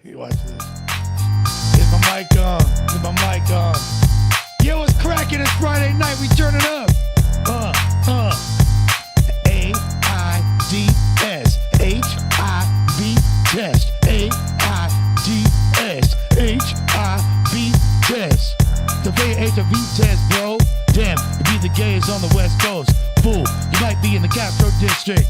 Watch this. Is my mic on? Is my mic on? Yo, it's cracking. It's Friday night. We turn it up. AIDS, HIV test. AIDS, HIV test. The fake HIV test, bro. Damn, you be the gayest on the West Coast. Fool, you might be in the Castro district.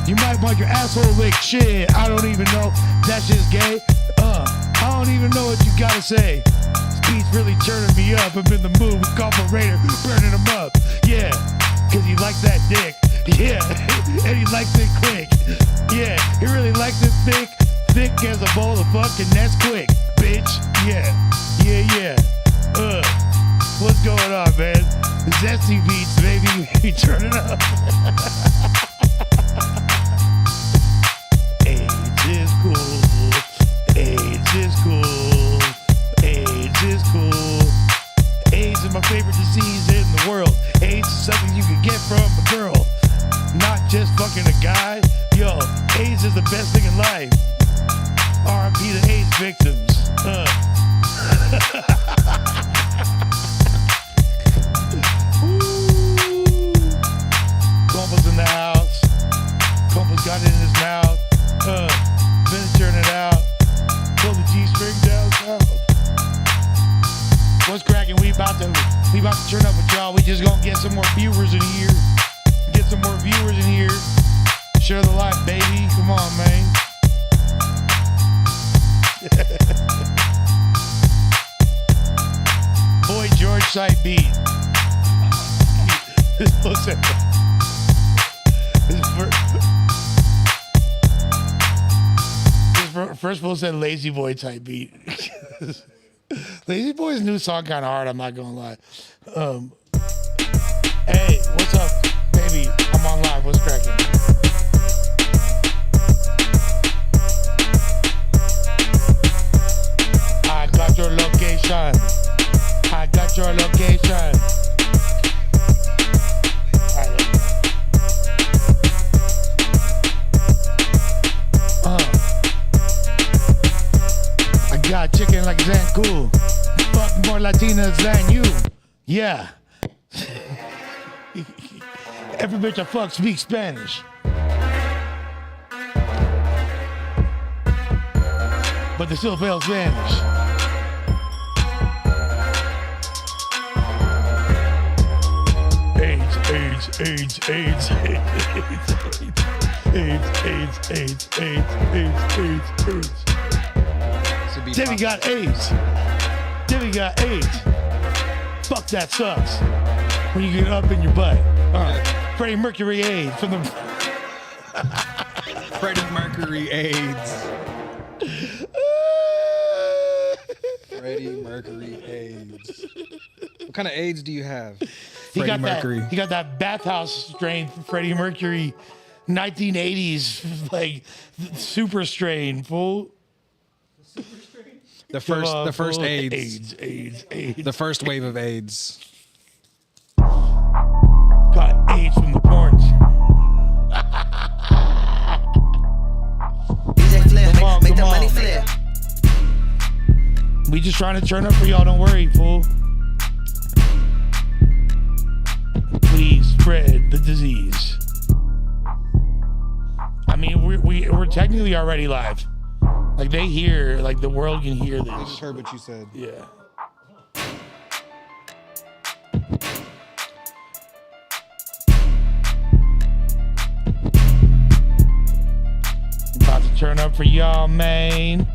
You might want your asshole licked. Shit, I don't even know. That shit's gay. I don't even know what you gotta say. This beat's really turning me up. I'm in the mood with Corporator, burning them up. Yeah, cause he likes that dick. Yeah, and he likes it quick. Yeah, he really likes it thick. Thick as a bowl of fucking Nesquik, bitch. Yeah. What's going on, man? Zesty beats, baby. We turn it up. AIDS is cool. AIDS is cool. AIDS is cool. AIDS is my favorite disease in the world. AIDS is something you can get from a girl, not just fucking a guy. Yo, AIDS is the best thing in life. R.I.P. to AIDS victims. Compo's in the house. Compo's got it in his mouth. Finna turn it out. Pull the G-string down south. What's cracking? We about to turn up with y'all. We just gonna get some more viewers in here. Get some more viewers in here. Share the life, baby. Come on, man. Boy George side beat. This first post said Lazy Boy type beat. Lazy Boy's new song kind of hard, I'm not gonna lie. Hey, what's up, baby? I'm on live. What's cracking? I got your location. I got your location. I got chicken like Zancool. Fuck more Latinas than you. Yeah. Every bitch I fuck speaks Spanish. But they still fail Spanish. AIDS. Timmy got AIDS. Fuck, that sucks. When you get up in your butt. Freddie Mercury AIDS from the Freddie Mercury AIDS. Freddie Mercury AIDS. What kind of AIDS do you have? Freddie Mercury. He got that bathhouse strain from Freddie Mercury, 1980s, like super strain, fool. The first AIDS. AIDS. The first wave of AIDS. Got AIDS from the porns. DJ Flip, make the money flip. We just trying to turn up for y'all. Don't worry, fool. Please spread the disease. I mean, we're technically already live. Like they hear, like the world can hear this. I just heard what you said. Yeah. About to turn up for y'all, man.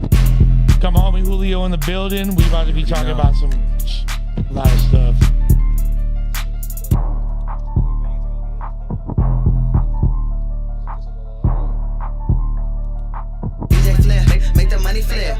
Come on, homie Julio in the building. We about to be talking about a lot of stuff. DJ Flip, make the money flip.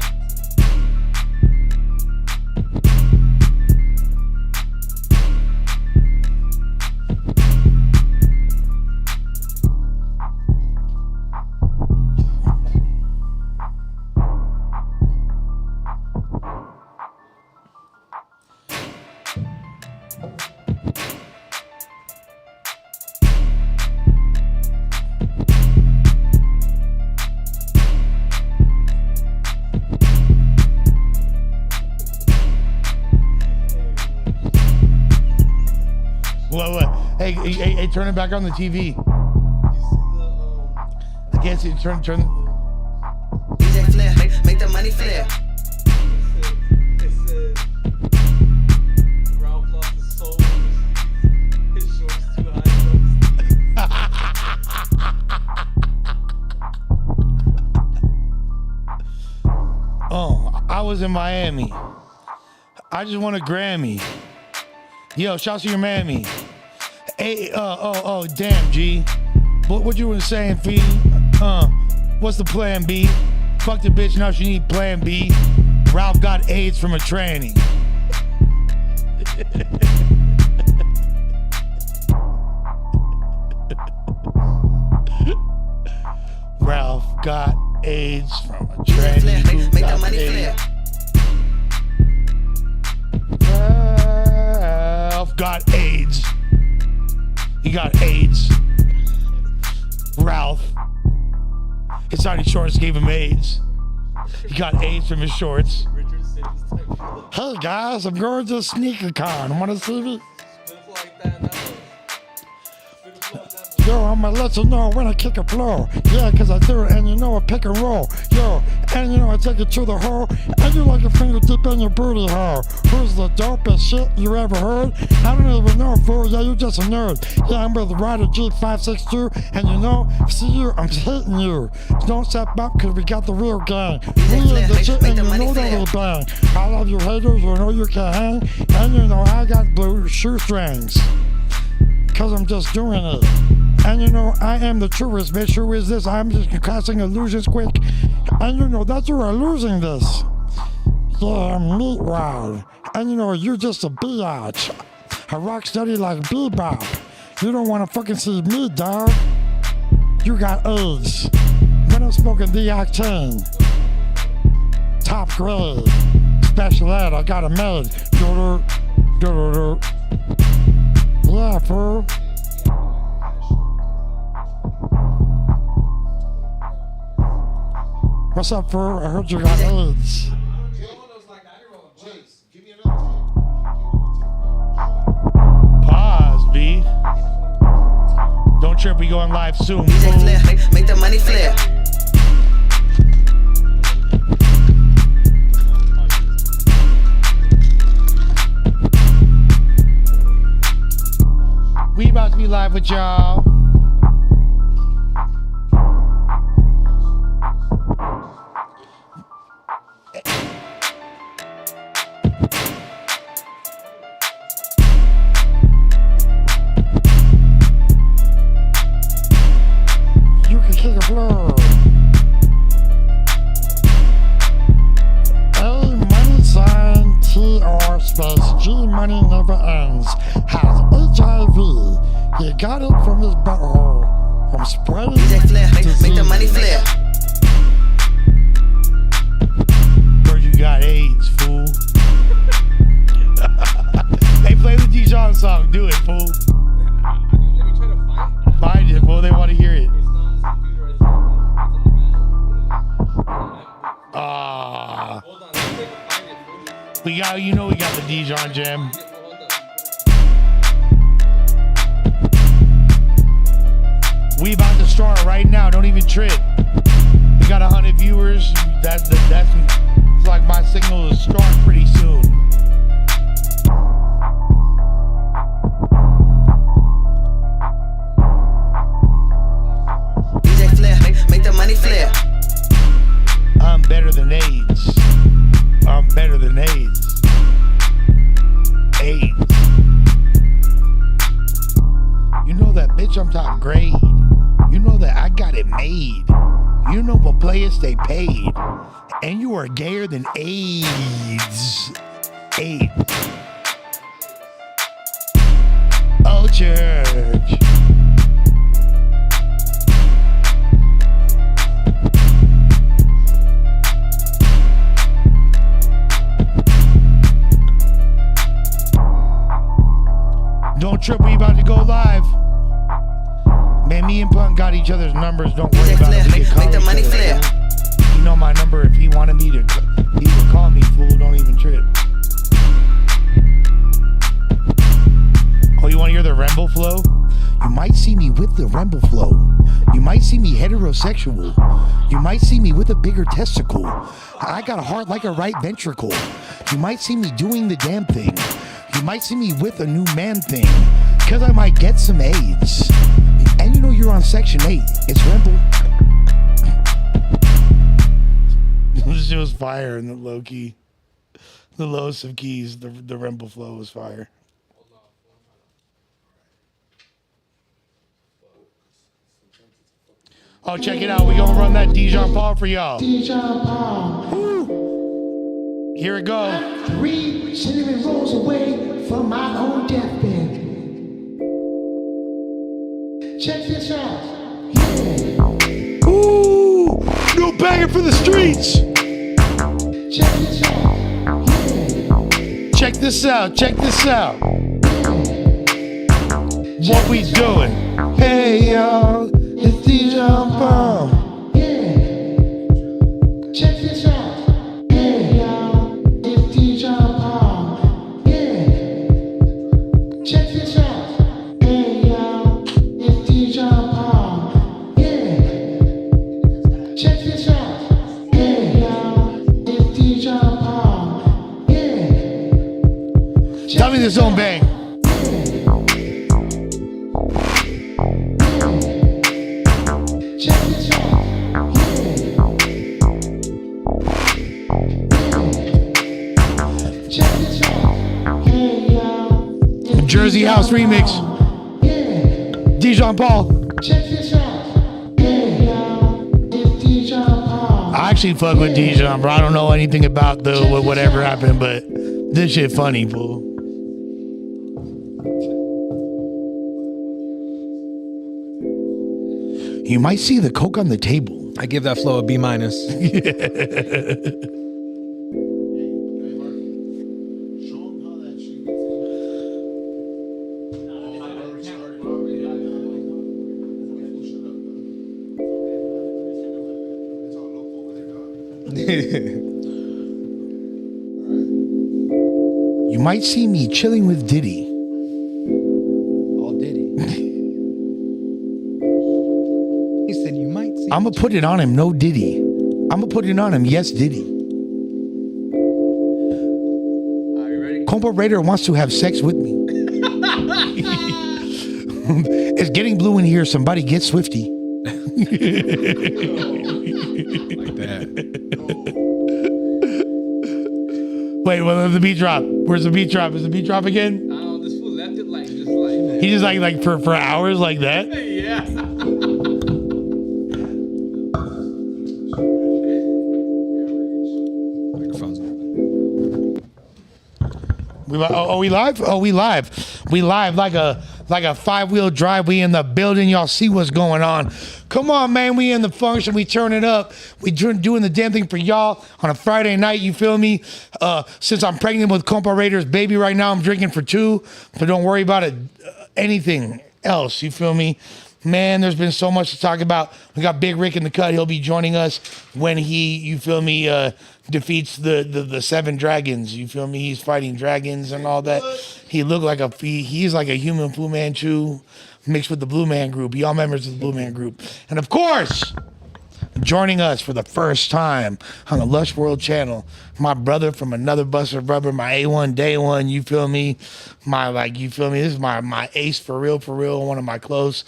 Hey, turn it back on the TV. I can't see. Turn. DJ flip, make the money flip. It said, Ralph lost his soul. His shorts too high. Oh, I was in Miami. I just won a Grammy. Yo, shouts to your mammy. Hey, damn, G. What you were saying, Fee? What's the plan, B? Fuck the bitch, now she need plan B. Ralph got AIDS from a tranny. Ralph got AIDS from a tranny. DJ who flip, make the got money AIDS. flip. Ralph got AIDS. He got AIDS. Ralph. His tiny shorts gave him AIDS. He got AIDS from his shorts. Richard Simmons type feel. Hey guys, I'm going to SneakerCon. Wanna see me? Spit like that, and that was. Spit like that. Yo, I'ma let you know when I kick a flow. Yeah, cause I do it, and you know I pick and roll. Yo, and you know I take it to the hole. And you like your finger deep in your booty hole. Who's the dopest shit you ever heard? I don't even know, fool. Yeah, you just a nerd. Yeah, I'm with Ryder G562. And you know, see you, I'm hitting you. Don't step up, cause we got the real gang. We is the shit, and you know that we bang. I love you haters, you know you can hang. And you know I got blue shoestrings. Cause I'm just doing it. And you know, I am the truest, bitch. Who is this? I'm just casting illusions quick. And you know, that's who are losing this. Yeah, I'm meat wild. And you know, you're just a biatch. I rock steady like bebop. You don't wanna fucking see me, dog. You got AIDS. When I'm smoking the octane. Top grade. Special ed, I got a med. Yeah, fool. What's up, fool? I heard you got AIDS. Pause, B. Don't trip, we going live soon, DJ fool. flip, make the money flip. We about to be live with y'all. You can kick a floor. A money sign TR space G money never ends. Has HIV. He got it from his butthole. From spreading DJ flip, disease. make the money flip. Heard you got AIDS, fool. Hey, play the Dijon song. Do it, fool. Let me try to find. Find it, fool. They want to hear it. It's not on this computer. It's on the MacBook. Ah, Hold on, let me try to find it. Hold we got, you know, we got the Dijon jam. on. We about to start right now. Don't even trip. We got 100 viewers. That's it's like my signal to start pretty soon. DJ flip, make the money flip. I'm better than AIDS. I'm better than AIDS. AIDS. You know that bitch, I'm top grade. You know that I got it made. You know what players they paid. And you are gayer than AIDS. AIDS. Oh, church. Don't trip, we about to go live. Man, me and Punk got each other's numbers. Don't worry DJ about it. We flip, can call make the each money other, flip. fool. You know my number. If he wanted me to, he would call me, fool. Don't even trip. Oh, you want to hear the Remble flow? with the Remble flow. You might see me heterosexual. You might see me with a bigger testicle. I got a heart like a right ventricle. You might see me doing the damn thing. You might see me with a new man thing. Cause I might get some AIDS. And you know you're on Section 8. It's Remble. This shit was fire in the low key. The lowest of keys, the Remble flow was fire. Oh, check it out. We're going to run that Dijon Paul for y'all. Dijon Paul. Woo. Here it goes. 3 cinnamon rolls away from my own deathbed. Check this out. Yeah. Ooh, new banger for the streets. Check this out. Yeah. Check this out. Check this out. What we doing? Hey, y'all. It's Dijon Paul. Yeah. Check this out. Hey, y'all. It's Dijon Paul. Yeah. Check this out. Hey, y'all. It's Dijon Paul. Yeah. Check this out. Hey, y'all. It's Dijon Paul. Yeah. Tell me this don't bang. Check this out. Check this out. Hey, y'all. Jersey House remix. Yeah. Dijon Paul. Check this out. Hey, y'all. It's Dijon Paul. I actually fuck with Dijon, bro. I don't know anything about the whatever happened, but this shit funny, fool. You might see the coke on the table. I give that flow a B-. You might see me chilling with Diddy. All Diddy. He said you might see. I'ma put it on him, no Diddy. I'ma put it on him, yes Diddy. Are you ready? Compo Raider wants to have sex with me. It's getting blue in here. Somebody get Swifty. Like that. Wait, well, the beat drop. Where's the beat drop? Is the beat drop again? I don't know. This fool left it like just like. He just like for hours like that. Yeah. Microphone's open. We live? Oh, we live. We live like a 5-wheel drive. We in the building. Y'all see what's going on. Come on, man. We in the function. We turn it up. We doing the damn thing for y'all on a Friday night. You feel me? Since I'm pregnant with Compa Raiders' baby right now, I'm drinking for 2. But don't worry about it. Anything else. You feel me? Man, there's been so much to talk about. We got Big Rick in the cut. He'll be joining us when he, you feel me, defeats the 7 dragons. You feel me? He's fighting dragons and all that. He looked like he's like a human Fu Manchu mixed with the Blue Man Group. Y'all members of the Blue Man Group. And of course, joining us for the first time on the Lush World channel, my brother from another Buster Rubber, my A1 Day One, you feel me? You feel me? This is my ace for real, one of my close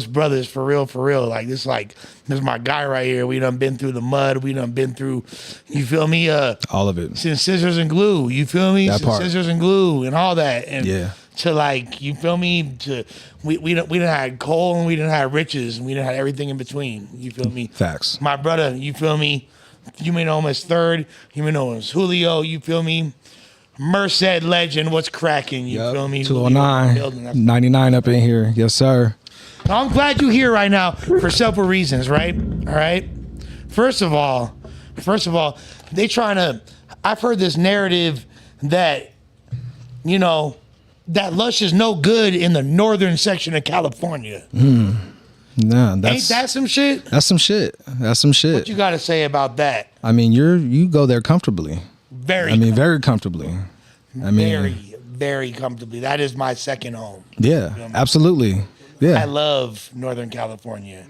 brothers for real. Like this is my guy right here. We done been through the mud. We done been through, you feel me? All of it. Since Scissors and Glue, you feel me? That part. Scissors and Glue and all that. And Yeah. to you feel me? We done had coal and we done had riches and we done had everything in between. You feel me? Facts. My brother, you feel me? You may know him as Third. You may know him as Julio. You feel me? Merced legend. What's cracking? You feel me? 209. 99 up in here. Yes, sir. Now, I'm glad you're here right now for several reasons, right? All right. First of all, they trying to. I've heard this narrative that, you know, that Lush is no good in the northern section of California. Nah, Ain't that some shit? That's some shit. That's some shit. What you got to say about that? I mean, you go there comfortably. Very comfortably. Very comfortably. That is my second home. Yeah, absolutely. Yeah. I love Northern California.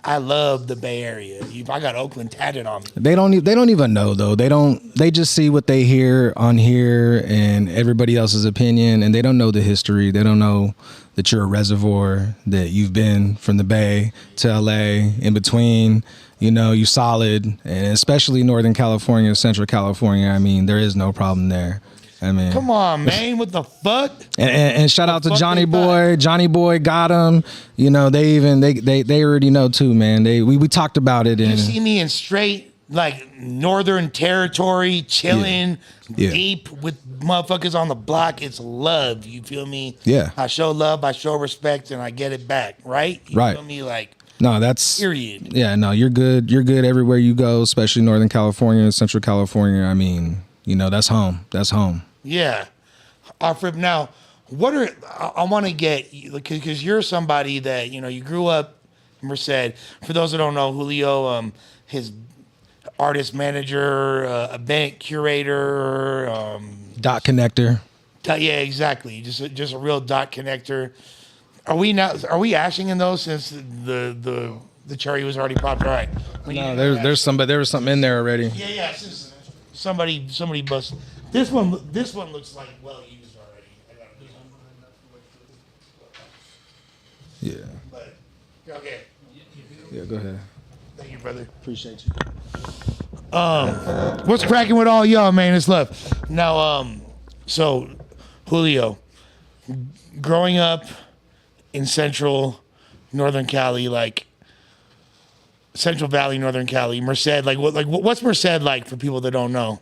I love the Bay Area. I got Oakland tatted on me. They don't even know though. They just see what they hear on here and everybody else's opinion, and they don't know the history. They don't know that you're a reservoir, that you've been from the Bay to LA, in between, you solid, and especially Northern California, Central California. I mean, there is no problem there. I mean, come on, man, what the fuck? And shout out to Johnny Boy. Johnny Boy got him. They already know too, man. We talked about it. You see me in straight like Northern territory, chilling deep with motherfuckers on the block. It's love. You feel me? Yeah. I show love, I show respect, and I get it back. Right? You feel me? Like. No, that's period. Yeah, no, you're good. You're good everywhere you go, especially Northern California, Central California. I mean, that's home. That's home. Yeah. Wtffff, now, I want to get, because you're somebody that, you grew up in Merced. For those that don't know, Julio, his artist manager, event curator. Dot connector. Yeah, exactly. Just a real dot connector. Are we ashing in those since the cherry was already popped? All right. No, there was something in there already. Yeah. Since somebody bust. This one looks like well used already. I got this one. Yeah. But okay. Yeah, go ahead. Thank you, brother. Appreciate you. What's cracking with all y'all, man? It's love. Now, so Julio, growing up in Central Northern Cali, like Central Valley, Northern Cali, Merced, what's Merced like for people that don't know?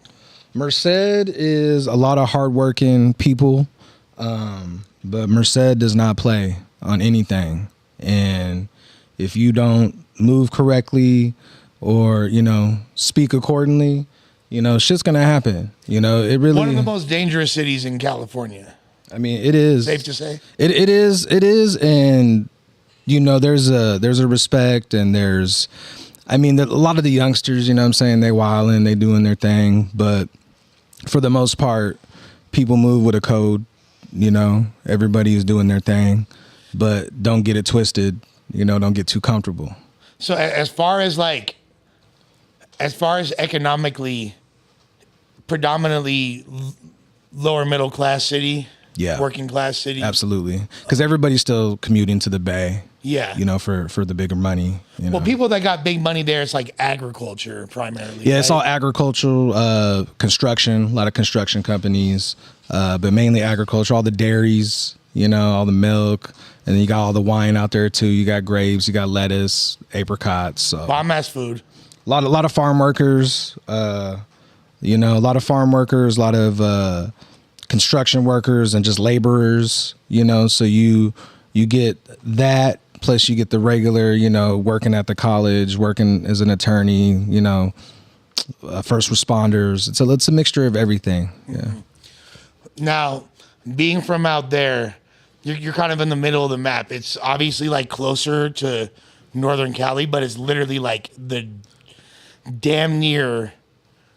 Merced is a lot of hardworking people, but Merced does not play on anything. And if you don't move correctly or, speak accordingly, shit's going to happen. It really... One of the most dangerous cities in California. I mean, it is. Safe to say? It is. And, there's a respect, and there's... I mean, a lot of the youngsters, they wildin', they doing their thing, but for the most part, people move with a code, everybody is doing their thing, but don't get it twisted, don't get too comfortable. So as far as economically, predominantly lower middle class city, working class city. Absolutely. Because everybody's still commuting to the Bay. Yeah. For the bigger money. Well, people that got big money there, it's like agriculture primarily. Yeah, it's all agricultural, construction, a lot of construction companies, but mainly agriculture, all the dairies, all the milk, and then you got all the wine out there too. You got grapes, you got lettuce, apricots. So. Bomb-ass food. A lot of farm workers, a lot of construction workers and just laborers, so you get that. Plus, you get the regular, working at the college, working as an attorney, first responders. It's a mixture of everything. Yeah. Now, being from out there, you're kind of in the middle of the map. It's obviously like closer to Northern Cali, but it's literally like the damn near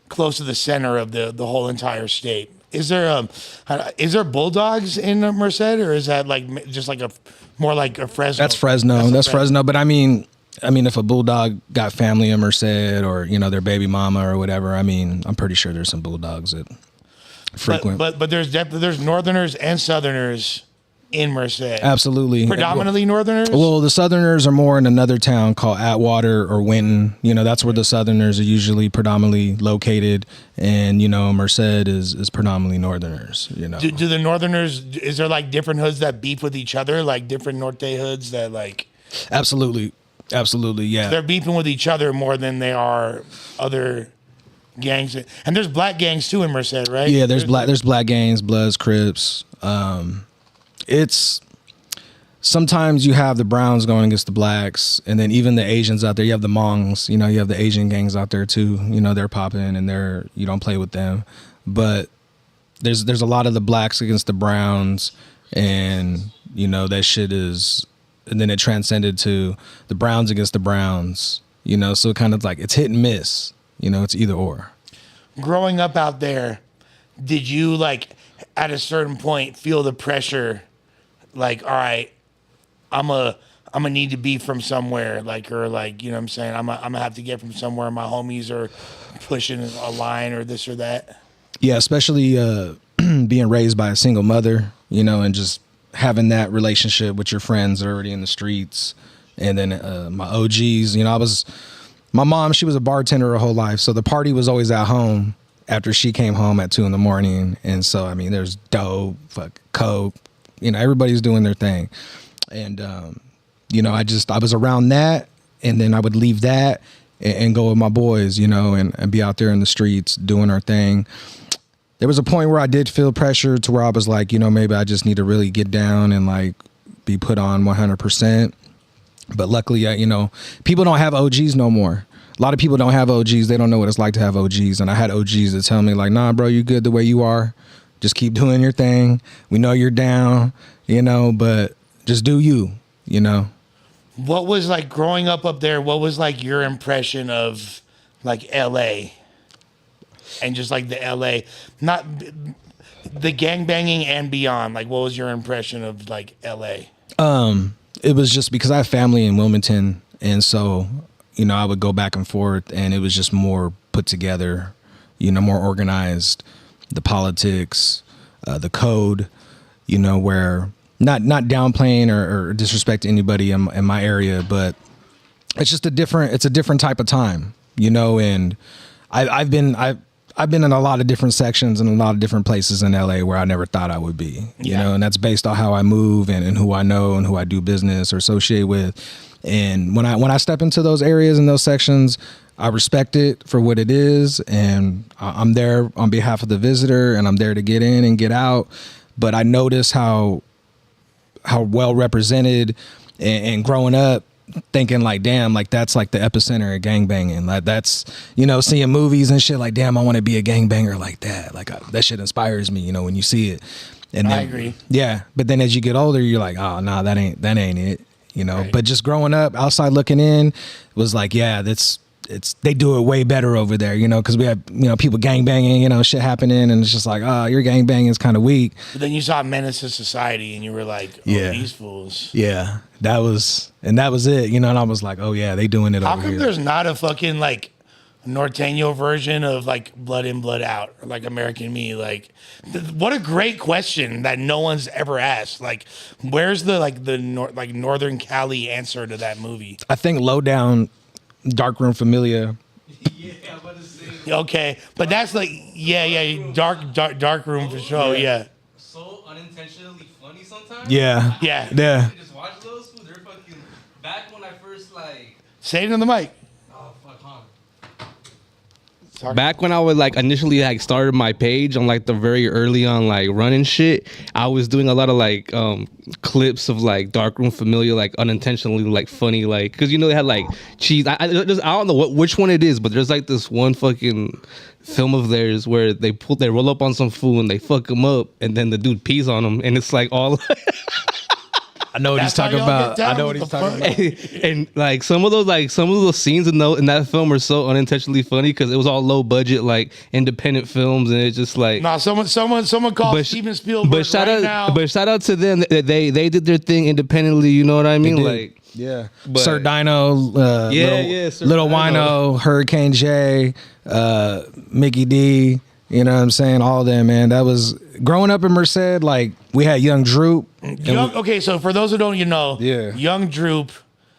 close to the center of the whole entire state. Is there bulldogs in Merced, or is that like just like more like a Fresno? That's Fresno. That's Fresno. But I mean, if a bulldog got family in Merced, or their baby mama or whatever, I'm pretty sure there's some bulldogs that frequent. But there's Northerners and Southerners in Merced. Absolutely. Predominantly Northerners? Well, the Southerners are more in another town called Atwater or Winton. That's where the Southerners are usually predominantly located. And, Merced is predominantly Northerners, Do the Northerners, is there like different hoods that beef with each other? Like different Norte hoods that like... Absolutely, yeah. They're beefing with each other more than they are other gangs. And there's black gangs too in Merced, right? Yeah, there's black gangs, Bloods, Crips. It's sometimes you have the Browns going against the blacks, and then even the Asians out there. You have the Hmongs, you have the Asian gangs out there too. They're popping, and you don't play with them. But there's a lot of the blacks against the Browns, and that shit is. And then it transcended to the Browns against the Browns. So it kind of like it's hit and miss. It's either or. Growing up out there, did you like at a certain point feel the pressure? Like, all right, I'm gonna need to be from somewhere, like, or like, you know what I'm saying? I'm gonna have to get from somewhere. My homies are pushing a line or this or that. Yeah, especially being raised by a single mother, you know, and just having that relationship with your friends that are already in the streets. And then my OGs, you know, my mom, she was a bartender her whole life. So the party was always at home after she came home at 2 a.m. And so, I mean, there's dope, coke, you know, everybody's doing their thing. And, you know, I was around that, and then I would leave that and go with my boys, you know, and be out there in the streets doing our thing. There was a point where I did feel pressure to where I was like, you know, maybe I just need to really get down and like be put on 100%. But luckily, you know, people don't have OGs no more. A lot of people don't have OGs. They don't know what it's like to have OGs. And I had OGs that tell me like, nah, bro, you good the way you are. Just keep doing your thing. We know you're down, you know, but just do you, you know. What was like growing up there? What was like your impression of like LA and just like the LA, not the gangbanging and beyond? Like, what was your impression of like LA? It was just because I have family in Wilmington, and so, you know, I would go back and forth, and it was just more put together, you know, more organized. The politics, the code, you know, where not downplaying or disrespecting anybody in my area, but it's just a different type of time, you know. And I've been in a lot of different sections and a lot of different places in LA where I never thought I would be, you know, and that's based on how I move and who I know and who I do business or associate with. And when I step into those areas and those sections, I respect it for what it is, and I'm there on behalf of the visitor, and I'm there to get in and get out. But I notice how well represented, and growing up thinking like, damn, like that's like the epicenter of gangbanging. Like that's, you know, seeing movies and shit like, damn, I want to be a gangbanger like that. Like that shit inspires me, you know, when you see it. And then, I agree. Yeah, but then as you get older, you're like, oh, nah, that ain't it, you know. Right. But just growing up, outside looking in, was like, yeah, they do it way better over there, you know, because we have, you know, people gangbanging, you know, shit happening, and it's just like, oh, your gangbanging is kind of weak. But then you saw Menace to Society, and you were like, oh, yeah, these fools. Yeah, that was it, you know, and I was like, oh yeah, they doing it over here. How come there's not a fucking like Norteño version of like Blood In, Blood Out, or like American Me? Like, what a great question that no one's ever asked. Like, where's the Northern Cali answer to that movie? I think Lowdown, Darkroom Familia. Yeah, I'm about to say. Okay, but that's like, dark room for sure. Yeah. So unintentionally funny sometimes. Yeah. Yeah. Yeah. Just watch those fools. They're fucking. Back when I first like. Say it on the mic. Oh fuck, huh? Back when I would like initially like started my page on like the very early on like running shit, I was doing a lot of like clips of like Darkroom Familia, like unintentionally like funny, like because you know they had like cheese. I don't know which one it is, but there's like this one fucking film of theirs where they roll up on some fool and they fuck him up, and then the dude pees on him, and it's like all. I know what he's talking about. I know what he's talking about. And like some of those scenes in that film are so unintentionally funny because it was all low budget, like independent films, and it's just like someone called Steven Spielberg now. But shout out to them. They did their thing independently. You know what I mean? Like yeah, Sir Dino, Little Wino, Hurricane J, Mickey D. You know what I'm saying? All of them, man. That was growing up in Merced. Like we had Young Droop. Okay, so for those who don't, Young Droop,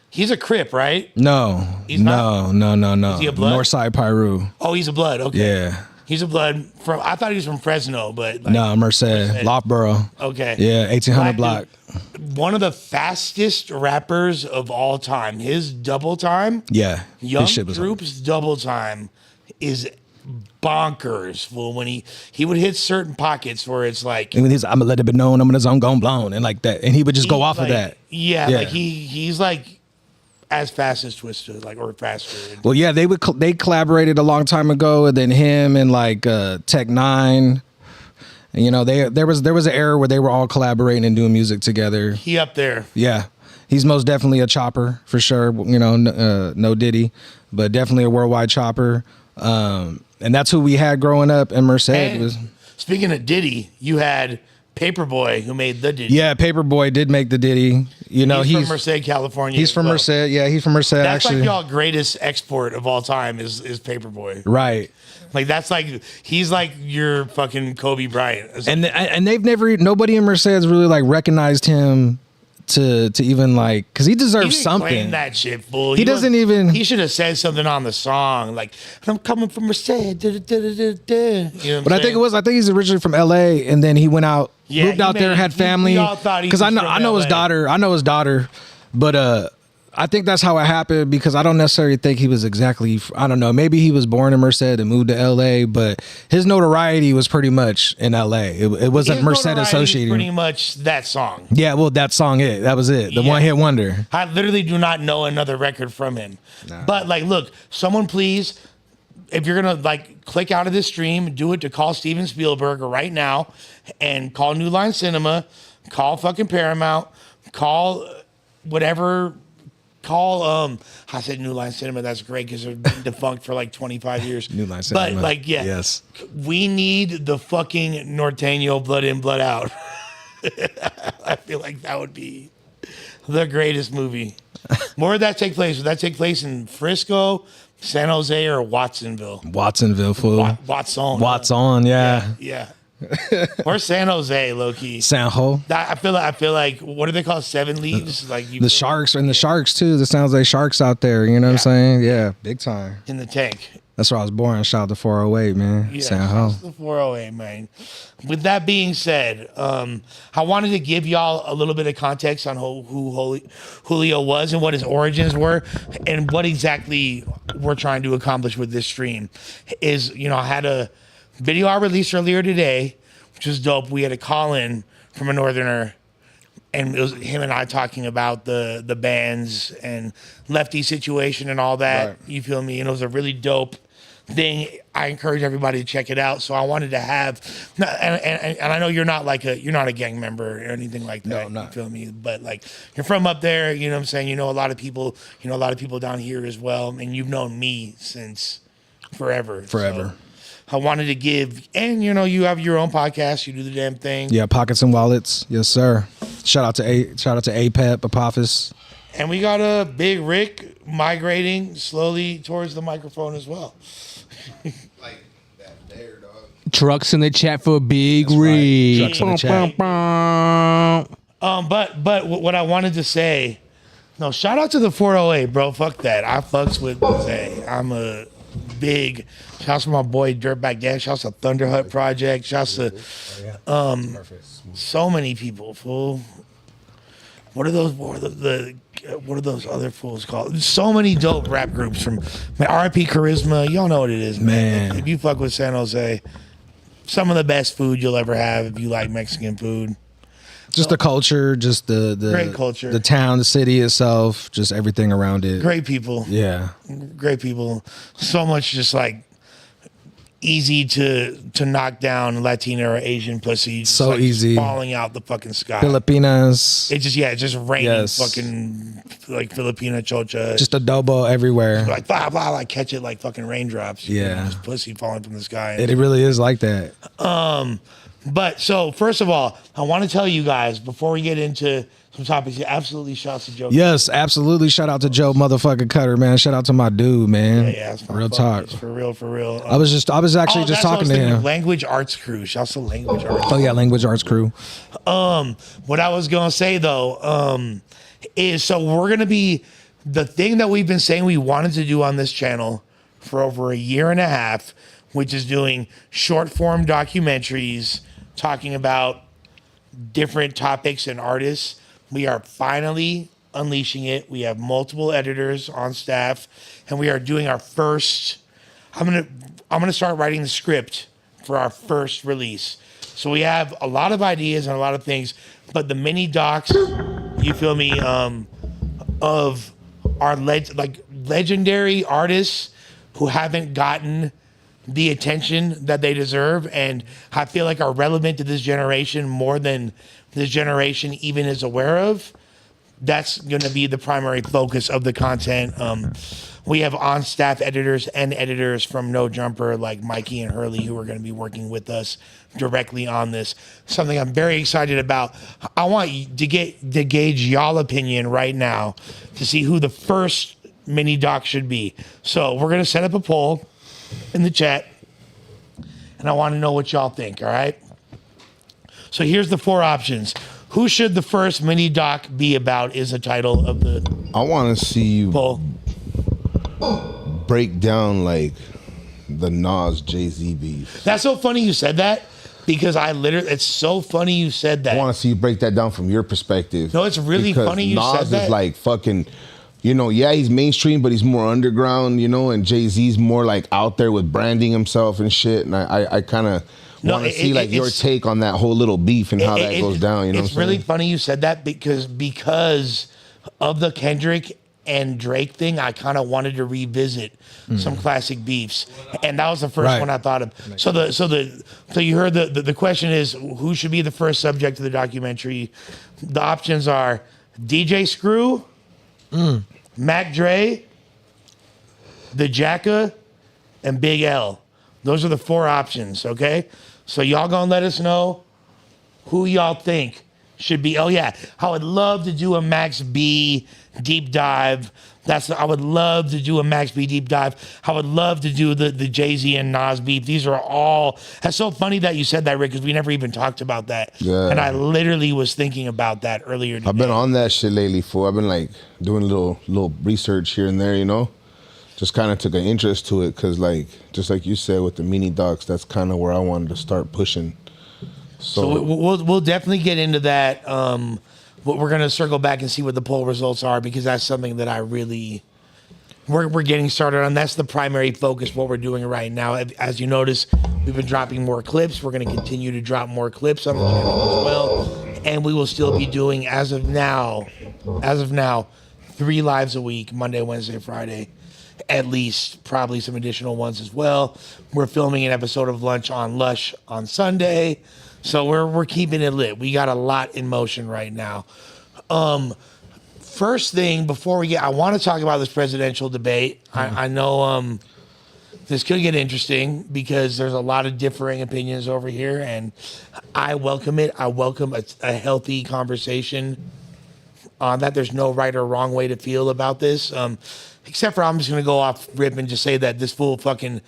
he's a Crip, right? No, he's not. No. Is he a Blood? Northside Pyru. Oh, he's a Blood. Okay. Yeah. He's a Blood from. I thought he was from Fresno, but no, Merced, Loftboro. Okay. Yeah, 1800 block. One of the fastest rappers of all time. His double time. Yeah. Young Droop's double time is bonkers. Well, when he would hit certain pockets where it's like, I'm gonna let it be known, I'm gonna zone gone blown, and like that, and he would just go off of that. Yeah, like he's like as fast as Twista, like, or faster. Well, yeah, they collaborated a long time ago, and then him and like Tech Nine. And, you know, there was an era where they were all collaborating and doing music together. He up there. Yeah, he's most definitely a chopper for sure. You know, no Diddy, but definitely a worldwide chopper. And that's who we had growing up in Merced. Speaking of Diddy, you had Paperboy, who made the Diddy. Yeah, Paperboy did make the Diddy. You know, he's from Merced, California. He's from Merced. Yeah, he's from Merced. That's actually, like y'all greatest export of all time is Paperboy. right. Like that's like he's like your fucking Kobe Bryant. And they've never nobody in Merced has really like recognized him to even like because he deserves He didn't something. claim that shit, fool. He doesn't even. He should have said something on the song, like "I'm coming from Merced." You know But I think he's originally from L.A. and then he went out, Yeah, moved out there, had family. we all thought he Because I was know from I know his LA. daughter. I know his daughter, but I think that's how it happened because I don't necessarily think he was exactly. I don't know. Maybe he was born in Merced and moved to L.A., but his notoriety was pretty much in L.A. It wasn't His Merced notoriety is associated. Pretty much that song. Yeah, well, that song that was it. The Yeah. one hit wonder. I literally do not know another record from him. But like, look, someone please, if you're gonna like click out of this stream, do it to call Steven Spielberg right now, and call New Line Cinema, call fucking Paramount, call whatever. Call I said New Line Cinema. That's great because they've been defunct for like 25 years. New Line Cinema. But like, yeah, Yes. we need the fucking Norteño Blood In Blood Out. I feel like that would be the greatest movie. Where would that take place? Would that take place in Frisco, San Jose, or Watsonville? Watsonville, fool. Watson. Watts on, yeah. Yeah. Or San Jose, low key. San Ho. I feel like what do they call 7 leagues? Like The Sharks and the Sharks too. The Sounds Like Sharks out there. You know what I'm saying? Yeah, big time. in the tank. That's where I was born. Shout out to 408, man. Yeah, San Ho. that's the 408, man. With that being said, I wanted to give y'all a little bit of context on who Julio was and what his origins were and what exactly we're trying to accomplish with this stream. I had a video I released earlier today, which was dope. We had a call in from a northerner, and it was him and I talking about the bands and Lefty situation and all that. Right. You feel me? And it was a really dope thing. I encourage everybody to check it out. So I wanted to have, and I know you're not a gang member or anything like that. No, I'm not. You feel me? But like you're from up there. You know what I'm saying? You know a lot of people. You know a lot of people down here as well. And you've known me since forever. Forever. So I wanted to give, and you have your own podcast. You do the damn thing. Yeah, Pockets and Wallets. Yes, sir. Shout out to APEP, Apophis. And we got a Big Rick migrating slowly towards the microphone as well. Trucks in the chat for Big right. Rig. Trucks in the chat. But what I wanted to say, no, shout out to the 408, bro. Fuck that. I fucks with Jose. I'm a big shouts to my boy Dirtbag Dan. Shouts to Thunder Hut Project. Shouts to so many people, fool. What are those other fools called? So many dope rap groups from RIP Charisma. Y'all know what it is, man. If you fuck with San Jose, some of the best food you'll ever have if you like Mexican food. Just the culture, just the Great culture. the town, the city itself, just everything around it. Great people. Yeah. Great people. So much just like easy to knock down Latina or Asian pussy. Just So like easy. falling out the fucking sky. Filipinas. It just raining Yes. fucking like Filipina chocha. Just adobo everywhere. like blah blah, like catch it like fucking raindrops. Yeah. Just pussy falling from the sky. It really is like that. But so first of all, I want to tell you guys before we get into some topics, absolutely shouts to Joe. Yes, absolutely. Shout out to Joe motherfucking Cutter, man. Shout out to my dude, man. Yeah, it's my Real fuck, talk. it's for real. I was actually just that's what I talking was to thinking. him. Language Arts Crew. Shouts to Language Arts. Oh yeah, Language Arts Crew. What I was gonna say though, is so we're gonna be the thing that we've been saying we wanted to do on this channel for over a year and a half, which is doing short form documentaries talking about different topics and artists. We are finally unleashing it. We have multiple editors on staff, and we are doing our first. I'm gonna start writing the script for our first release. So we have a lot of ideas and a lot of things, but the mini docs, you feel me, of our legendary artists who haven't gotten the attention that they deserve, and I feel like are relevant to this generation more than this generation even is aware of. That's going to be the primary focus of the content. We have on-staff editors and editors from No Jumper, like Mikey and Hurley, who are going to be working with us directly on this. Something I'm very excited about. I want you to gauge y'all opinion right now to see who the first mini doc should be. So we're going to set up a poll in the chat, and I want to know what y'all think, all right? So here's the 4 options. Who should the first mini doc be about is the title of the I want to see you poll. break down like the Nas Jay-Z beef. That's so funny you said that because it's so funny you said that. I want to see you break that down from your perspective. No, it's really because funny you Nas said that. is like fucking, you know, yeah, he's mainstream, but he's more underground, you know, and Jay-Z's more like out there with branding himself and shit. And I kind of want to see like your take on that whole little beef and how that goes down. You know, it's really funny you said that because of the Kendrick and Drake thing. I kind of wanted to revisit some classic beefs, and that was the first one I thought of. So you heard the question is who should be the first subject of the documentary. The options are DJ Screw, Mac Dre, the Jacka, and Big L. Those are the 4 options, okay? So y'all gonna let us know who y'all think should be. Oh yeah, I would love to do a Max B deep dive. I would love to do a Max B deep dive. I would love to do the Jay-Z and Nas beef. These are all. That's so funny that you said that, Rick, because we never even talked about that. Yeah. And I literally was thinking about that earlier today. I've been on that shit lately, fool. I've been like doing a little research here and there, you know. Just kind of took an interest to it because, like, just like you said with the mini docs, that's kind of where I wanted to start pushing. So we'll definitely get into that. We're gonna circle back and see what the poll results are because that's something that I really we're getting started on. That's the primary focus. What we're doing right now. As you notice, we've been dropping more clips. We're gonna continue to drop more clips on the channel as well, and we will still be doing as of now, 3 lives a week: Monday, Wednesday, Friday. At least probably some additional ones as well. We're filming an episode of Lunch on Lush on Sunday. So we're keeping it lit. We got a lot in motion right now. First thing before I want to talk about this presidential debate. I know this could get interesting because there's a lot of differing opinions over here, and I welcome it. I welcome a healthy conversation on that. There's no right or wrong way to feel about this. Except for I'm just going to go off rip and just say that this fool fucking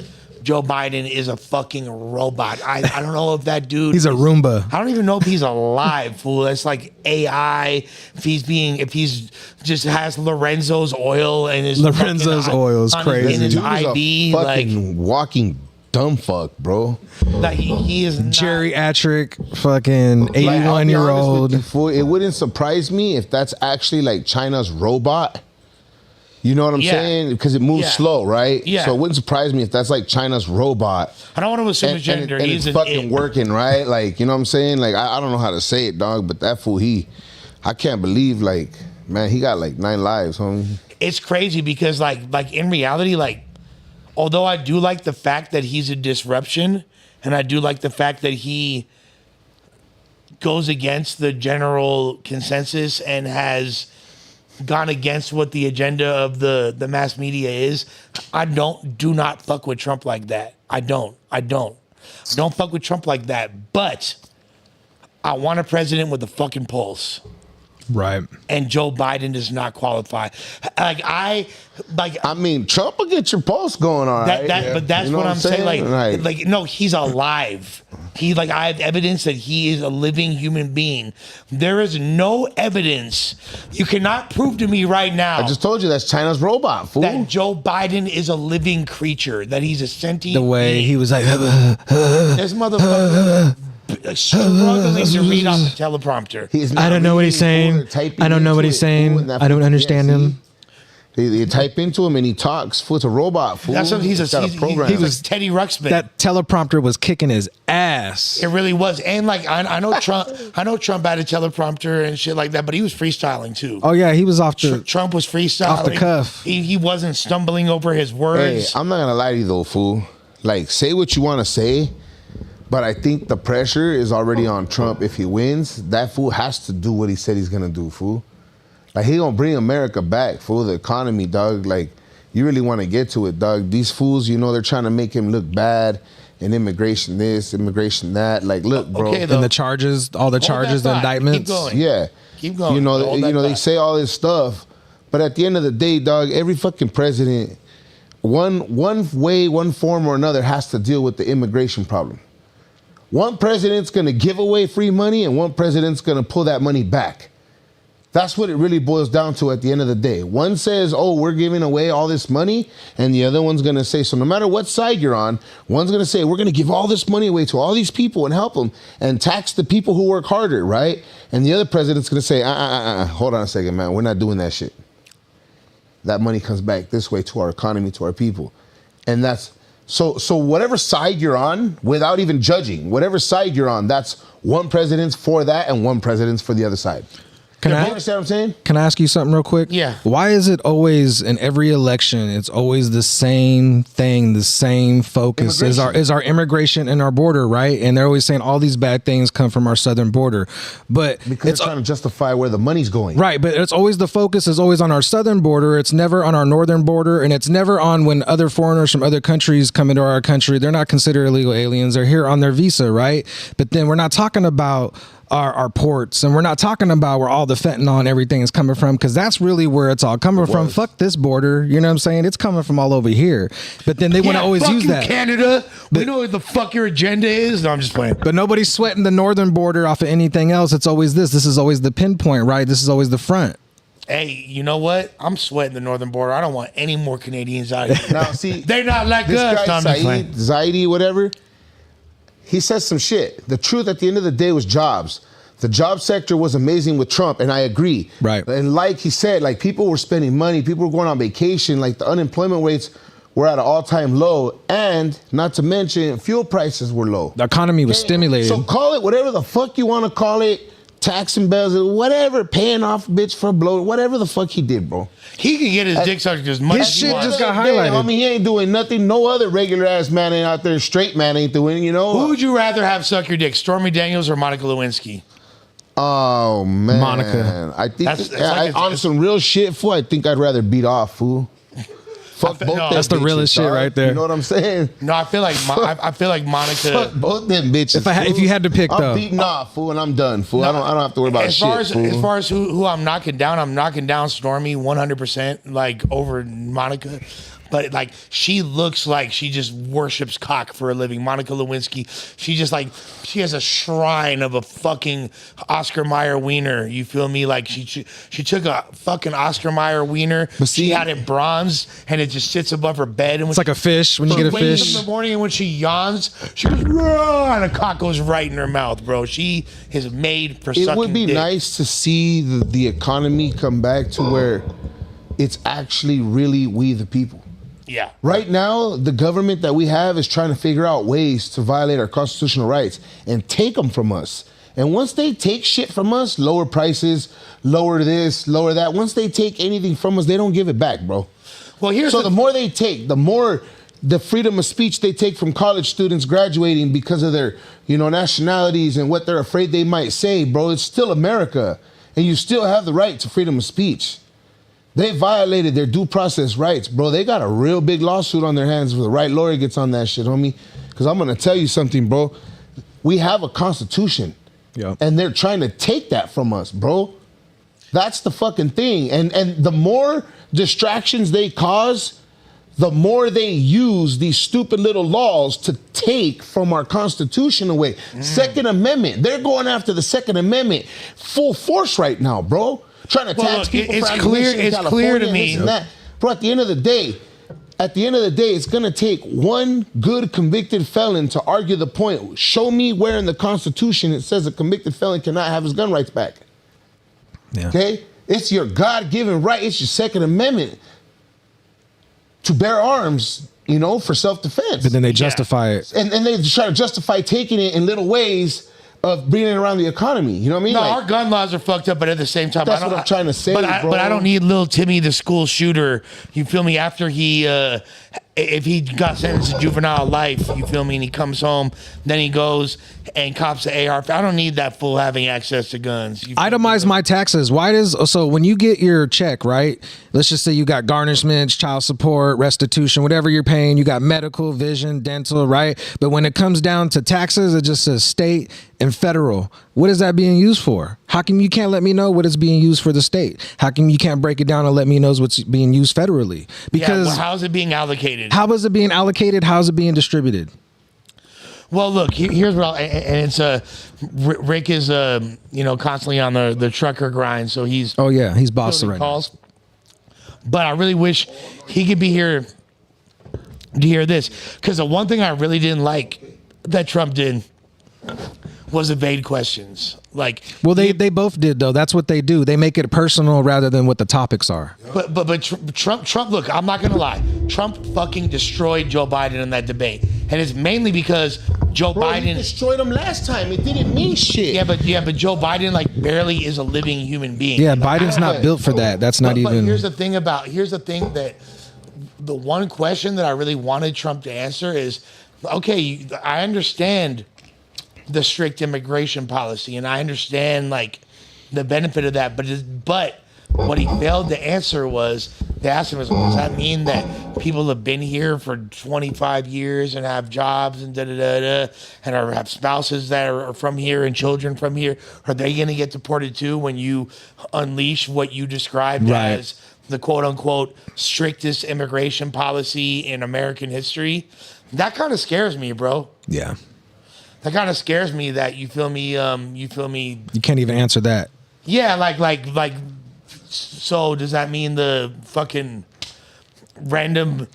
Joe Biden is a fucking robot. I don't know if that dude... He's a Roomba. I don't even know if he's alive, fool. That's like AI. If he's just has Lorenzo's oil and his... Lorenzo's oil is crazy. In his Dude is IV. a fucking walking dumb fuck, bro. Like he is not... Geriatric fucking 81-year-old. It wouldn't surprise me if that's actually like China's robot. You know what I'm saying? Because it moves slow, right? Yeah. So it wouldn't surprise me if that's like China's robot. I don't want to assume his gender. And He's it's fucking working, right? Like, you know what I'm saying? Like, I don't know how to say it, dog, but that fool, I can't believe, like, man, he got like 9 lives, homie. It's crazy because like in reality, like, although I do like the fact that he's a disruption, and I do like the fact that he goes against the general consensus and has gone against what the agenda of the mass media is. Do not fuck with Trump like that. I don't fuck with Trump like that. But I want a president with a fucking pulse. Right. And Joe Biden does not qualify. I mean, Trump will get your pulse going, all right. But that's what I'm saying. Like, no, he's alive. I have evidence that he is a living human being. There is no evidence. You cannot prove to me right now. I just told you that's China's robot, fool. That Joe Biden is a living creature. That he's a sentient The way being. he was like, This motherfucker struggling to read off the teleprompter. I don't know what he's saying. I don't know what he's saying. I don't understand him. They type into him and he talks. Fool, it's a robot, fool. That's what he's got a program. He was Teddy Ruxpin. That teleprompter was kicking his ass. It really was. And like I know Trump had a teleprompter and shit like that, but he was freestyling too. Oh yeah, he was off the Trump was freestyling off the cuff. He wasn't stumbling over his words. Hey, I'm not gonna lie to you though, fool. Like, say what you want to say, but I think the pressure is already on Trump. If he wins, that fool has to do what he said he's gonna do, fool. Like, he gonna bring America back, fool. The economy, dog. Like, you really want to get to it, dog. These fools, you know, they're trying to make him look bad. And immigration this, immigration that. Like, look, bro. Okay, And the charges, all the charges, the indictments. Keep going. Yeah. Keep going. You know, Hold that they thought. say all this stuff, but at the end of the day, dog, every fucking president, one way, one form or another, has to deal with the immigration problem. One president's gonna give away free money, and one president's gonna pull that money back. That's what it really boils down to at the end of the day. One says, oh, we're giving away all this money, and the other one's gonna say, so no matter what side you're on, one's gonna say, we're gonna give all this money away to all these people and help them and tax the people who work harder, right? And the other president's gonna say, hold on a second, man, we're not doing that shit. That money comes back this way to our economy, to our people. And that's, so whatever side you're on, without even judging, whatever side you're on, that's one president's for that and one president's for the other side. Can You I understand what I'm saying? Can I ask you something real quick? Yeah. Why is it always in every election? It's always the same thing, the same focus is our immigration and our border, right? And they're always saying all these bad things come from our southern border, but Because it's they're trying to justify where the money's going. right. But it's always the focus is always on our southern border. It's never on our northern border, and it's never on when other foreigners from other countries come into our country. They're not considered illegal aliens. They're here on their visa, right? But then we're not talking about our ports, and we're not talking about where all the fentanyl and everything is coming from, because that's really where it's all coming from. Fuck this border, you know what I'm saying? It's coming from all over here. But then they want to always fuck use you, that. Canada. We know what the fuck your agenda is. No, I'm just playing. But nobody's sweating the northern border off of anything else. It's always this. This is always the pinpoint, right? This is always the front. Hey, you know what? I'm sweating the northern border. I don't want any more Canadians out here. Now, see, They're not like this us. guy, No, I'm just playing. Zaidi, whatever, he says some shit. The truth at the end of the day was jobs. The job sector was amazing with Trump, and I agree. Right. And like he said, like people were spending money, people were going on vacation, like the unemployment rates were at an all-time low, and not to mention fuel prices were low. The economy was stimulated. So call it whatever the fuck you want to call it, tax embezzle, whatever, paying off bitch for a blow, whatever the fuck he did, bro. He can get his dick sucked as much His as he shit wants. just got Damn, highlighted. I mean, he ain't doing nothing. No other regular ass man ain't out there. Straight man ain't doing, you know. Who would you rather have suck your dick, Stormy Daniels or Monica Lewinsky? Oh man, Monica. I think That's- it's like it's- on some real shit, fool. I think I'd rather beat off, fool. Fuck both no. them That's the bitches, realest shit dog. right there. You know what I'm saying? No, I feel like I feel like Monica. Fuck both them bitches. If you had to pick, I'm though. beating off, fool, and I'm done, fool. I don't have to worry about as shit, far as fool. as far as who I'm knocking down Stormy 100%, like over Monica. But like she looks like she just worships cock for a living. Monica Lewinsky, she has a shrine of a fucking Oscar Mayer wiener. You feel me? Like she took a fucking Oscar Mayer wiener. But see- she had it bronzed and it just sits above her bed. And It's like a fish when you get a wakes up fish. in the morning and when she yawns, she goes, "Rah," and a cock goes right in her mouth, bro. She is made for sucking It would be dick. nice to see the economy come back to where it's actually really we the people. Yeah. Right now, the government that we have is trying to figure out ways to violate our constitutional rights and take them from us. And once they take shit from us, lower prices, lower this, lower that, once they take anything from us, they don't give it back, bro. Well, here's So the more they take, the more the freedom of speech they take from college students graduating because of their, nationalities and what they're afraid they might say, bro. It's still America, and you still have the right to freedom of speech. They violated their due process rights, bro. They got a real big lawsuit on their hands if the right lawyer gets on that shit, homie. Because I'm going to tell you something, bro. We have a constitution. Yeah. And they're trying to take that from us, bro. That's the fucking thing. And the more distractions they cause, the more they use these stupid little laws to take from our Constitution away. Second Amendment. They're going after the Second Amendment full force right now, bro. Trying to Well, tax look, people it's for clear- ammunition in it's clear to California, me- this and that. Bro, at the end of the day, it's going to take one good convicted felon to argue the point. Show me where in the Constitution it says a convicted felon cannot have his gun rights back. Yeah. Okay? It's your God-given right. It's your Second Amendment to bear arms, for self-defense. But then they justify it. And they try to justify taking it in little ways of bringing it around the economy. You know what I mean? No, Like, our gun laws are fucked up, but at the same time, That's what I'm trying to say, but I bro. don't need little Timmy, the school shooter. You feel me? After he if he got sentenced to juvenile life, you feel me, and he comes home, then he goes and cops the AR. I don't need that fool having access to guns. Itemize my taxes. So when you get your check, right? Let's just say you got garnishments, child support, restitution, whatever you're paying. You got medical, vision, dental, right? But when it comes down to taxes, it just says state and federal. What is that being used for? How come you can't let me know what it's being used for the state? How come you can't break it down and let me know what's being used federally? Because how's it being allocated? How is it being allocated? How's it being distributed? Well, look, here's what and it's Rick is constantly on the trucker grind, so he's he's bossing right now. But I really wish he could be here to hear this, because the one thing I really didn't like that Trump did was evade questions. Like, well, they both did though. That's what they do. They make it personal rather than what the topics are. But Trump. Look, I'm not gonna lie. Trump fucking destroyed Joe Biden in that debate, and it's mainly because Joe Biden he destroyed him last time. It didn't mean shit. Yeah, but Joe Biden like barely is a living human being. Yeah, Biden's not built for that. That's not even. But here's the thing that the one question that I really wanted Trump to answer is, okay, I understand the strict immigration policy, and I understand like the benefit of that, but what he failed to answer was, they asked him, does that mean that people have been here for 25 years and have jobs and and have spouses that are from here and children from here, are they going to get deported too when you unleash what you described as the quote unquote strictest immigration policy in American history? That kind of scares me, bro. Yeah. That kind of scares me that you feel me. You can't even answer that. Yeah, like. So does that mean the fucking random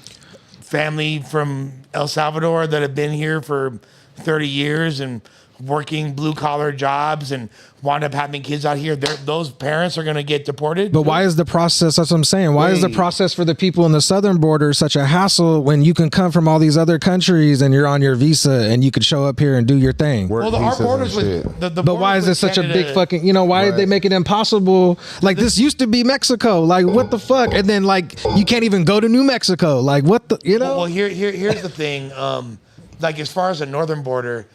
family from El Salvador that have been here for 30 years and working blue collar jobs and wind up having kids out here, those parents are going to get deported? But why is the process, that's what I'm saying, why is the process for the people in the southern border such a hassle when you can come from all these other countries and you're on your visa and you could show up here and do your thing? Well, our borders with but why is it such a big fucking, why did they make it impossible? Like, this used to be Mexico. Like, what the fuck? And then, like, you can't even go to New Mexico. Like, what the, Well, here's the thing. Like, as far as the northern border,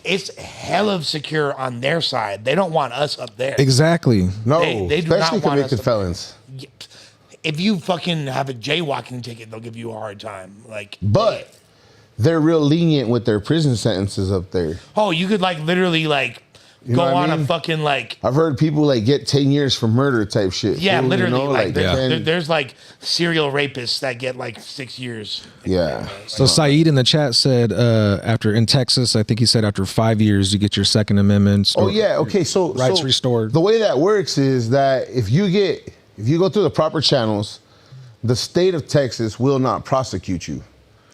it's hella secure on their side. They don't want us up there. Exactly. No, they do not especially want convicted us felons. If you fucking have a jaywalking ticket, they'll give you a hard time. Like, but they're real lenient with their prison sentences up there. Oh, you could like literally like go on a fucking like. I've heard people like get 10 years for murder type shit. Yeah, too, literally. There's like serial rapists that get like 6 years. Yeah. So Saeed in the chat said in Texas, I think he said after 5 years you get your Second Amendment. Oh yeah. Okay. So rights restored. The way that works is that if you go through the proper channels, the state of Texas will not prosecute you.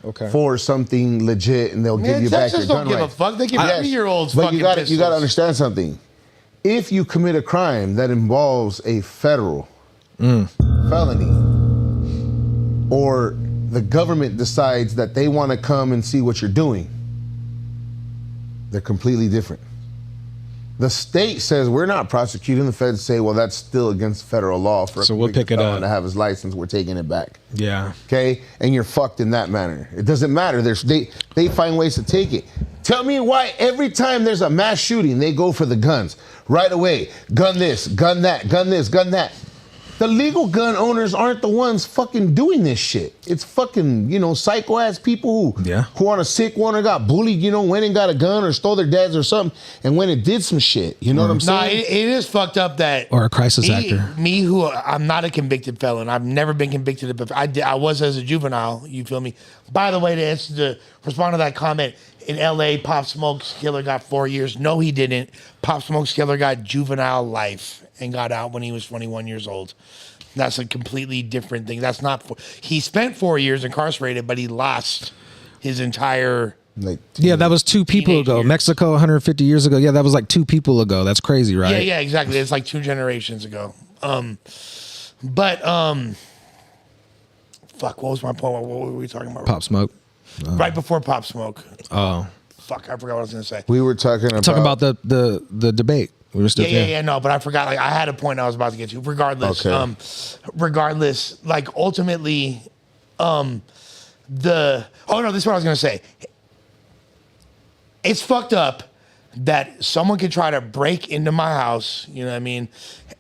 Okay. For something legit, and they'll give you back your gun don't give rights. a fuck. They give 3-year-olds but fucking you got pistols. to understand something. If you commit a crime that involves a federal felony, or the government decides that they want to come and see what you're doing, they're completely different. The state says we're not prosecuting. The feds say, well, that's still against federal law for so we'll pick it up to have his license. We're taking it back. Yeah. Okay, and you're fucked in that manner. It doesn't matter. They find ways to take it. Tell me why every time there's a mass shooting, they go for the guns right away. Gun this, gun that, gun this, gun that. The legal gun owners aren't the ones fucking doing this shit. It's fucking, psycho ass people who on a sick one or got bullied, went and got a gun or stole their dad's or something and went and did some shit. You know what I'm saying? It is fucked up that. Or a crisis actor. Me, who I'm not a convicted felon. I've never been convicted of. I was as a juvenile. You feel me? By the way, to respond to that comment, in L.A., Pop Smoke's killer got 4 years. No, he didn't. Pop Smoke's killer got juvenile life and got out when he was 21 years old. That's a completely different thing. That's not. He spent 4 years incarcerated, but he lost his entire. That was 2 people ago. Years. Mexico 150 years ago. Yeah, that was like 2 people ago. That's crazy, right? Yeah, exactly. It's like 2 generations ago. Fuck, what was my point? What were we talking about? Pop Smoke. Right before Pop Smoke. Oh. Fuck, I forgot what I was going to say. We were talking about the debate. We were still no, but I forgot. Like, I had a point I was about to get to. Regardless, Okay. Regardless, like ultimately, Oh no, this is what I was gonna say. It's fucked up that someone could try to break into my house, you know what I mean,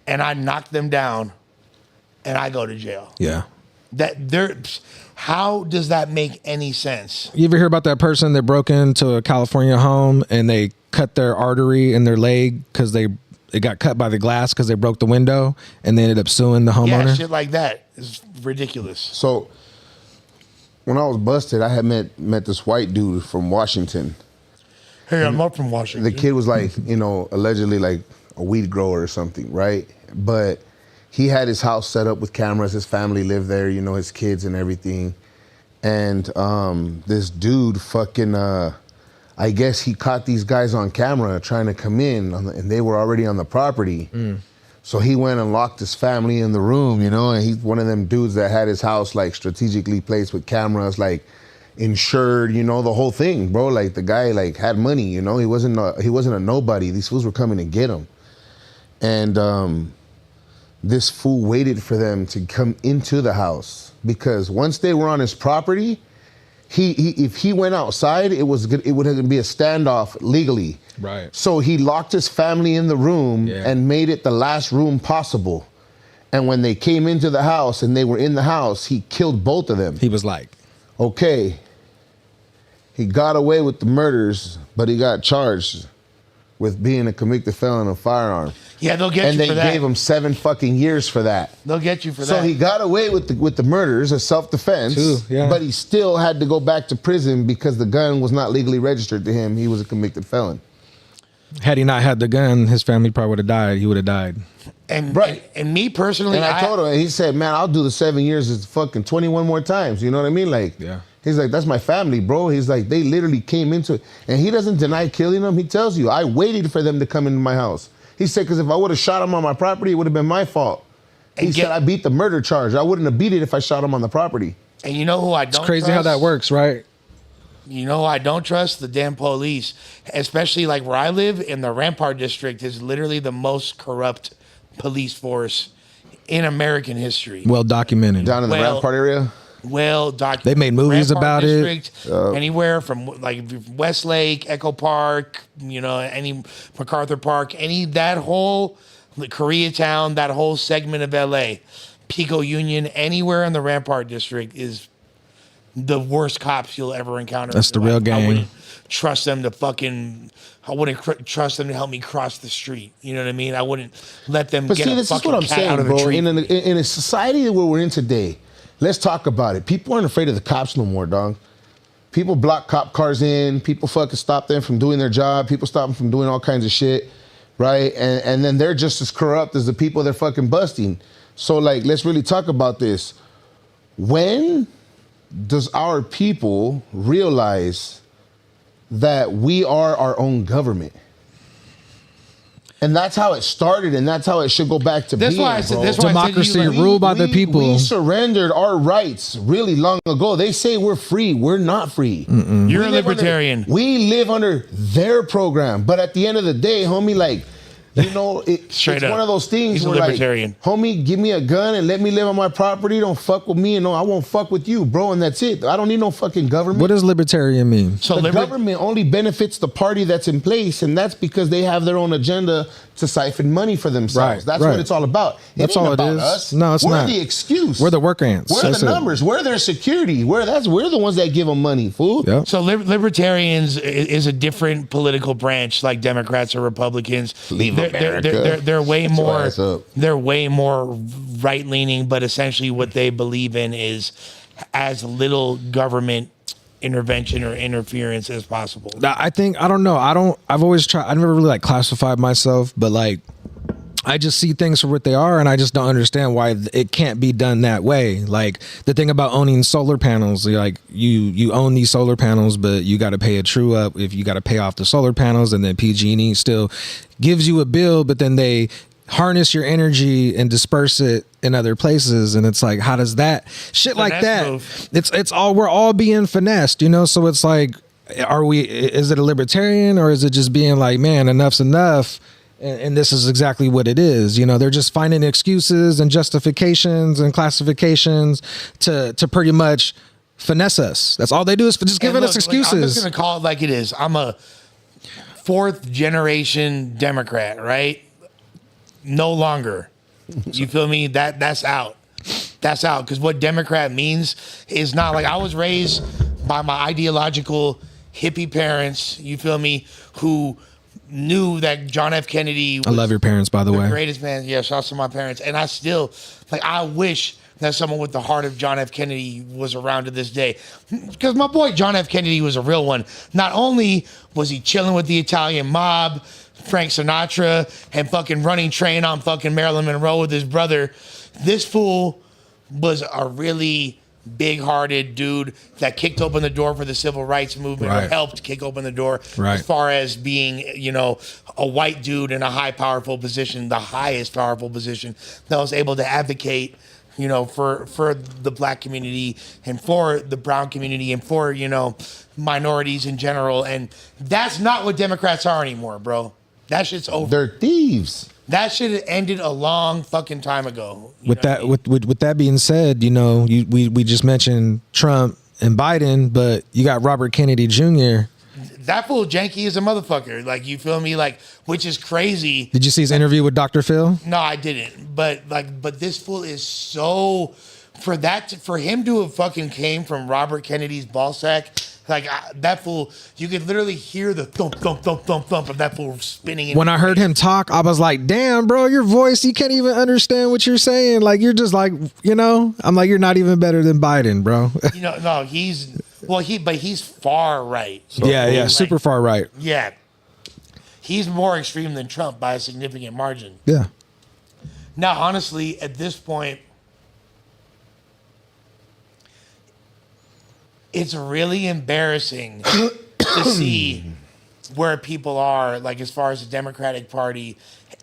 and I knock them down and I go to jail. Yeah. How does that make any sense? You ever hear about that person that broke into a California home and they cut their artery in their leg because it got cut by the glass because they broke the window and they ended up suing the homeowner? Yeah, shit like that is ridiculous. So when I was busted, I had met this white dude from Washington. Hey, I'm up from Washington. The kid was like, allegedly like a weed grower or something, right? But he had his house set up with cameras. His family lived there, his kids and everything. And this dude fucking, I guess he caught these guys on camera trying to come in, and they were already on the property. So he went and locked his family in the room, and he's one of them dudes that had his house like strategically placed with cameras, like insured, the whole thing, bro. Like the guy like had money, he wasn't a nobody. These fools were coming to get him. And this fool waited for them to come into the house because once they were on his property, if he went outside, it would be a standoff legally. Right. So he locked his family in the room and made it the last room possible. And when they came into the house and they were in the house, he killed both of them. He was like, okay, he got away with the murders, but he got charged with being a convicted felon of firearm. Yeah, they'll get you for that. And they gave him 7 fucking years for that. They'll get you for that. So he got away with the murders as self-defense, but he still had to go back to prison because the gun was not legally registered to him. He was a convicted felon. Had he not had the gun, his family probably would have died. He would have died. And me personally, and I told him, and he said, man, I'll do the 7 years as fucking 21 more times. You know what I mean? Like, he's like, that's my family, bro. He's like, they literally came into it. And he doesn't deny killing them. He tells you, I waited for them to come into my house. He said, because if I would have shot him on my property, it would have been my fault. He said, I beat the murder charge. I wouldn't have beat it if I shot him on the property. And you know who I don't trust? It's crazy how that works, right? You know who I don't trust? The damn police. Especially like where I live in the Rampart District is literally the most corrupt police force in American history. Well documented. Down in the Rampart area? Well documented. They made movies Rampart about District, it. Anywhere from like Westlake, Echo Park, any MacArthur Park, that whole Koreatown, that whole segment of LA, Pico Union, anywhere in the Rampart District is the worst cops you'll ever encounter. That's the real gang. I wouldn't trust them to trust them to help me cross the street. You know what I mean? I wouldn't let them get a fucking cat out of a tree. In a society where we're in today, let's talk about it. People aren't afraid of the cops no more, dog. People block cop cars in. People fucking stop them from doing their job. People stop them from doing all kinds of shit, right? And then they're just as corrupt as the people they're fucking busting. So, like, let's really talk about this. When does our people realize that we are our own government? And that's how it started, and that's how it should go back to being, why I said, bro. Democracy, ruled by the people. We surrendered our rights really long ago. They say we're free. We're not free. You're a libertarian. We live under their program. But at the end of the day, homie, like, it's up. one of those things He's a where, libertarian. like, homie, give me a gun and let me live on my property. Don't fuck with me, and no, I won't fuck with you, bro, and that's it. I don't need no fucking government. What does libertarian mean? So the government only benefits the party that's in place, and that's because they have their own agenda to siphon money for themselves. That's what it's all about. That's ain't all it about is. Us. No, it's not. We're the excuse. We're the work ants. We're the numbers. We're their security. We're the ones that give them money, fool. Yep. So libertarians is a different political branch, like Democrats or Republicans. Leave America. They're way Shut your more. ass up. They're way more right leaning, but essentially what they believe in is as little government intervention or interference as possible. I don't know. I've always tried. I never really like classified myself, but like, I just see things for what they are, and I just don't understand why it can't be done that way. Like the thing about owning solar panels, like you own these solar panels, but you got to pay a true up if you got to pay off the solar panels, and then PG&E still gives you a bill, but then they harness your energy and disperse it in other places, and it's like, how does that shit like that move? It's all, we're all being finessed, so it's like, is it a libertarian, or is it just being like, man, enough's enough? And this is exactly what it is. They're just finding excuses and justifications and classifications to pretty much finesse us. That's all they do is just giving us excuses. I'm just gonna call it like it is. I'm a 4th generation Democrat, right? No longer. You feel me? That's out. That's out. Because what Democrat means is not like I was raised by my ideological hippie parents. You feel me? Who knew that John F. Kennedy was I love your parents, by the way. greatest man. Yeah, shouts to my parents. And I still, like, I wish that someone with the heart of John F. Kennedy was around to this day. Because my boy John F. Kennedy was a real one. Not only was he chilling with the Italian mob, Frank Sinatra, and fucking running train on fucking Marilyn Monroe with his brother, this fool was a really big-hearted dude that kicked open the door for the civil rights movement, or helped kick open the door as far as being, you know, a white dude in a high, powerful position, the highest powerful position, that was able to advocate, you know, for the black community and for the brown community and for, you know, minorities in general. And that's not what Democrats are anymore, bro. That shit's over. They're thieves. That shit had ended a long fucking time ago. With that being said, you know, we just mentioned Trump and Biden, but you got Robert Kennedy Jr. That fool janky is a motherfucker. Like, you feel me? Like, which is crazy. Did you see his interview with Dr. Phil? No, I didn't. But this fool is so, for him to have fucking came from Robert Kennedy's ball sack. Like, that fool, you could literally hear the thump, thump, thump, thump, thump of that fool spinning. When I heard him talk, I was like, damn, bro, your voice, you can't even understand what you're saying. Like, you're just like, you know, I'm like, you're not even better than Biden, bro. You know, no, he's far right. So, yeah, super far right. Yeah. He's more extreme than Trump by a significant margin. Yeah. Now, honestly, at this point, it's really embarrassing to see where people are, like, as far as the Democratic Party,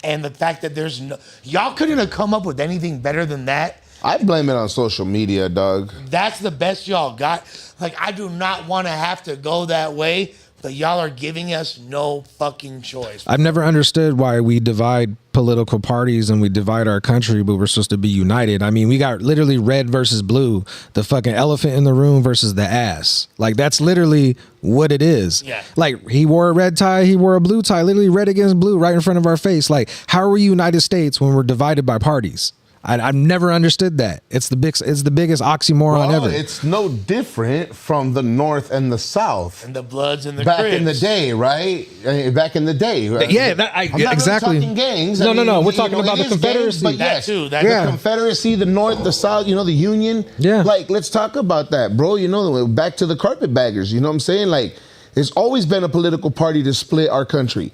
and the fact that there's no, y'all couldn't have come up with anything better than that. I blame it on social media, dog. That's the best y'all got. Like, I do not want to have to go that way, but y'all are giving us no fucking choice. I've never understood why we divide political parties and we divide our country, but we're supposed to be united. I mean, we got literally red versus blue, the fucking elephant in the room versus the ass. Like, that's literally what it is. Yeah. Like, he wore a red tie, he wore a blue tie, literally red against blue right in front of our face. Like, how are we United States when we're divided by parties? I've never understood that. It's the biggest oxymoron ever. It's no different from the North and the South. And the Bloods and the back Crips. in the day, right? Back in the day, right? Yeah, I'm not exactly. really talking gangs. No. We're talking about the Confederacy. But That yes, too. the Confederacy, the North, the South. You know, the Union. Yeah. Like, let's talk about that, bro. You know, back to the carpetbaggers. You know what I'm saying? Like, there's always been a political party to split our country.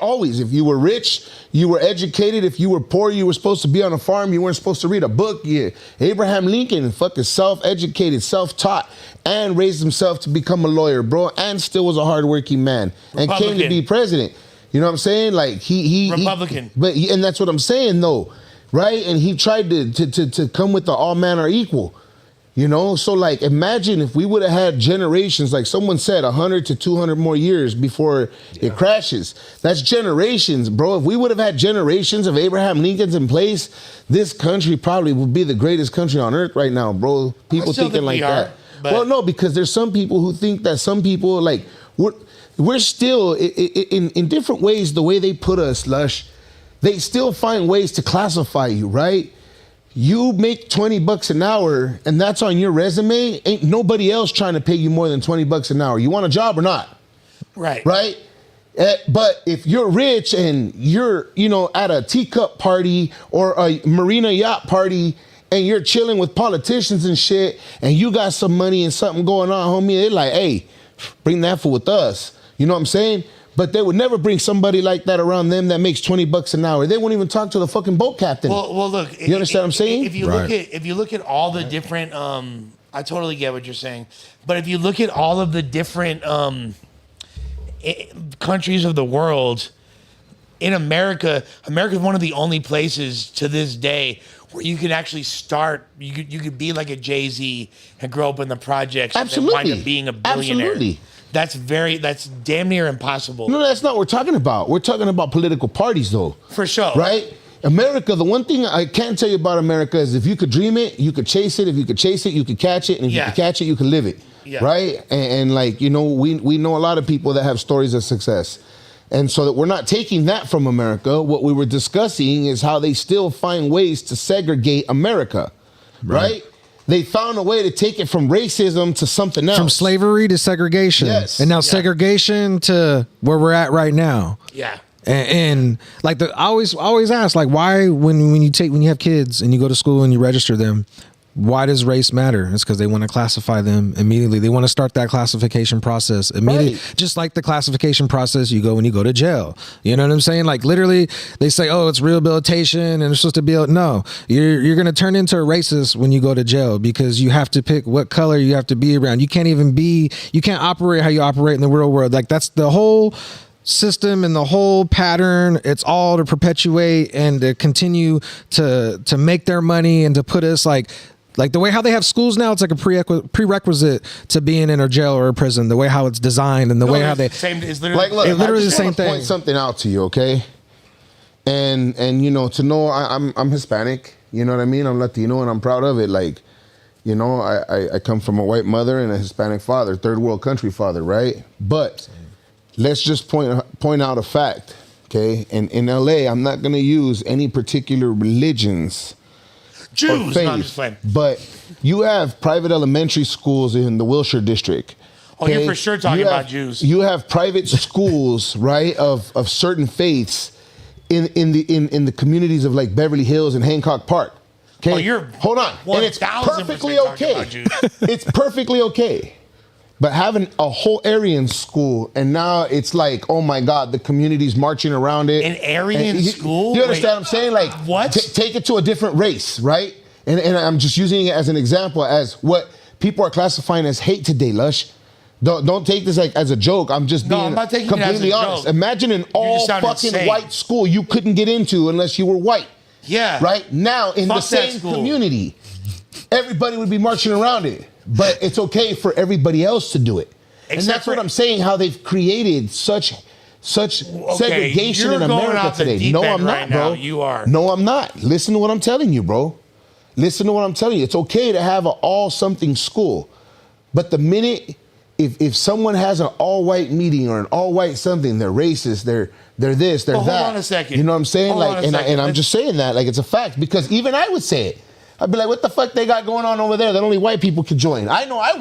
Always. If you were rich, you were educated. If you were poor, you were supposed to be on a farm. You weren't supposed to read a book. Yeah. Abraham Lincoln, fucking self-educated, self-taught, and raised himself to become a lawyer, bro, and still was a hardworking man and came to be president. You know what I'm saying? Like, he Republican. And that's what I'm saying, though, right? And he tried to come with the all men are equal. You know, so like, imagine if we would have had generations, like someone said, 100 to 200 more years before it crashes. That's generations, bro. If we would have had generations of Abraham Lincolns in place, this country probably would be the greatest country on earth right now, bro. People thinking like that. Well, no, because there's some people who think that some people, like, we're still, in different ways, the way they put us, Lush, they still find ways to classify you, right? You make $20 an hour and that's on your resume. Ain't nobody else trying to pay you more than $20 an hour. You want a job or not? Right. Right? But if you're rich and you're, you know, at a teacup party or a marina yacht party and you're chilling with politicians and shit and you got some money and something going on, homie, they're like, hey, bring that fool with us. You know what I'm saying? But they would never bring somebody like that around them that makes $20 an hour. They won't even talk to the fucking boat captain. Well, look. You understand what I'm saying? If you look at all the different, I totally get what you're saying. But if you look at all of the different countries of the world, in America is one of the only places to this day where you can actually start. You could be like a Jay-Z and grow up in the projects. Absolutely. And wind up being a billionaire. Absolutely. That's damn near impossible. No, that's not what we're talking about. We're talking about political parties, though. For sure. Right? America, the one thing I can tell you about America is if you could dream it, you could chase it. If you could chase it, you could catch it. And if you could catch it, you could live it. Yeah. Right? And like, you know, we know a lot of people that have stories of success. And so that we're not taking that from America. What we were discussing is how they still find ways to segregate America. Right? They found a way to take it from racism to something else. From slavery to segregation. Yes. And now segregation to where we're at right now. Yeah. And like I always ask, like, why when you have kids and you go to school and you register them, why does race matter? It's because they want to classify them immediately. They want to start that classification process immediately. Right. Just like the classification process you go when you go to jail. You know what I'm saying? Like literally they say, oh, it's rehabilitation and it's supposed to be, no, you're going to turn into a racist when you go to jail because you have to pick what color you have to be around. You can't operate how you operate in the real world. Like that's the whole system and the whole pattern. It's all to perpetuate and to continue to make their money and to put us like the way how they have schools now, it's like a prerequisite to being in a jail or a prison. The way how it's designed and the way how they same is literally like. Look, it's literally I the just same wanna thing. Point something out to you, okay? And you know, to know I'm Hispanic. You know what I mean? I'm Latino, and I'm proud of it. Like, you know, I come from a white mother and a Hispanic father, third world country father, right? But let's just point out a fact, okay? And in LA, I'm not going to use any particular religions. Jews, faith, no, I'm just playing. But you have private elementary schools in the Wilshire district. Oh, you're for sure talking about Jews. You have private schools, right, of certain faiths in the communities of like Beverly Hills and Hancock Park. Okay, Oh, you're hold on, and it's 1000% perfectly talking okay. about Jews. It's perfectly okay. But having a whole Aryan school, and now it's like, oh my God, the community's marching around it. An Aryan school? You understand what I'm saying? Like, what? Take it to a different race, right? And I'm just using it as an example as what people are classifying as hate today, Lush. Don't take this like as a joke. I'm just being I'm not taking it as completely a honest. joke. Imagine an all sound fucking insane. white school you couldn't get into unless you were white. Yeah. Right? Now, in the Fuck that same school. community, everybody would be marching around it. But it's okay for everybody else to do it. And Except that's what for- I'm saying, how they've created such segregation you're in going America off the today. deep No, end I'm not, right bro. now. You are. No, I'm not. Listen to what I'm telling you, bro. Listen to what I'm telling you. It's okay to have an all something school. But the minute if someone has an all white meeting or an all white something, they're racist, they're this, they're Well, that. hold on a second. You know what I'm saying? Hold on Like, a and second. I'm just saying that like it's a fact because even I would say it. I'd be like, what the fuck they got going on over there that only white people could join? I know I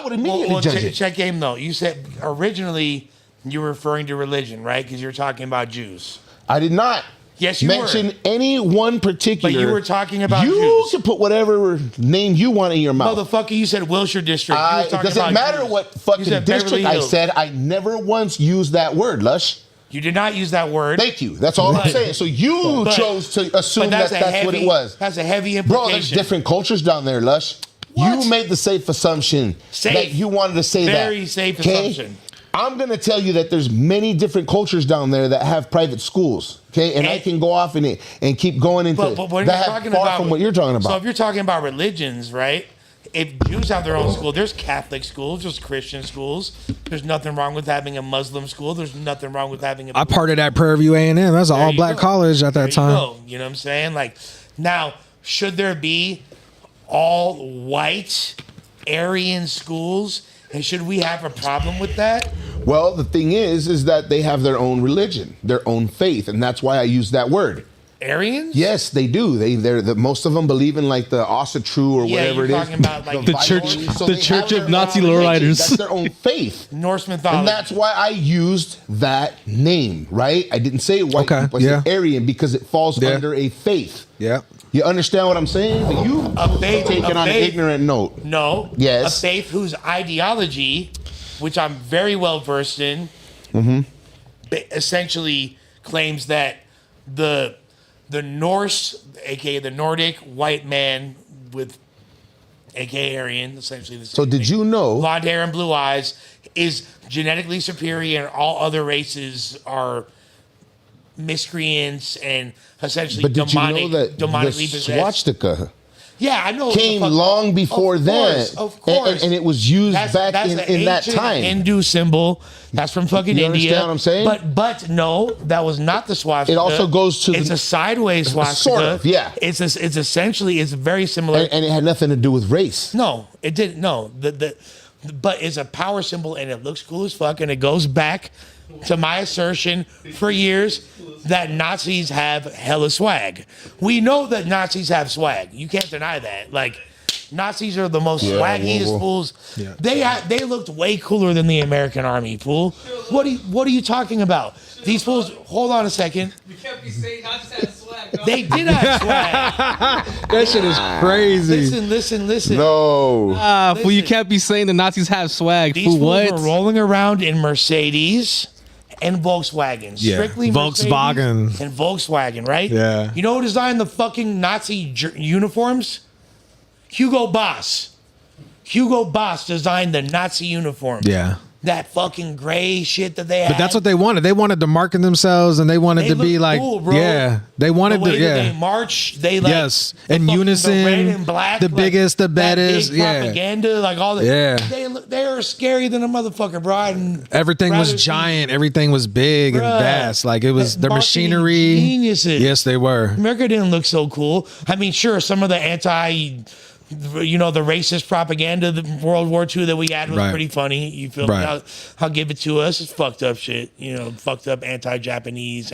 would immediately judge it. Check game though. You said originally you were referring to religion, right? Because you're talking about Jews. I did not Yes, you mention were. any one particular. But you were talking about You Jews. can put whatever name you want in your mouth. Motherfucker, you said Wilshire District. You were It talking doesn't about matter Jews. what You fucking said Beverly district I Hills. said. I never once used that word, Lush. You did not use that word. Thank you. That's all I'm saying. So you But- chose to assume but that's what it was. That's a heavy Bro, implication. there's different cultures down there, Lush. What? You made the safe assumption Safe. that you wanted to say that. Very safe assumption. I'm going to tell you that there's many different cultures down there that have private schools, okay? And I can go off and keep going into But when you're that talking far about from what you're talking about. So if you're talking about religions, right? If Jews have their own school, there's Catholic schools, there's Christian schools. There's nothing wrong with having a Muslim school. There's nothing wrong with having a. I parted at Prairie View A&M. That's an There all you black go. college at There that you time. go. You know what I'm saying? Like, now, should there be all white Aryan schools? And should we have a problem with that? Well, the thing is that they have their own religion, their own faith, and that's why I use that word. Aryans? Yes, they do. Most of them believe in like the Asatru or Yeah, whatever it you're is. talking about, like, The Bible. church- So the they church have of their Nazi own religion. lowriders. That's their own faith. Norse mythology. And that's why I used that name, right? I didn't say white Okay, people. I said Aryan because it falls Yeah. under a faith. Yeah. You understand what I'm saying? But you take it on an ignorant note. No. Yes. A faith whose ideology, which I'm very well versed in, essentially claims that the Norse, aka the Nordic white man with, aka Aryan, essentially the same So did thing, you know? blonde hair and blue eyes, is genetically superior, and all other races are miscreants and essentially But did you know demonic, that the demonically possessed. swastika Yeah, I know. came long before that. Of course. And it was used back that's in that ancient time. Hindu symbol. That's from fucking You India. understand what I'm saying? But no, that was not the swastika. It also goes to It's a sideways swastika. Sort of, yeah. It's essentially very similar. And it had nothing to do with race. No, it didn't. No, but it's a power symbol and it looks cool as fuck, and it goes back to my assertion for years that Nazis have hella swag. We know that Nazis have swag. You can't deny that. Like, Nazis are the most swaggiest fools. Yeah. They looked way cooler than the American army, fool. What are you talking about? These fools. Hold on a second. You can't be saying Nazis had swag, dog. They did have swag. That shit is crazy. Listen. No. Fool, you can't be saying the Nazis have swag. These Fool, fools what? were rolling around in Mercedes and Volkswagen. Yeah. Strictly Volkswagen. Mercedes and Volkswagen, right? Yeah. You know who designed the fucking Nazi uniforms? Hugo Boss. Hugo Boss designed the Nazi uniform. Yeah. That fucking gray shit that they had. But that's what they wanted. They wanted to market themselves, and they wanted They to be look like, cool, bro. yeah, they wanted the way to, that yeah. they march, they like Yes, the in fucking- unison, the red and black, the like, biggest, the that baddest, big yeah. propaganda, like all that. Yeah. They are scary than a motherfucker, bro. And Everything rather was see- giant. Everything was big and Bruh, vast. Like it was that the marketing machinery. geniuses. Yes, they were. America didn't look so cool. I mean, sure, some of the the racist propaganda, the World War II that we had was Right. pretty funny. You feel me? Right. I'll give it to us. It's fucked up shit. Fucked up anti-Japanese,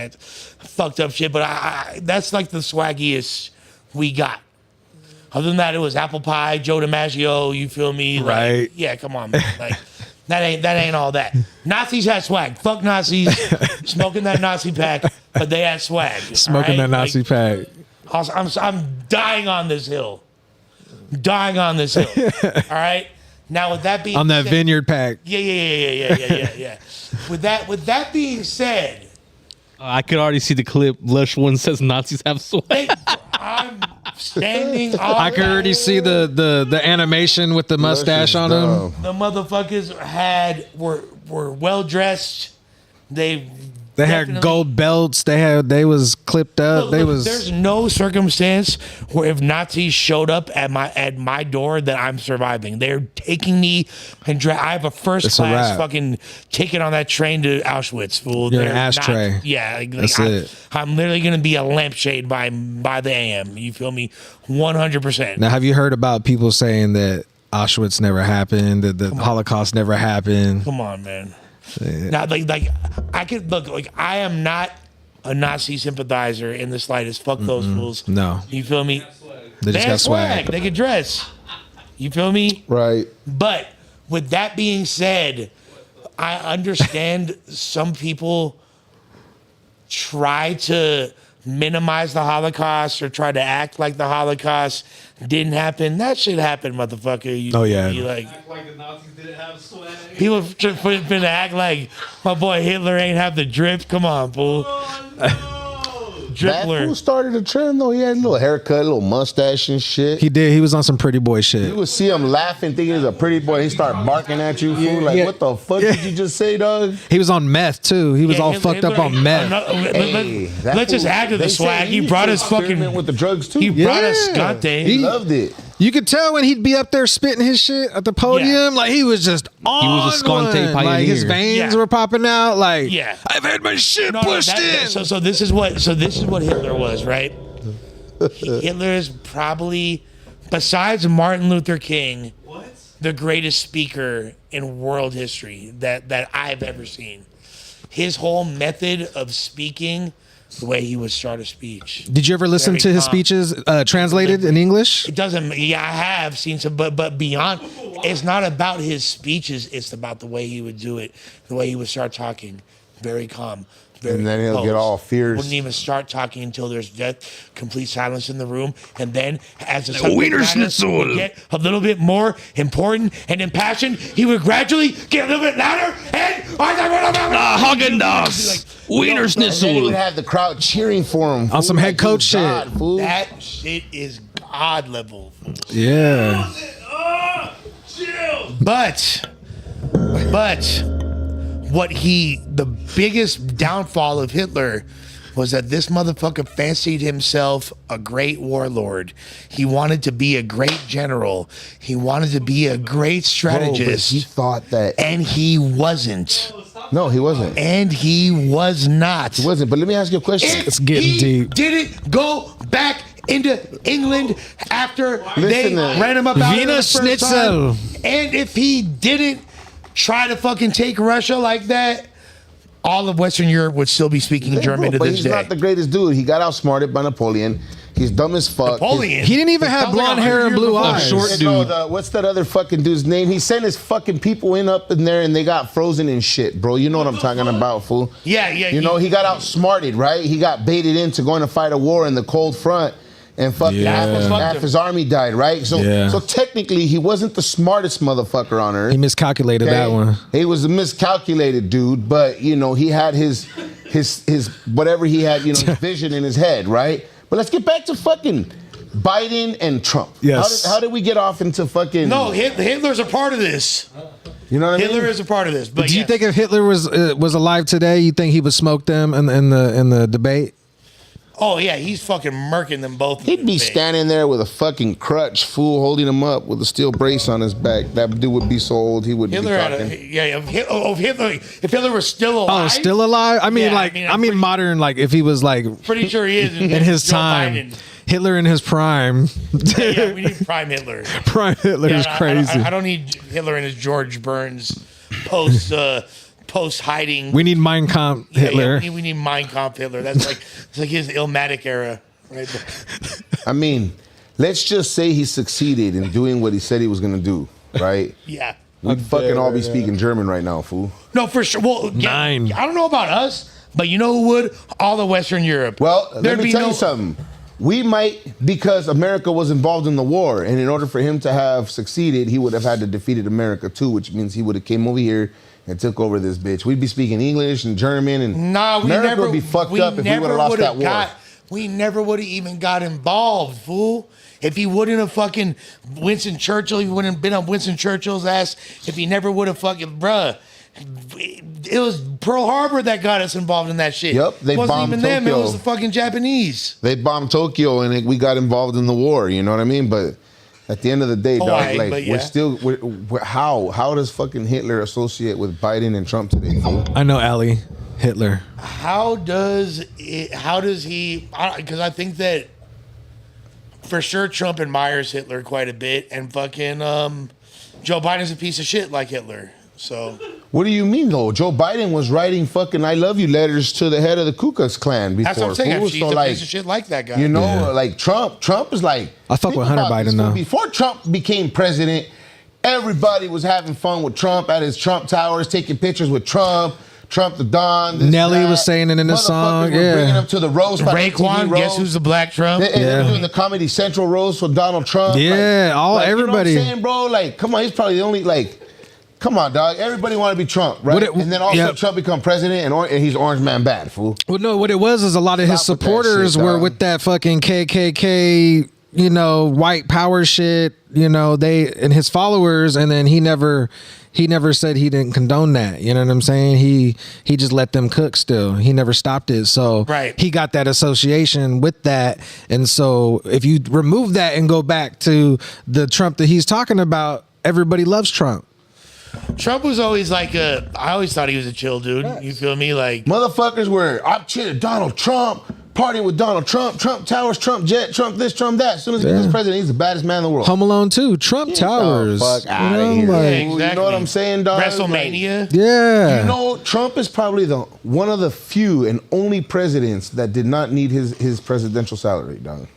fucked up shit. But I that's like the swaggiest we got. Other than that, it was apple pie, Joe DiMaggio. You feel me? Like, Right. yeah, come on, man. Like that ain't all that. Nazis had swag. Fuck Nazis. Smoking that Nazi pack, but they had swag. Smoking that Nazi pack. I'm dying on this hill. Dying on this hill. All right. Now with that being On that said, vineyard pack. Yeah. With that being said, I could already see the clip. Lush One says Nazis have swag. I'm standing on I could already see the animation with the mustache on him. the motherfuckers were well dressed. They Had definitely- gold belts. They was clipped up. Look, there's no circumstance where if Nazis showed up at my door that I'm surviving. They're taking me and I have a first It's a class wrap. fucking ticket on that train to Auschwitz. Fool. You're an They're ashtray. not- yeah, That's it. I'm literally gonna be a lampshade by the AM. You feel me? 100%. Now, have you heard about people saying that Auschwitz never happened, that the Holocaust never happened? Come on, man. Now, like I could look like I am not a Nazi sympathizer in the slightest. Fuck those fools. No. You feel me? They just have got swag. They could dress. You feel me? Right. But with that being said, I understand some people try to minimize the Holocaust or try to act like the Holocaust didn't happen. That shit happened, motherfucker. You Oh, yeah. be like, Act like the Nazis didn't have swag. people finna act like my boy Hitler ain't have the drip. Come on, fool. That Drippler. fool started a trend though. He had a little haircut, a little mustache and shit. He did. He was on some pretty boy shit. You would see him laughing, thinking he's a pretty boy. He start barking at you, fool. Like, Yeah. what the fuck did you just say, dog? He was on meth too. He was Yeah, all Hitler- fucked up Hitler- on meth. Hey, that Let's just fool- add to the they say swag. He used brought to his fucking. experiment with the drugs too. He brought Yeah. us Scante. He loved it. You could tell when he'd be up there spitting his shit at the podium, Yeah. like he was just on was a Scante one. Like his pioneer. veins Yeah. were popping out. Like, Yeah. I've had my shit No, pushed in. So this is what Hitler was, right? Hitler is probably, besides Martin Luther King, the greatest speaker in world history that I've ever seen. His whole method of speaking, the way he would start a speech. Did you ever listen Very to his calm. speeches translated in English? It doesn't. Yeah, I have seen some, but beyond, it's not about his speeches. It's about the way he would do it, the way he would start talking, very calm. Very And then he'll get composed. all fierce. Wouldn't even start talking until there's death, complete silence in the room, and then as the Wiener subject matter Schnitzel. would get a little bit more important and impassioned, he would gradually get a little bit louder and Haagen-Dazs. Wiener And then he Schnitzel. would have the crowd cheering for him. On some head like he was coach shit. God, fool. That shit is God level. Yeah. But the biggest downfall of Hitler was that this motherfucker fancied himself a great warlord. He wanted to be a great general. He wanted to be a great strategist. Bro, but he thought that, and he wasn't. No, he wasn't. And he was not. He wasn't. But let me ask you a question. If It's getting he deep. didn't go back into England after they Listen, ran him up out of Wiener the first Schnitzel. time, and if he didn't try to fucking take Russia like that, all of Western Europe would still be speaking German to but this he's day. not the greatest dude. He got outsmarted by Napoleon. He's dumb as fuck. Napoleon. He didn't even It have sounds like blonde 100 hair and years blue before. eyes. Short dude. What's that other fucking dude's name? He sent his fucking people up in there and they got frozen and shit, bro. You know what I'm talking about, fool. Yeah. You know, he got outsmarted, right? He got baited into going to fight a war in the cold front, and fucking Yeah. half his army died, right? So, Yeah. so technically, he wasn't the smartest motherfucker on earth. He miscalculated that one. He was a miscalculated dude, but you know, he had his whatever he had, you know, his vision in his head, right? But let's get back to fucking Biden and Trump. Yes. How did we get off into fucking? No, Hitler's a part of this. You know what I mean? Hitler is a part of this. But Do you yes. think if Hitler was alive today, you think he would smoke them in the debate? Oh yeah, he's fucking murking them both. in He'd the be debate. standing there with a fucking crutch, fool, holding him up with a steel brace on his back. That dude would be so old, he would Hitler be had talking. if Hitler was still alive. Oh, still alive? I mean, Yeah, like, I'm pretty- modern. Like, if he was like Pretty sure he is in his Joe time, Biden. Hitler in his prime. Yeah, we need prime Hitler. Prime Hitler is Yeah, crazy. I don't need Hitler and his George Burns post hiding. We need Mein Kampf Hitler. we need Mein Kampf Hitler. That's like it's like his Illmatic era, right? I mean, let's just say he succeeded in doing what he said he was going to do, right? Yeah. We'd fucking all be speaking German right now, fool. No, for sure. Well, yeah, 9. I don't know about us, but you know who would? All of Western Europe. Well, let There'd me be tell no- you something. We might, because America was involved in the war, and in order for him to have succeeded, he would have had to defeat America too, which means he would have came over here and took over this bitch. We'd be speaking English and German, and Nah, we America never would be fucked we up if we never would have lost would've that war. We never would have even got involved, fool. If he wouldn't have fucking Winston Churchill, he wouldn't have been on Winston Churchill's ass. If he never would have fucking, bruh. It was Pearl Harbor that got us involved in that shit. Yep, they it wasn't bombed even them. It Tokyo. was the fucking Japanese. They bombed Tokyo, and we got involved in the war. You know what I mean? But at the end of the day, dog, Hawaii, like but yeah. how does fucking Hitler associate with Biden and Trump today, fool? I know Ali Hitler. How does he? Because I think that for sure Trump admires Hitler quite a bit, and fucking Joe Biden's a piece of shit like Hitler. So What do you mean, though? Joe Biden was writing fucking "I love you" letters to the head of the Ku Klux Klan before. that's what I'm saying. fool. He's So, a like, piece of shit like that guy. you know, Yeah. like Trump is like. I fuck think with Hunter about this, Biden, fool. though. Before Trump became president, everybody was having fun with Trump at his Trump towers, taking pictures with Trump the Don. this, Nelly that. was saying it in the Motherfuckers song, were yeah. bringing him to the roast. by MTV Raekwon, guess roast. who's the black Trump? They were Yeah. doing the Comedy Central roast for Donald Trump. Yeah, everybody. You know what I'm saying, bro? Like, come on, he's probably the only, like, come on, dog. Everybody want to be Trump, right? and then also yeah. Trump become president, and he's Orange Man bad, fool. Well, no, what it was is a lot of his Stop with that supporters shit, were dog. with that fucking KKK, you know, white power shit, you know, and his followers, and then he never said he didn't condone that. You know what I'm saying? He just let them cook still. He never stopped it. So Right. he got that association with that. And so if you remove that and go back to the Trump that he's talking about, everybody loves Trump. Trump was always like I always thought he was a chill dude. You feel me? Like Motherfuckers were, I'm chilling Donald Trump, partying with Donald Trump, Trump Towers, Trump Jet, Trump this, Trump that. As soon as he becomes president, he's the baddest man in the world. Home Alone 2, Trump Towers. Fuck You out know, of here. like- Yeah, You know what I'm saying, dog? WrestleMania. yeah. You know, Trump is probably one of the few and only presidents that did not need his presidential salary, dog.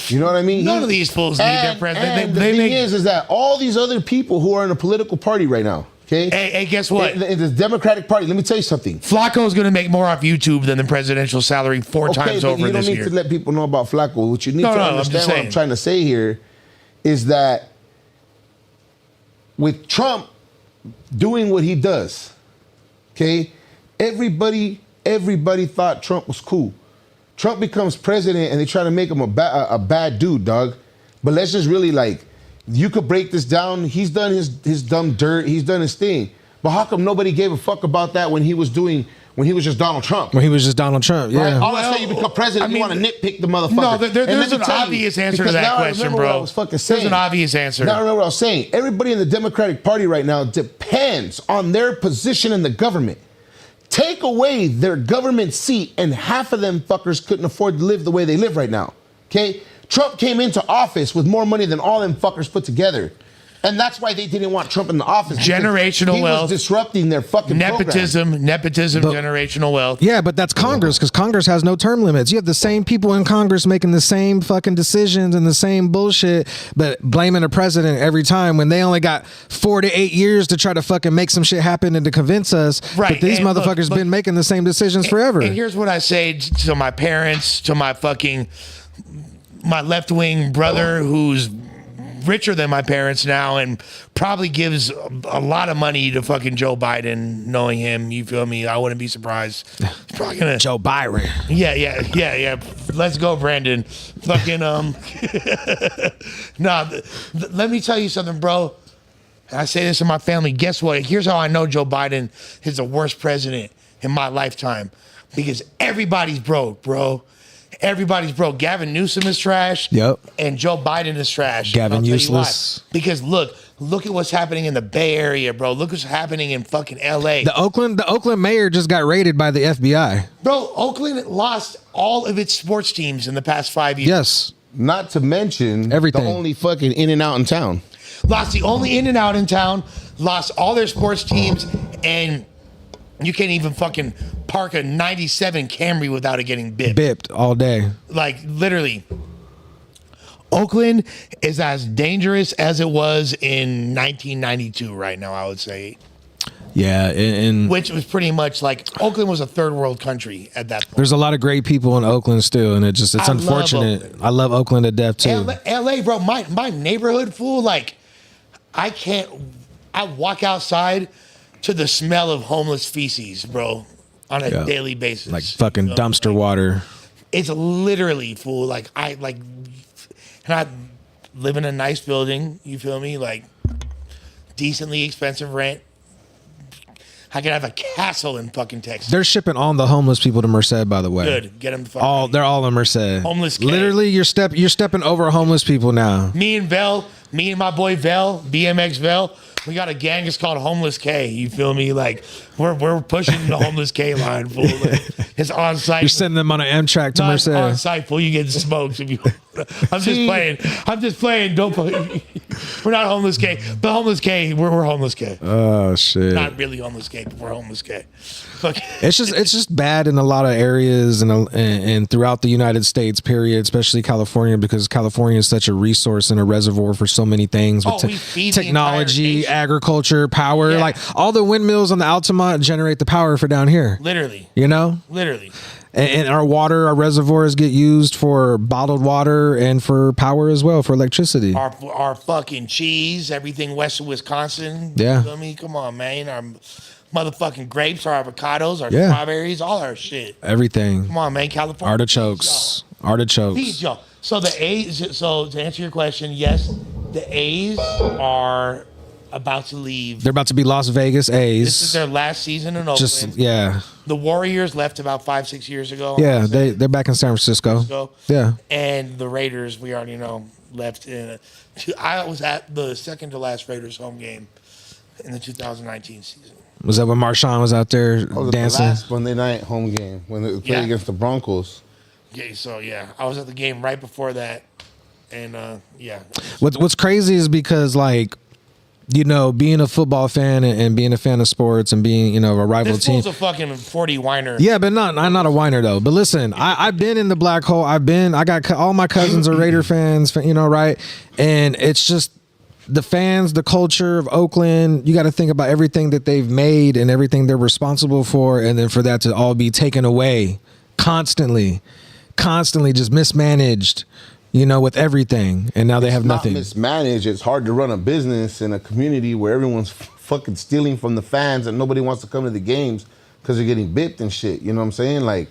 You know what I mean? None of these fools need their president. And They the thing make. is that all these other people who are in a political party right now, okay? Hey, guess what? In the Democratic Party, let me tell you something. Flacco's going to make more off YouTube than the presidential salary four Okay, times but over you don't this need year. to let people know about Flacco. What you need No, to no, I'm just understand, what I'm saying. trying to say here, is that with Trump doing what he does, okay, everybody thought Trump was cool. Trump becomes president and they try to make him a bad dude, dog. But let's just really, like, you could break this down. He's done his dumb dirt. He's done his thing. But how come nobody gave a fuck about that when he was doing when he was just Donald Trump. When he was just Donald Trump, yeah. Right? All I say, you become president, you want to nitpick the motherfucker. No, And there's let me an tell you, obvious answer to because that now I question, remember what I bro. was fucking saying. There's an obvious answer. Now I remember what I was saying. Everybody in the Democratic Party right now depends on their position in the government. Take away their government seat, and half of them fuckers couldn't afford to live the way they live right now. Okay? Trump came into office with more money than all them fuckers put together. And that's why they didn't want Trump in the office. Generational wealth. He was disrupting their fucking Nepotism, program. generational wealth. Yeah, but that's Congress, because Congress has no term limits. You have the same people in Congress making the same fucking decisions and the same bullshit, but blaming the president every time when they only got 4 to 8 years to try to fucking make some shit happen and to convince us. Right. But these And motherfuckers look, been making the same decisions forever. And here's what I say to my parents, to my left-wing brother who's richer than my parents now and probably gives a lot of money to fucking Joe Biden, knowing him. You feel me? I wouldn't be surprised. He's probably gonna Joe Byron. Yeah. Let's go, Brandon. Fucking let me tell you something, bro. I say this to my family. Guess what? Here's how I know Joe Biden is the worst president in my lifetime. Because everybody's broke, bro. Everybody's broke. Gavin Newsom is trash. Yep. And Joe Biden is trash. Gavin I'll tell you useless. why. Because look at what's happening in the Bay Area, bro. Look what's happening in fucking LA. The Oakland mayor just got raided by the FBI. Bro, Oakland lost all of its sports teams in the past 5 years. Yes. Not to mention Everything. the only fucking in and out in town. Lost the only in and out in town, lost all their sports teams, and you can't even fucking park a 97 Camry without it getting bipped. Bipped all day. Like, literally. Oakland is as dangerous as it was in 1992 right now, I would say. Yeah, and Which was pretty much like, Oakland was a third world country at that point. there's a lot of great people in Oakland still, and it's I love unfortunate. Oakland. I love Oakland to death too. LA, bro, my neighborhood, fool, like, I walk outside to the smell of homeless feces, bro, on a daily basis. Like fucking You know? dumpster water. It's literally, fool, like, and I live in a nice building, you feel me? Like, decently expensive rent. I could have a castle in fucking Texas. They're shipping all the homeless people to Merced, by the way. Good. Get them the fuck out of They're here. all in Merced. HomelessK. Literally, you're stepping over homeless people now. Me and my boy Vel, BMX Vel, we got a gang. It's called HomelessK. You feel me? Like, we're pushing the HomelessK line, fool. Like, it's on site. You're sending them on an Amtrak to Not Merced. on site, fool. You get smoked if you. I'm just playing. Don't. We're not HomelessK, but HomelessK. We're HomelessK. Oh shit! Not really HomelessK, but we're HomelessK. Fuck. It's just bad in a lot of areas and throughout the United States, period, especially California, because California is such a resource and a reservoir for so many things with we feed the entire technology, nation. agriculture, power. Yeah. Like all the windmills on the Altamont generate the power for down here. Literally. You know? Literally. And our water, our reservoirs get used for bottled water and for power as well, for electricity. Our fucking cheese, everything west of Wisconsin. Yeah. You feel me? Come on, man. Our motherfucking grapes, our avocados, our Yeah. strawberries, all our shit. Everything. Come on, man. California. Artichokes. Please, yo. So the A's, so to answer your question, yes, the A's are about to leave. They're about to be Las Vegas A's. This is their last season in Oakland. Just yeah. The Warriors left about 5-6 years ago. Yeah, they're back in San Francisco. Yeah. And the Raiders, we already know, left I was at the second to last Raiders home game in the 2019 season. Was that when Marshawn was out there That was dancing? the last Monday night home game when they played against the Broncos. Okay, so yeah, I was at the game right before that, and yeah. What's crazy is because like, you know, being a football fan and being a fan of sports and being, you know, a rival This team. fool's a fucking 40 whiner. Yeah, but I'm not a whiner though. But listen, I've been in the black hole. I got all my cousins are Raider fans, you know, right? And it's just the fans, the culture of Oakland. You got to think about everything that they've made and everything they're responsible for, and then for that to all be taken away constantly just mismanaged, you know, with everything, and now they have nothing. Not mismanaged. It's hard to run a business in a community where everyone's fucking stealing from the fans and nobody wants to come to the games because they're getting bipped and shit. You know what I'm saying? Like,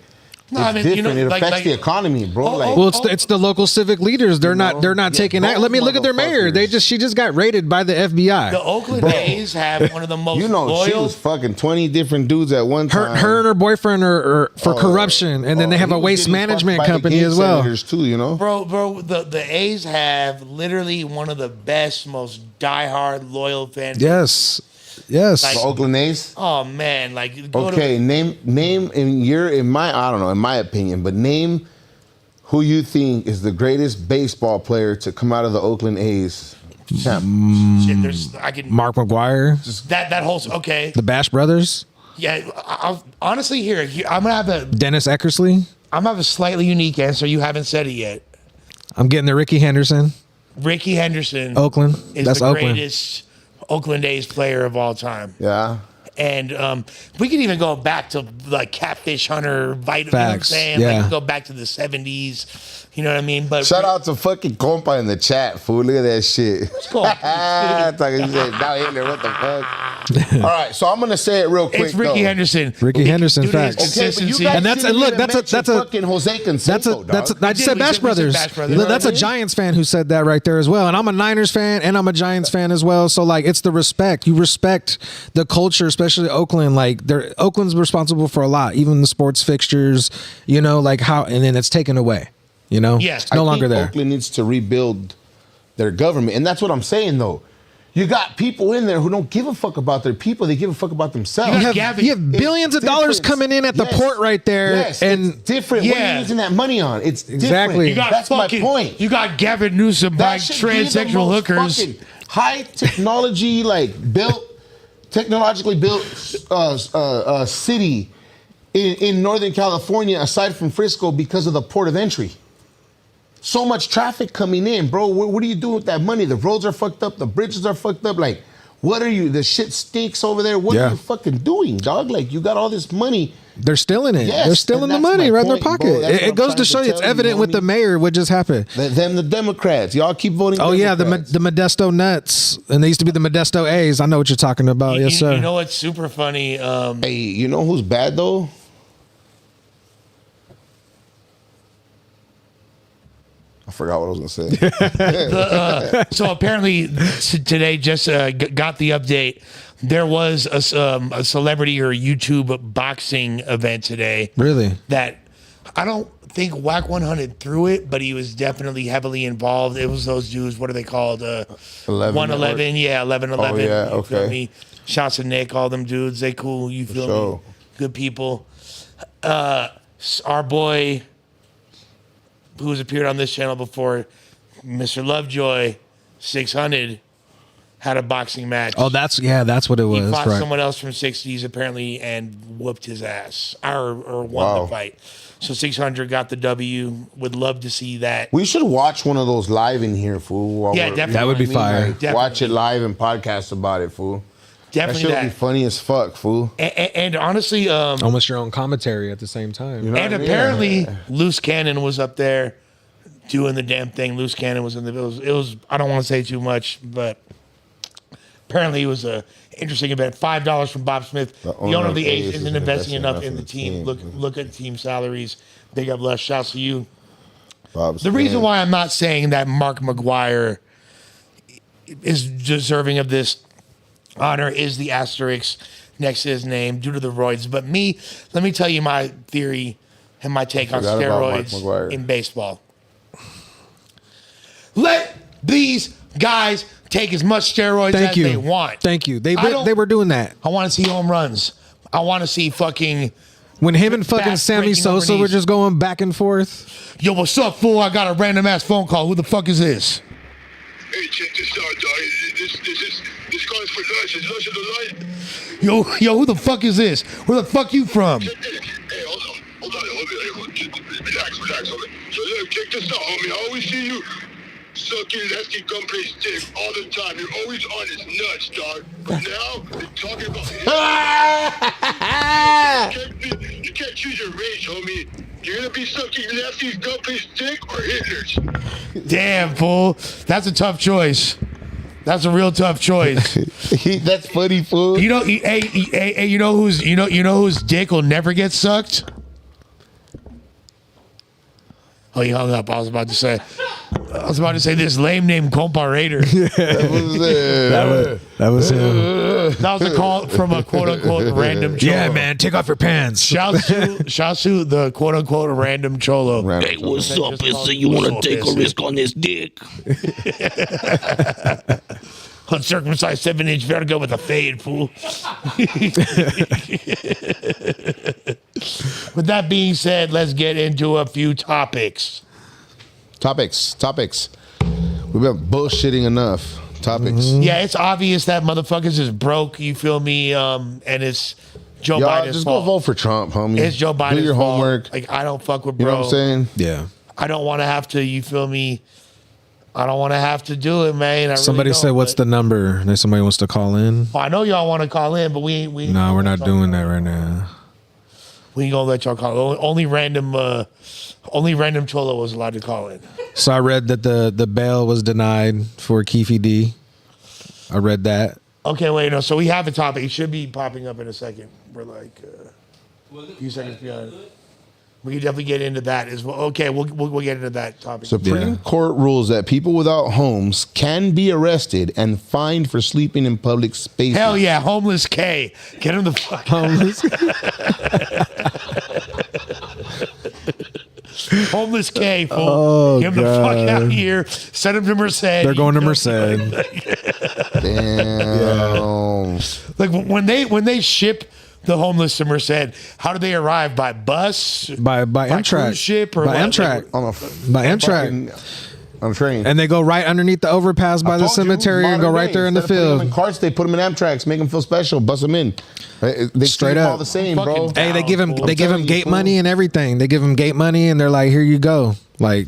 No, it's I mean, different. you know, it affects like- the economy, bro. like, Well, it's the local civic leaders. They're not taking that. both Let me look at their mayor. motherfuckers. She just got raided by the FBI. The Oakland A's have one of the most you know, she loyal. was fucking 20 different dudes at one time. Her and her boyfriend are for corruption, and then they have he a was waste getting management fucked by the company gay as well. senators too, you know. Bro, the A's have literally one of the best, most diehard, loyal fans. Yes. Like- The Oakland A's. Oh man, like go Okay, name in my opinion, but name who you think is the greatest baseball player to come out of the Oakland A's. Champ. shit, there's I can Mark McGuire, that whole okay. the Bash Brothers, Yeah, honestly here I'm gonna have Dennis Eckersley. a slightly unique answer. You haven't said it yet. I'm getting the Ricky Henderson. Ricky Henderson, Oakland. is That's the Oakland. greatest Oakland A's player of all time. Yeah. And we could even go back to like Catfish Hunter, Vitamin. You know what I'm Facts, saying? yeah. Like go back to the 70s. You know what I mean? But Shout out to fucking compa in the chat, fool. Look at that shit. cool. Talking shit. Now Hitler, what the fuck? All right, so I'm gonna say it real quick. It's Ricky though. Henderson. Ricky Henderson, Due to his facts. Okay, but you consistency. guys And that's- didn't look, even that's a- mention that's a- fucking Jose Canseco, That's a dog. I just said We said Bash Brothers. Bash Brothers. You know That's what a I mean? Giants fan who said that right there as well. And I'm a Niners fan and I'm a Giants fan as well. So like it's the respect. You respect the culture, especially Oakland. Like Oakland's responsible for a lot, even the sports fixtures, you know, like how and then it's taken away. You know? Yes. It's no I longer think there. Oakland needs to rebuild their government, and that's what I'm saying though. You got people in there who don't give a fuck about their people; they give a fuck about themselves. You You have, Gavin, you have billions of dollars different. coming in at the Yes. port right there. Yes, and it's different. What are Yeah. you using that money on? It's Exactly. different. You got That's fucking, my point. You got Gavin Newsom buying That should be the transsexual most hookers. fucking high technology, technologically built city in Northern California, aside from Frisco, because of the port of entry. So much traffic coming in, bro. What are you doing with that money? The roads are fucked up. The bridges are fucked up. Like, what are you? The shit stinks over there. What are you fucking doing, dog? Like, you got all this money. they're still in it. Yes, They're still in and the that's money my right in their point, pocket. bro. That's what It I'm goes trying to to show you it's tell you, evident with the homie. mayor what just happened. Them the Democrats. Y'all keep voting. Oh yeah, the Democrats. Modesto Nuts, and they used to be the Modesto A's. I know what you're talking about. Yes, sir. You know what's super funny? Hey, you know who's bad though? I forgot what I was gonna say. So apparently today just got the update. There was a celebrity or YouTube boxing event today. Really? That I don't think Whack 100 threw it, but he was definitely heavily involved. It was those dudes. What are they called? 111. Network? Yeah, 1111. Oh, yeah, You feel okay. me? Shouts to Nick. All them dudes. They cool. You feel sure. me? Good people. Our boy, who's appeared on this channel before, Mr. Lovejoy, 600, had a boxing match. Oh, that's what it He was. fought Right. someone else from 60s apparently and whooped his ass or won Wow. the fight. So 600 got the W. Would love to see that. We should watch one of those live in here, fool. while Yeah, we're- definitely. That would be I mean, fire. like, Definitely. watch it live and podcast about it, fool. That Definitely shit would that. be funny as fuck, fool. And honestly, Almost your own commentary at the same time. You know and what I mean? apparently Loose Cannon was up there doing the damn thing. Loose Cannon was in the it was I don't want to say too much, but apparently it was a interesting event. $5 from Bob Smith. The owner of the A's isn't investing enough in the team. Look at team salaries. Big up, Les. Shouts to you. The reason why I'm not saying that Mark McGuire is deserving of this honor is the asterisk next to his name due to the roids. But let me tell you my theory and my take on Forgot about Mark steroids McGuire. in baseball. Let these guys take as much steroids Thank as you. they want. Thank you. They I don't- were doing that. I want to see home runs. I want to see fucking, When him and fucking Back Sammy breaking over Sosa were knees. just going back and forth. yo, what's up, fool? I got a random ass phone call. Who the fuck is this? Hey, check this out, dog. This guy's for Lush. Is Lush on the line? Yo, who the fuck is this? Where the fuck you from? Hey, hold on. Relax, homie. So look, check this out, homie. I always see you sucking Lefty Gunplay's dick all the time. You're always on his nuts, dog. But now, you're talking about you can't choose your rage, homie. You're gonna be sucking Lefty Gunplay's dick or Hitler's. Damn, fool. That's a tough choice. That's a real tough choice. That's funny, fool. You know, hey, you know whose dick will never get sucked? Oh, he hung up. I was about to say this lame name comparator. That was him. That was a call from a quote unquote random cholo. Yeah, man, take off your pants. Shouts to the quote unquote random cholo. Hey, what's up? Is you want to take a risk on this dick? Uncircumcised 7-inch vertigo with a fade, fool. With that being said, let's get into a few topics. Topics. We've been bullshitting enough. Topics. Yeah, it's obvious that motherfuckers is broke. You feel me? And it's Joe Y'all Biden's just fault. go vote for Trump, homie. It's Joe Biden's Do your fault. homework. Like, I don't fuck with You bro. know what I'm saying? Yeah. I don't want to have to. You feel me? I don't want to have to do it, man. Somebody said, "What's the number?" There's somebody wants to call in. I know y'all want to call in, but we No, we're not doing that right now. We ain't gonna let y'all call. Only random cholo was allowed to call in. So I read that the bail was denied for Keefe D. I read that. Okay, wait, no. So we have a topic. It should be popping up in a second. We're like a few seconds behind. We can definitely get into that as well. Okay, we'll get into that topic. Supreme Court rules that people without homes can be arrested and fined for sleeping in public spaces. Hell yeah, HomelessK. Get him the fuck Homeless. HomelessK, fool. Oh, Get him the fuck out of here. Send him to Merced. They're going to Merced. Damn. Like when they ship the homeless to Merced, how do they arrive? By bus? By Amtrak. cruise ship? Or by what? Amtrak. By Amtrak. On a train. And they go right underneath the overpass by the cemetery and go right there in the field. In carts, they put them in Amtraks, make them feel special, bust them in. They Straight treat them up. all the same, bro. Hey, they give him telling you, gate fool. money and everything. They give him gate money and they're like, "Here you go." Like,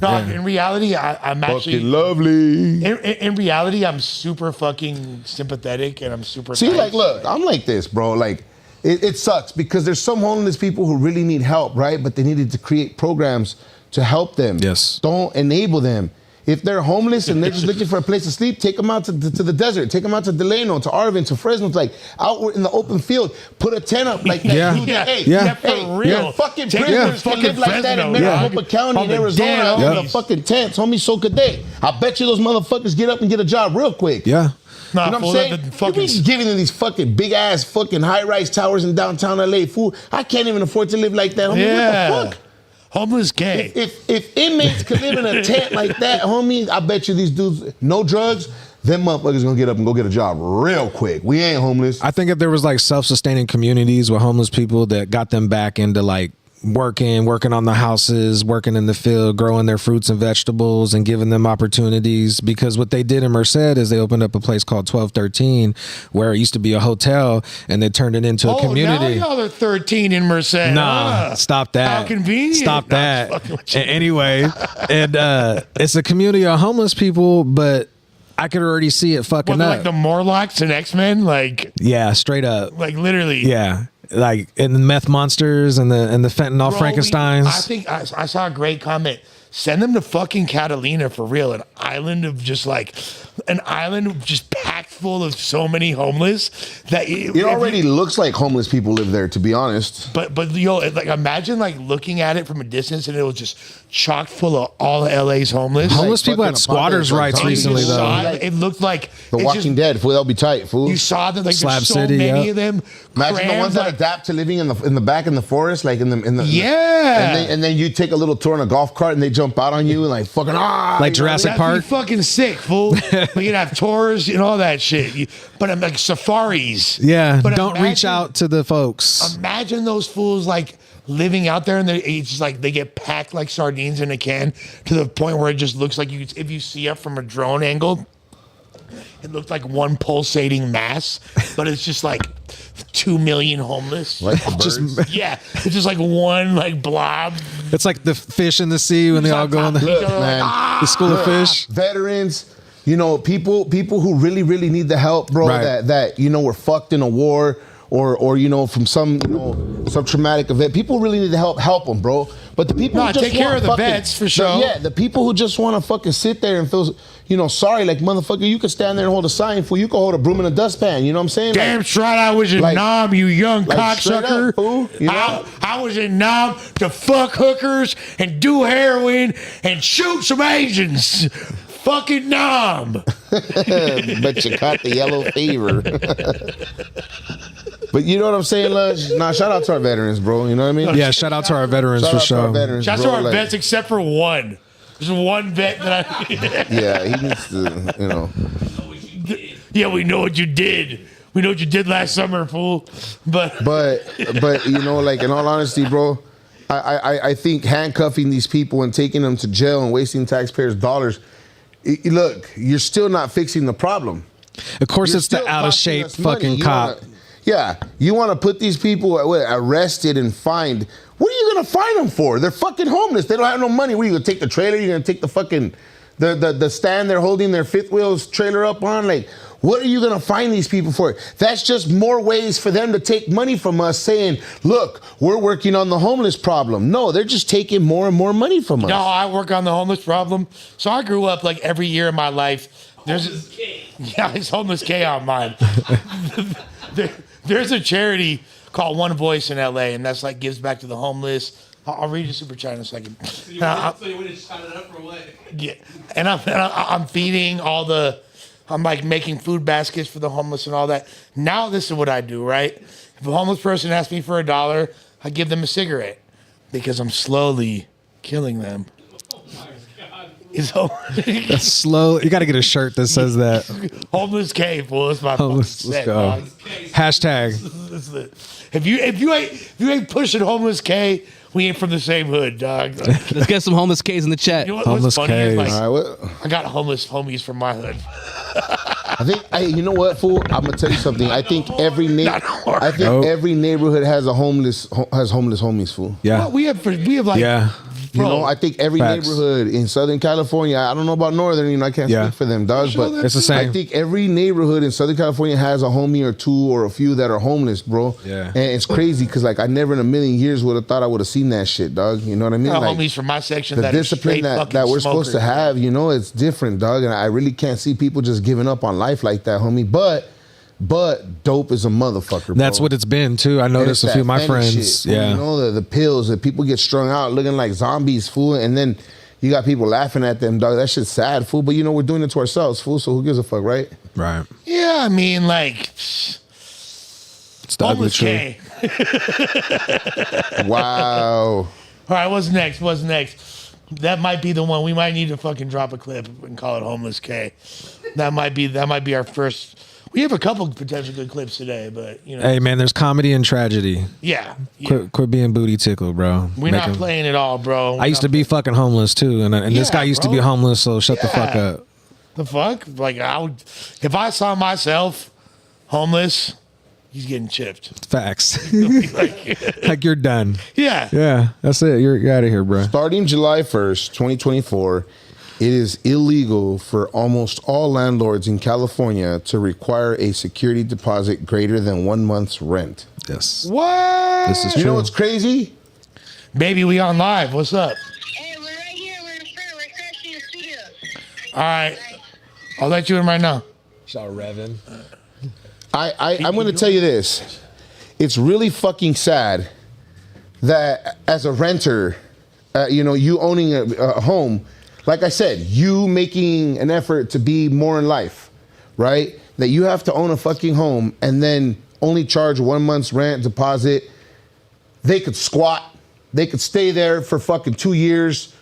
No, in reality, I'm actually Fucking lovely. In reality, I'm super fucking sympathetic and I'm super. See, nice. like, look, I'm like this, bro. Like, it sucks because there's some homeless people who really need help, right? But they needed to create programs to help them. Yes. Don't enable them. If they're homeless and they're just looking for a place to sleep, take them out to the desert. Take them out to Delano, to Arvin, to Fresno, like out in the open field. Put a tent up like that. Yeah. Dude, Yeah. hey, Yeah. For hey, real. fucking Take prisoners them can live fucking like that in Fresno, Maricopa dog. County On in the Arizona damn out in the ice. fucking tents, homie. So could they. I bet you those motherfuckers get up and get a job real quick. yeah. Nah, You know what fool, I'm saying? that- You fucking- be giving them these fucking big ass fucking high rise towers in downtown LA, fool. I can't even afford to live like that, homie. Yeah. What the fuck? HomelessK. If inmates could live in a tent like that, homie, I bet you these dudes, no drugs, them motherfuckers gonna get up and go get a job real quick. We ain't homeless. I think if there was like self-sustaining communities with homeless people that got them back into like working on the houses, working in the field, growing their fruits and vegetables and giving them opportunities, because what they did in Merced is they opened up a place called 1213 where it used to be a hotel and they turned it into a community. Now y'all are 13 in Merced. Nah, stop that. How convenient. Stop Nah, that. just fucking with you. Anyway, and it's a community of homeless people, but I could already see it fucking What, up. like the Morlocks and X-Men? Like Straight up. like literally. Yeah. Like in the meth monsters and the fentanyl Bro, Frankensteins. I think I saw a great comment. Send them to fucking Catalina for real. An island of just packed full of so many homeless that It already looks like homeless people live there, to be honest. But yo, like imagine like looking at it from a distance and it was just chock full of all of LA's homeless. Homeless people fucking had squatters' apocalypse, rights like, recently, You saw though. it looked like The it's Walking just- Dead, fool, that'll be tight, fool. You saw that like Slab there's so City, many yeah. of them. Imagine the crammed, ones that like- adapt to living in the back in the forest, like in the Yeah. and then you take a little tour in a golf cart and they jump out on you and like fucking Like you know Jurassic what I mean? That'd be fucking sick, fool. We could have tours and all that shit. But I'm like safaris. Yeah, But don't reach imagine- out to the folks. Imagine those fools like living out there and it's just like they get packed like sardines in a can to the point where it just looks like if you see it from a drone angle, it looks like one pulsating mass, but it's just like 2 million homeless. Like the birds. Yeah, it's just like one like blob. It's like the fish in the sea when they all go in the, Look, man. the school of fish. Veterans, you know, people who really need the help, bro. Right. That you know were fucked in a war or you know from some traumatic event. People really need the help. Help them, bro. But the people No, who just take care want of the fucking- vets, for sure. Yeah, the people who just want to fucking sit there and feel, sorry, like, motherfucker, you could stand there and hold a sign for, you could hold a broom and a dustpan. You know what I'm saying? Damn Like, straight I was in like- Nam, you young like, straight cocksucker. up, fool, you know? I was in Nam to fuck hookers and do heroin and shoot some Asians. Fucking Nam. but you caught the yellow fever. But you know what I'm saying, Lush? Nah, shout out to our veterans, bro. You know what I mean? Yeah, shout out to our veterans Shout for out to our sure. veterans, Shouts bro. to our Like, vets except for one. There's one vet that I... yeah, he needs to, Yeah, we know what you did. We know what you did last summer, fool. But But like, in all honesty, bro, I think handcuffing these people and taking them to jail and wasting taxpayers' dollars, look, you're still not fixing the problem. Of course, You're it's the still out of costing shape us money. fucking You cop. you want to put these people arrested and fined. What are you going to fine them for? They're fucking homeless. They don't have no money. What are you going to take the trailer? You're going to take the fucking, the stand they're holding their fifth wheels trailer up on? Like, what are you going to fine these people for? That's just more ways for them to take money from us saying, look, we're working on the homeless problem. No, they're just taking more and more money from us. no, I work on the homeless problem. So I grew up like every year of my life. Yeah, it's HomelessK on mine. There's a charity called One Voice in LA, and that's like gives back to the homeless. I'll read your super chat in a second. So you want to shout it up or what? Yeah, and I'm feeding all the. I'm like making food baskets for the homeless and all that. Now this is what I do, right? If a homeless person asks me for $1, I give them a cigarette because I'm slowly killing them. So That's slow. You got to get a shirt that says that. HomelessK, fool. It's my Homeless, fucking let's set, go. dog. Hashtag. If you ain't pushing HomelessK, we ain't from the same hood, dog. Let's get some homeless K's in the chat. You know what's funny is, HomelessK. like, All right, what? I got homeless homies from my hood. I think, you know what, fool? I'm gonna tell you something. I think every every neighborhood has a homeless homies, fool. Yeah. Well, we have like Yeah. You bro, know, I think every Facts. neighborhood in Southern California, I don't know about Northern, I can't Yeah. speak for them, dogs, but It's the same. I think every neighborhood in Southern California has a homie or two or a few that are homeless, bro. Yeah. And it's crazy because, like, I never in a million years would have thought I would have seen that shit, dog. You know what I mean? got Like, homies from my section the that are discipline straight that fucking we're supposed to smokers. have, it's different, dog. And I really can't see people just giving up on life like that, homie. But dope is a motherfucker, bro. That's what it's been too. I And noticed it's a few of that my fentanyl friends. shit, fool. Yeah. You know, the pills that people get strung out looking like zombies, fool. And then you got people laughing at them, dog. That shit's sad, fool. But we're doing it to ourselves, fool. So who gives a fuck, right? Right. Yeah, I mean, like It's the ugly truth. HomelessK. Wow. All right, what's next? That might be the one. We might need to fucking drop a clip and call it HomelessK. That might be our first. We have a couple potential good clips today, but Hey man, there's comedy and tragedy. yeah. Quit being booty tickled, bro. We're not playing it all, bro. I used to be fucking homeless too, and this Yeah, guy used to be bro. homeless. So shut the fuck Yeah. up. The fuck? Like if I saw myself homeless, he's getting chipped. Facts. Like, Like you're done. yeah. Yeah, that's it. You're out of here, bro. Starting July 1st, 2024, it is illegal for almost all landlords in California to require a security deposit greater than 1 month's rent. Yes. What? This is You know true. what's crazy? Baby, we on live. What's up? Hey, we're right here. We're in front. We're crashing the studio. All right. I'll let you in right now. Shout Revin. I'm going to tell you this. It's really fucking sad that as a renter, you owning a home, like I said, you making an effort to be more in life, right? That you have to own a fucking home and then only charge 1 month's rent deposit. They could squat. They could stay there for fucking 2 years,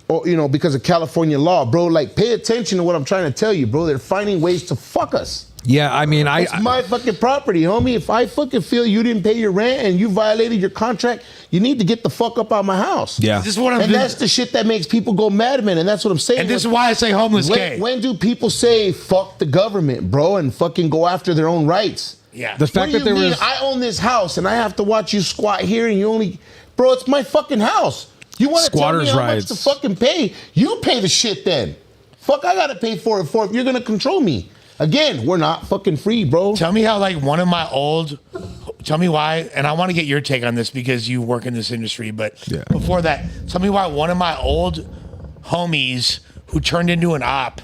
or, because of California law, bro. Like, pay attention to what I'm trying to tell you, bro. They're finding ways to fuck us. Yeah, I mean, It's my fucking property, homie. If I fucking feel you didn't pay your rent and you violated your contract, you need to get the fuck up out of my house. Yeah. This is what I'm And that's the shit that makes people go madman, and that's what I'm saying. And this is why I say HomelessK. When do people say fuck the government, bro, and fucking go after their own rights? Yeah. the fact that there was I own this house and I have to watch you squat here and you only, bro, it's my fucking house. You want to tell me Squatters' how rights. much to fucking pay? You pay the shit then. Fuck, I gotta pay for it if you're gonna control me. Again, we're not fucking free, bro. Tell me how like one of my old tell me why, and I want to get your take on this because you work in this industry. But before that, tell me why one of my old homies who turned into an op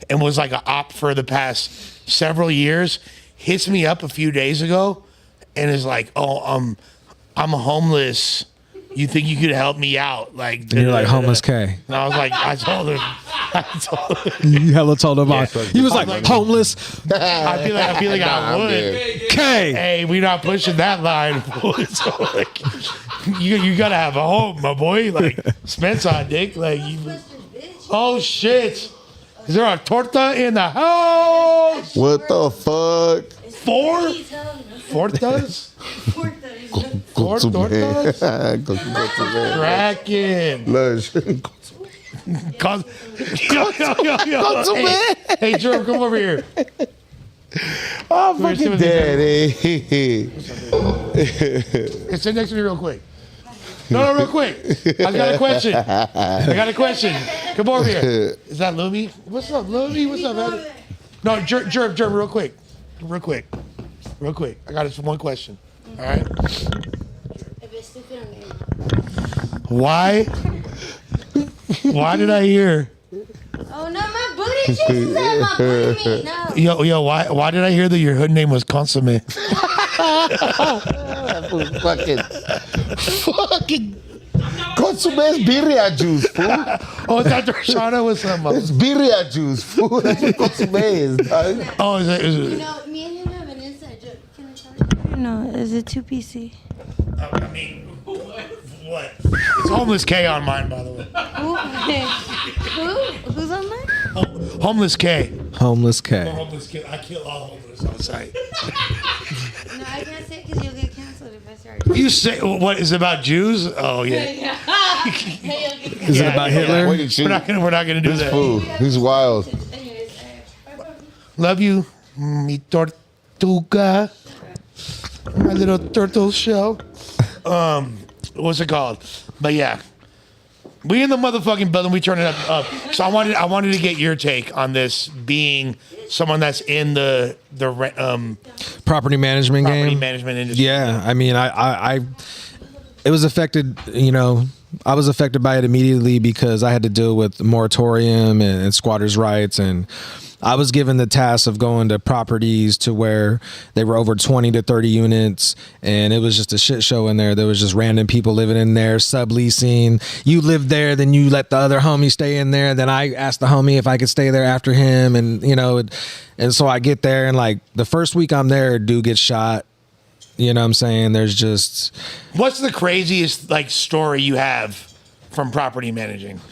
and was like an op for the past several years hits me up a few days ago and is like, "Oh, I'm homeless. You think you could help me out?" Like, And you're like HomelessK. And I was like, I told him. You hella told him. He was like, homeless. I feel like I would. K. Hey, we're not pushing that line. So, like, you gotta have a home, my boy. Like, Spence on dick. Like, oh shit. Is there a torta in the house? What the fuck? 4 tortas? Four tortas? Cracking. Lush. Hey, Jerome, come over here. Oh, fucking daddy. Sit next to me real quick. No, real quick. I got a question. Come over here. Is that Lumi? What's up, Lumi? What's up, man? No, Jerm, real quick. I got just one question. All right. Why did I hear? Oh no, my booty cheeks is at my booty meat. No. Yo, why did I hear that your hood name was Consomme? fucking Consomme is birria juice, fool. Oh, is that Darshana with some? It's birria juice, fool. That's what Consomme is, dog. Oh, is it? You know, me and him have an inside joke. Can I tell you? No, is it 2PC? I mean, what? It's HomelessK on mine, by the way. Who's on mine? HomelessK. HomelessK. I kill all homeless on site. No, I can't say it because you'll get canceled if I start. You say what is it about Jews? Oh yeah. Is it about Hitler? We're not gonna do that. Fool. He's wild. Love you, mi tortuga, my little turtle shell. What's it called? But yeah, we in the motherfucking building. We turn it up. So I wanted to get your take on this, being someone that's in the Property management industry. Yeah, I mean, I it was affected. You know, I was affected by it immediately because I had to deal with moratorium and squatters' rights, and I was given the task of going to properties to where they were over 20 to 30 units, and it was just a shit show in there. There was just random people living in there, subleasing. You lived there, then you let the other homie stay in there. Then I asked the homie if I could stay there after him, and you know, and so I get there, and like the first week I'm there, a dude gets shot. You know what I'm saying? There's just... What's the craziest like story you have from property managing?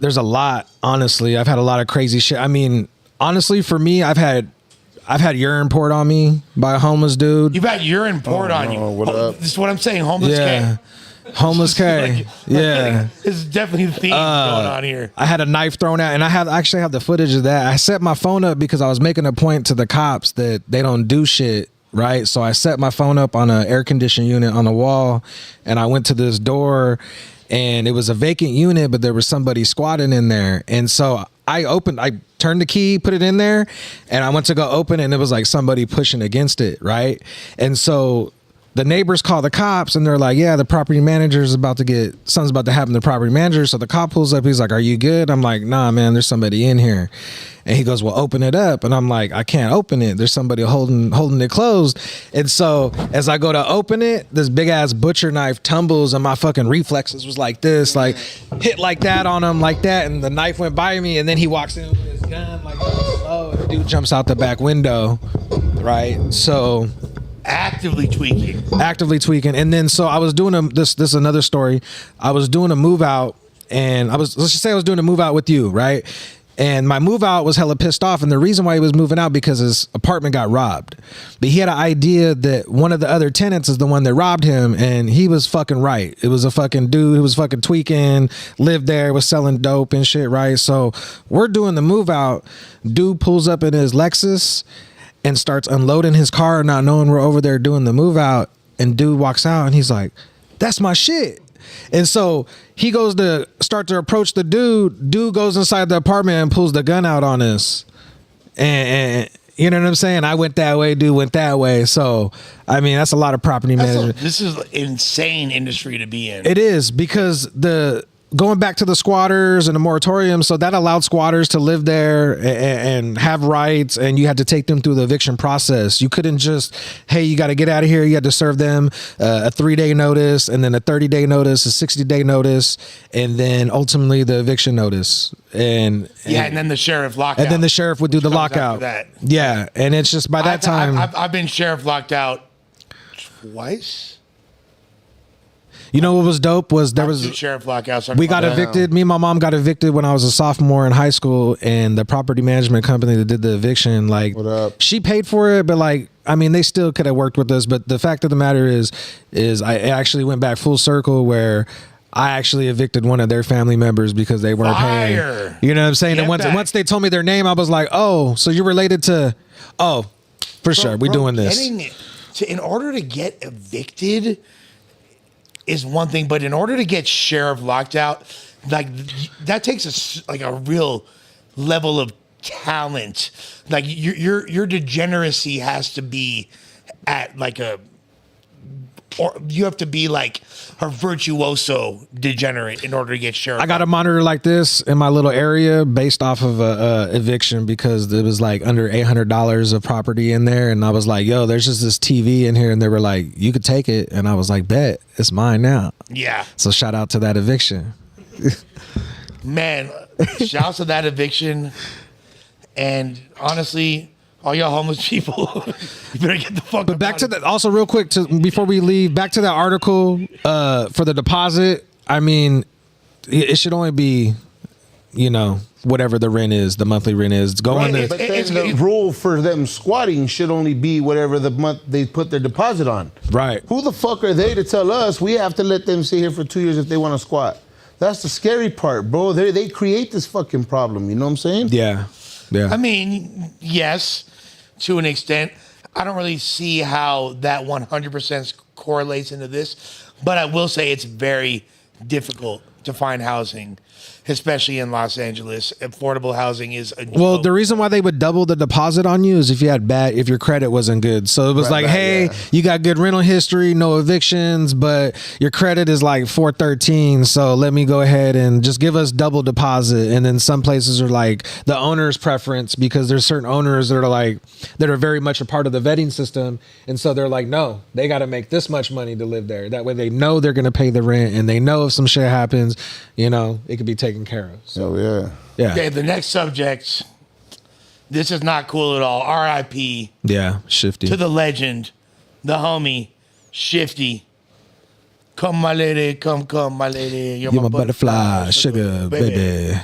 There's a lot, honestly. I've had a lot of crazy shit. I mean, honestly, for me, I've had urine poured on me by a homeless dude. You've had urine poured on you. What up? This is what I'm saying. HomelessK. Yeah. HomelessK. Yeah. This is definitely the theme going on here. I had a knife thrown out, and I actually have the footage of that. I set my phone up because I was making a point to the cops that they don't do shit. Right. So I set my phone up on an air conditioning unit on the wall, and I went to this door, and it was a vacant unit, but there was somebody squatting in there. And so I turned the key, put it in there, and I went to go open it, and it was like somebody pushing against it. Right. And so the neighbors call the cops, and they're like, yeah, the property manager's something's about to happen to the property manager. So the cop pulls up. He's like, are you good? I'm like, nah, man, there's somebody in here. And he goes, well, open it up. And I'm like, I can't open it. There's somebody holding it closed. And so as I go to open it, this big ass butcher knife tumbles, and my fucking reflexes was like this, like hit like that on him, like that. And the knife went by me. And then he walks in with his gun like slow. And the dude jumps out the back window. Right. So actively tweaking. And then so I was doing this is another story. I was doing a move out, and let's just say I was doing a move out with you, right? And my move out was hella pissed off. And the reason why he was moving out because his apartment got robbed. But he had an idea that one of the other tenants is the one that robbed him. And he was fucking right. It was a fucking dude who was fucking tweaking, lived there, was selling dope and shit, right? So we're doing the move out. Dude pulls up in his Lexus and starts unloading his car, not knowing we're over there doing the move out. And dude walks out, and he's like, that's my shit. And so he goes to start to approach the dude. Dude goes inside the apartment and pulls the gun out on us. And You know what I'm saying? I went that way, dude went that way. So, I mean, that's a lot of property management. This is an insane industry to be in. It is, because going back to the squatters and the moratorium, so that allowed squatters to live there and have rights, and you had to take them through the eviction process. You couldn't just, hey, you got to get out of here. You had to serve them a 3-day notice, and then a 30-day notice, a 60-day notice, and then ultimately the eviction notice. And then the sheriff lockout. And then the sheriff would do the lockout. That. Yeah, and it's just by that time. I've been sheriff locked out twice. You know what was dope was there was sheriff lockouts. We got evicted. Me and my mom got evicted when I was a sophomore in high school, and the property management company that did the eviction, like, she paid for it, but like, I mean, they still could have worked with us. But the fact of the matter is I actually went back full circle where I actually evicted one of their family members because they weren't paying. You know what I'm saying? And once they told me their name, I was like, oh, so you're related to? Oh, for sure, we're doing this. In order to get evicted is one thing, but in order to get sheriff locked out, like, that takes a real level of talent. Like, your degeneracy has to be at like or you have to be like a virtuoso degenerate in order to get sheriff. I got a monitor like this in my little area based off of eviction, because it was like under $800 of property in there, and I was like, yo, there's just this TV in here, and they were like, you could take it, and I was like, bet, it's mine now. Yeah. So shout out to that eviction. Man, shout out to that eviction. And honestly, all y'all homeless people, you better get the fuck. But back to that, also real quick, before we leave, back to that article for the deposit. I mean, it should only be, whatever the rent is, the monthly rent is. But then the rule for them squatting should only be whatever the month they put their deposit on. Right. Who the fuck are they to tell us we have to let them stay here for 2 years if they want to squat? That's the scary part, bro. They create this fucking problem. You know what I'm saying? Yeah. Yeah. I mean, yes, to an extent. I don't really see how that 100% correlates into this, but I will say it's very difficult to find housing, especially in Los Angeles. Affordable housing is a well, joke. the reason why they would double the deposit on you is if your credit wasn't good. So it was hey, you got good rental history, no evictions, but your credit is like 413. So let me go ahead and just give us double deposit. And then some places are like the owner's preference, because there's certain owners that are very much a part of the vetting system. And so they're like, no, they got to make this much money to live there. That way they know they're going to pay the rent, and they know if some shit happens, it could be taken care of. So yeah. Okay, the next subject. This is not cool at all. R.I.P. Yeah, Shifty. To the legend, the homie, Shifty. Come, my lady, come, my lady. You're my butterfly, sugar, baby.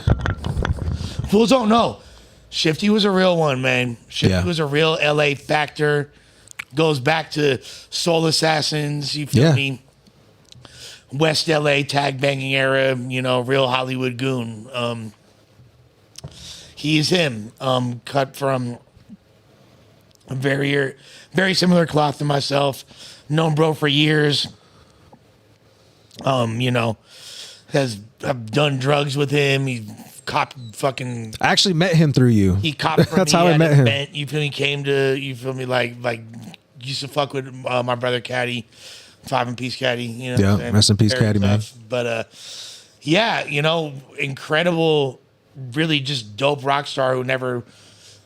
Fools don't know. Shifty was a real one, man. Shifty was a real L.A. factor. Goes back to Soul Assassins, you feel me? West LA tag banging era, real Hollywood goon. He's him, cut from a very similar cloth to myself. Known bro for years. I've done drugs with him. He copped fucking. I actually met him through you. He copped from That's me how I at met an him. event. You feel me? Came to like used to fuck with my brother Caddy. 5-piece Caddy, Yeah, rest in peace, Caddy, man. But incredible, really just dope rock star who never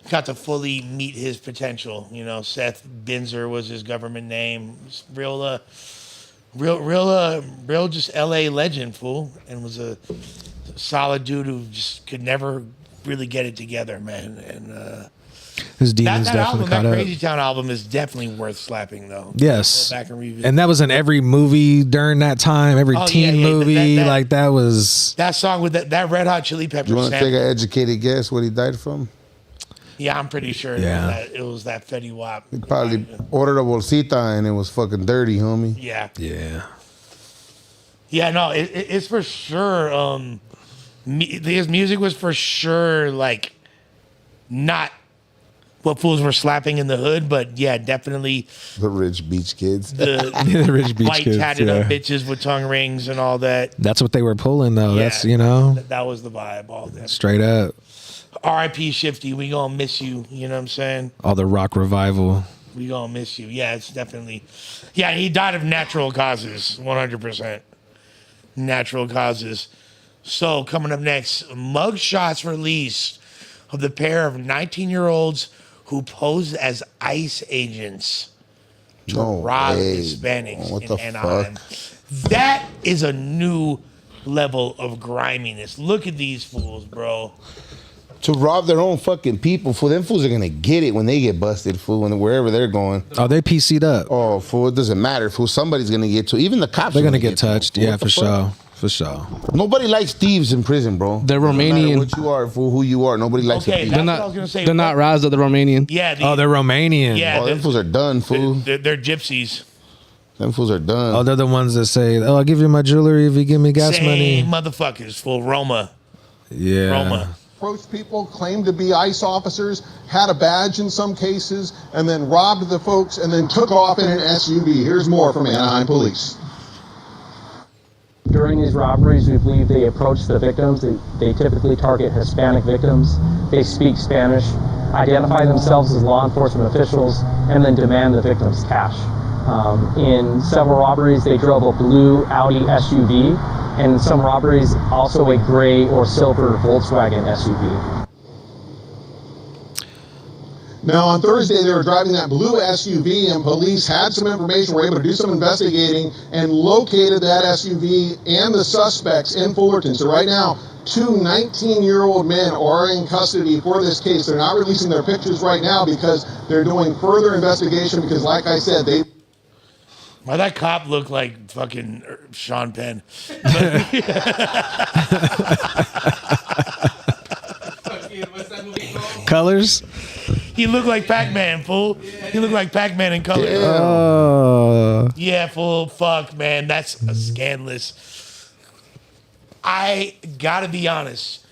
got to fully meet his potential. Seth Binzer was his government name. Real just LA legend, fool, and was a solid dude who just could never really get it together, man. And his demons that definitely album, caught that up. Crazy Town album is definitely worth slapping, though. Yes, Go back and revisit. And that was in every movie during that time. Every teen movie, that was that song with that Red Hot Chili Peppers. You want to take an educated guess what he died from? Yeah, I'm pretty sure it was that Fetty Wap. He probably ordered a bolsita and it was fucking dirty, homie. Yeah. No, it's for sure. His music was for sure like not what fools were slapping in the hood, but yeah, definitely the rich beach kids, the rich beach white kids, tatted up bitches with tongue rings and all that. That's what they were pulling, though. Yeah, That's that was the vibe. All that straight up. R.I.P. Shifty. We gonna miss you. You know what I'm saying? All the rock revival. We gonna miss you. Yeah, it's definitely. Yeah, he died of natural causes. 100%. Natural causes. So coming up next, mug shots released of the pair of 19-year-olds who posed as ICE agents to rob Hispanics what in the Anaheim. fuck? That is a new level of griminess. Look at these fools, bro. To rob their own fucking people, fool. Them fools are gonna get it when they get busted, fool. When wherever they're going. Oh, they PC'd up. Oh, fool. It doesn't matter, fool. Somebody's gonna get to. Even the cops. They're are gonna get touched. to them, Yeah, fool. for What the fuck? sure. For sure. Nobody likes thieves in prison, bro. They're Doesn't matter Romanian. what you are, fool, who you are. Nobody likes Okay, a thief. that's They're what I was gonna say. They're not Raza, they're Romanian. Yeah. Oh, they're Romanian. Yeah. Oh, them fools are done, fool. They're gypsies. Them fools are done. Oh, they're the ones that say, "Oh, I'll give you my jewelry if you give me gas Same money." motherfuckers. Full Roma. Yeah. Roma. Approached people, claimed to be ICE officers, had a badge in some cases, and then robbed the folks and then took off in an SUV. Here's more from Anaheim Police. During these robberies, we believe they approach the victims. They typically target Hispanic victims. They speak Spanish, identify themselves as law enforcement officials, and then demand the victims' cash. In several robberies, they drove a blue Audi SUV, and in some robberies, also a gray or silver Volkswagen SUV. Now, on Thursday, they were driving that blue SUV, and police had some information, were able to do some investigating, and located that SUV and the suspects in Fullerton. So right now, two 19-year-old men are in custody for this case. They're not releasing their pictures right now because they're doing further investigation because, like I said, they... Why that cop look like fucking Sean Penn? Colors. He looked like Pac-Man, fool. He looked like Pac-Man in color. Yeah, fool. Fuck, man. That's scandalous. I gotta be honest.